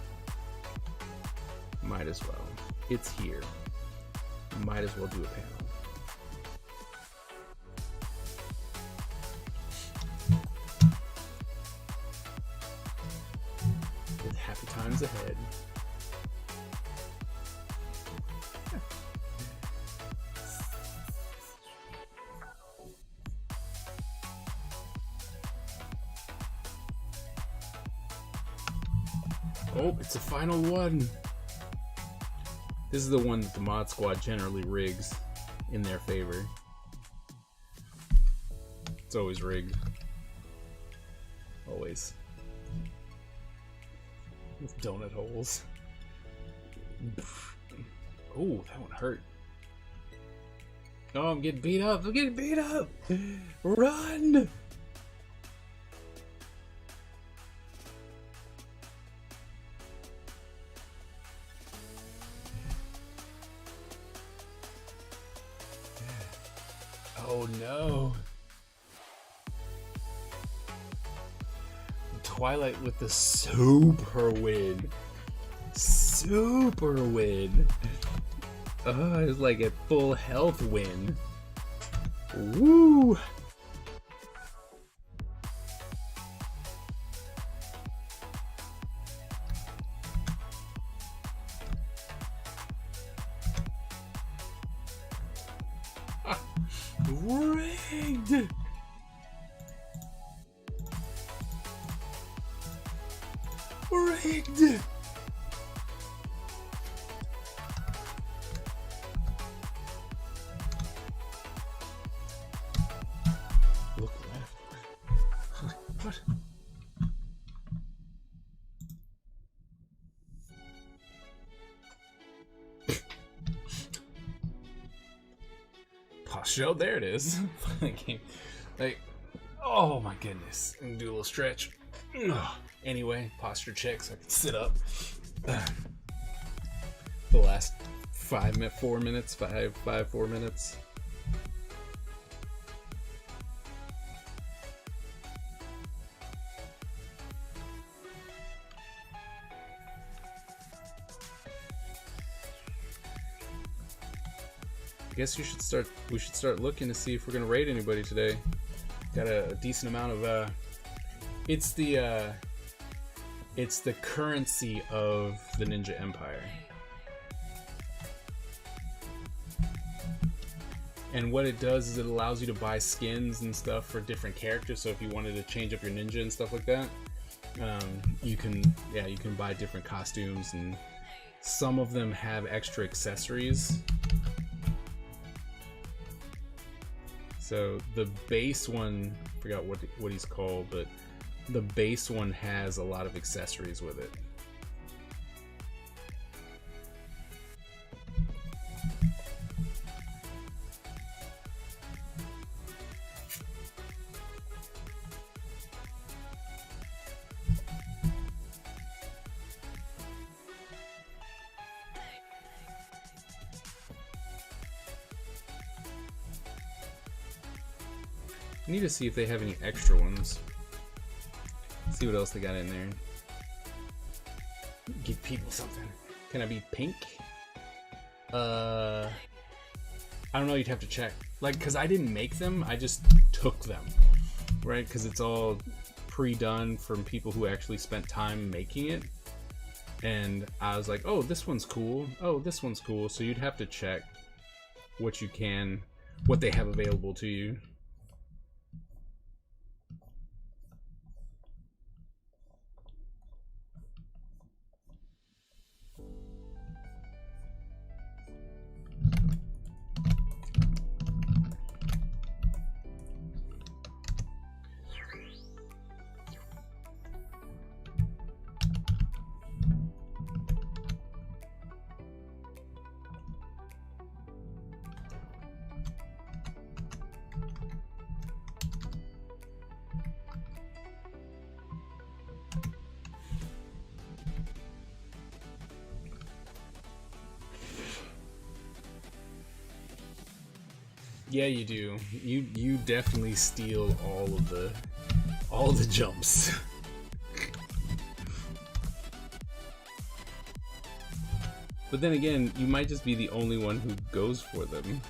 Speaker 1: Might as well. It's here. Might as well do a panel. With happy times ahead. Oh, it's the final one. This is the one that the Mod Squad generally rigs in their favor. It's always rigged. Always. With donut holes. Oh, that one hurt. Oh, I'm getting beat up. I'm getting beat up. Run! Oh no. Twilight with the super win. Super win. Oh, it's like a full health win. Woo! Rigged! Rigged! Look left. What? Show, there it is. Like, oh my goodness. I'm gonna do a little stretch. Anyway, posture check so I can sit up. The last 4 minutes. I guess we should start looking to see if we're gonna raid anybody today. Got a decent amount of it's the currency of the Ninja Empire. And what it does is it allows you to buy skins and stuff for different characters. So if you wanted to change up your ninja and stuff like that, you can buy different costumes, and some of them have extra accessories. So the base one, I forgot what he's called, but the base one has a lot of accessories with it. I need to see if they have any extra ones. See what else they got in there. Give people something. Can I be pink? I don't know, you'd have to check. Like, cause I didn't make them, I just took them. Right? Cause it's all pre-done from people who actually spent time making it. and I was like, oh, this one's cool. Oh, this one's cool. So you'd have to check what they have available to you. Yeah, you do. You definitely steal all the jumps. But then again, you might just be the only one who goes for them.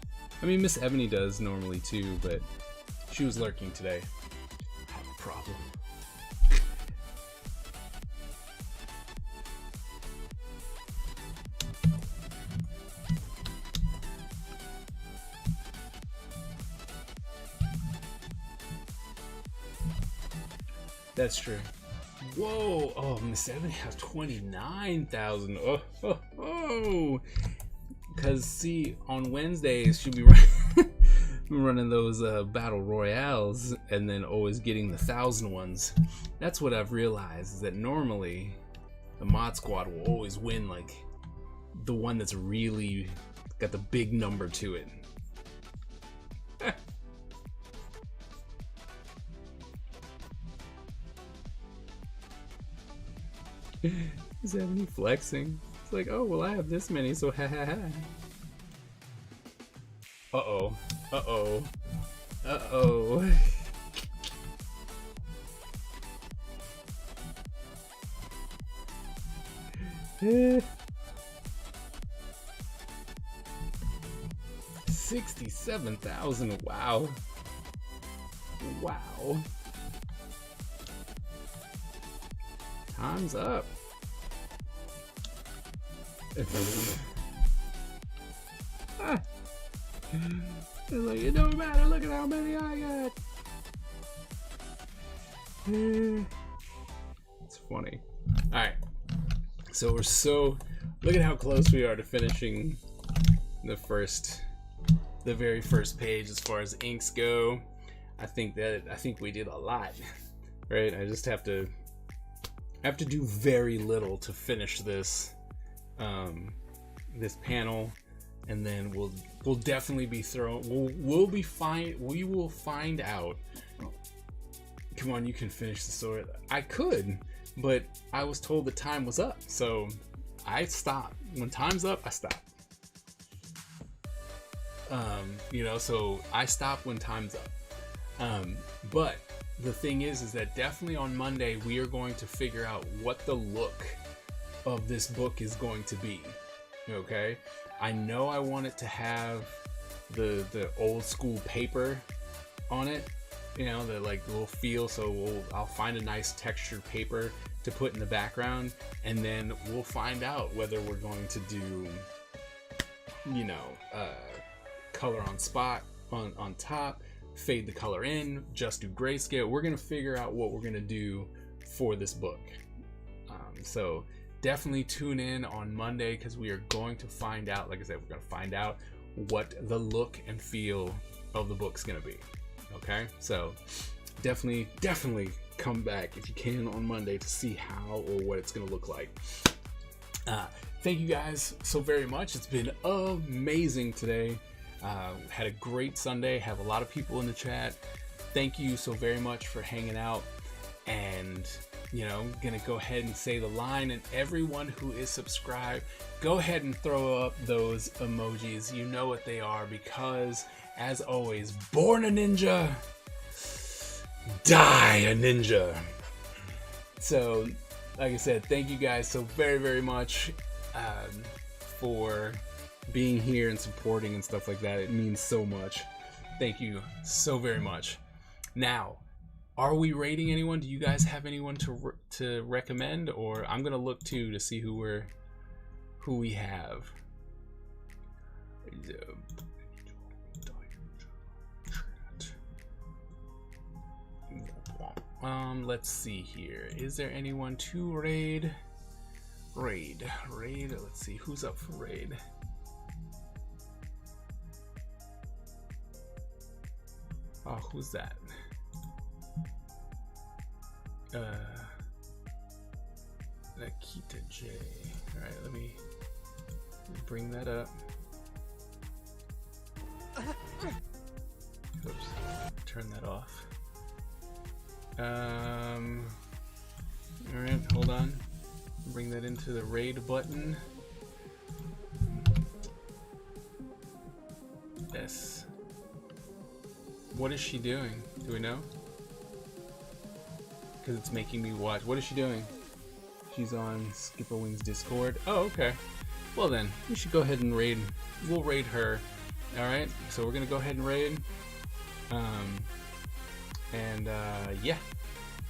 Speaker 1: I mean, Miss Ebony does normally too, but she was lurking today. I have a problem. That's true. Whoa! Oh, Miss Ebony has 29,000. Oh! Because see, on Wednesdays she'll be running those battle royales, and then always getting the 1,000 ones. That's what I've realized, is that normally the mod squad will always win, like the one that's really got the big number to it. Is that any flexing? It's like, oh, well, I have this many, so ha ha ha. Uh-oh. Uh-oh. Uh-oh. $67,000. Wow. Wow. Time's up. It's like, it don't matter, look at how many I got. It's funny. Alright. So look at how close we are to finishing the very first page as far as inks go. I think we did a lot. Right? I just have to do very little to finish this this panel, and then we'll definitely be we will find out. Come on, you can finish the story. I could, but I was told the time was up, so I stopped. When time's up, I stop. So I stop when time's up. But the thing is that definitely on Monday we are going to figure out what the look of this book is going to be. Okay, I know I want it to have the old school paper on it, the like little feel. So I'll find a nice textured paper to put in the background, and then we'll find out whether we're going to do color on spot on top, fade the color in, just do grayscale. We're gonna figure out what we're gonna do for this book. So definitely tune in on Monday, because we are going to find out, like I said, we're going to find out what the look and feel of the book's going to be. Okay, so definitely come back if you can on Monday to see how or what it's going to look like. Thank you guys so very much. It's been amazing today. Had a great Sunday. Have a lot of people in the chat. Thank you so very much for hanging out. And gonna go ahead and say the line, and everyone who is subscribed, go ahead and throw up those emojis. You know what they are, because as always, born a ninja, die a ninja. So like I said, thank you guys so very, very much for being here and supporting and stuff like that. It means so much. Thank you so very much. Now, are we rating anyone? Do you guys have anyone to recommend, or I'm gonna look too to see who we have. Let's see here. Is there anyone to raid? Raid. Let's see who's up for raid. Oh, who's that? Nakita J. All right, let me bring that up. Oops, turn that off. All right, hold on. Bring that into the raid button. Yes. What is she doing? Do we know? Because it's making me watch. What is she doing? She's on Skipper Wings Discord. Oh, okay. Well then, we should go ahead and raid. We'll raid her. All right. So we're gonna go ahead and raid. Yeah.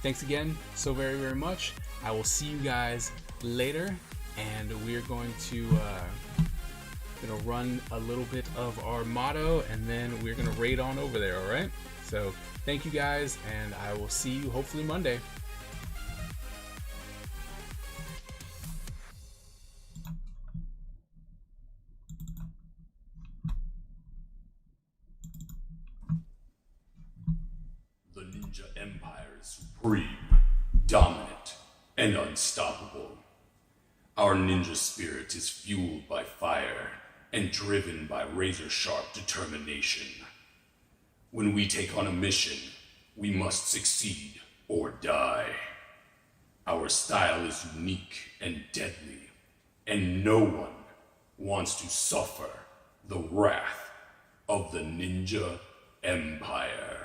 Speaker 1: Thanks again so very, very much. I will see you guys later, and we're going to run a little bit of our motto, and then we're gonna raid on over there. All right. So thank you guys, and I will see you hopefully Monday.
Speaker 3: The Ninja Empire is supreme, dominant, and unstoppable. Our ninja spirit is fueled by fire and driven by razor-sharp determination. When we take on a mission, we must succeed or die. Our style is unique and deadly, and no one wants to suffer the wrath of the Ninja Empire.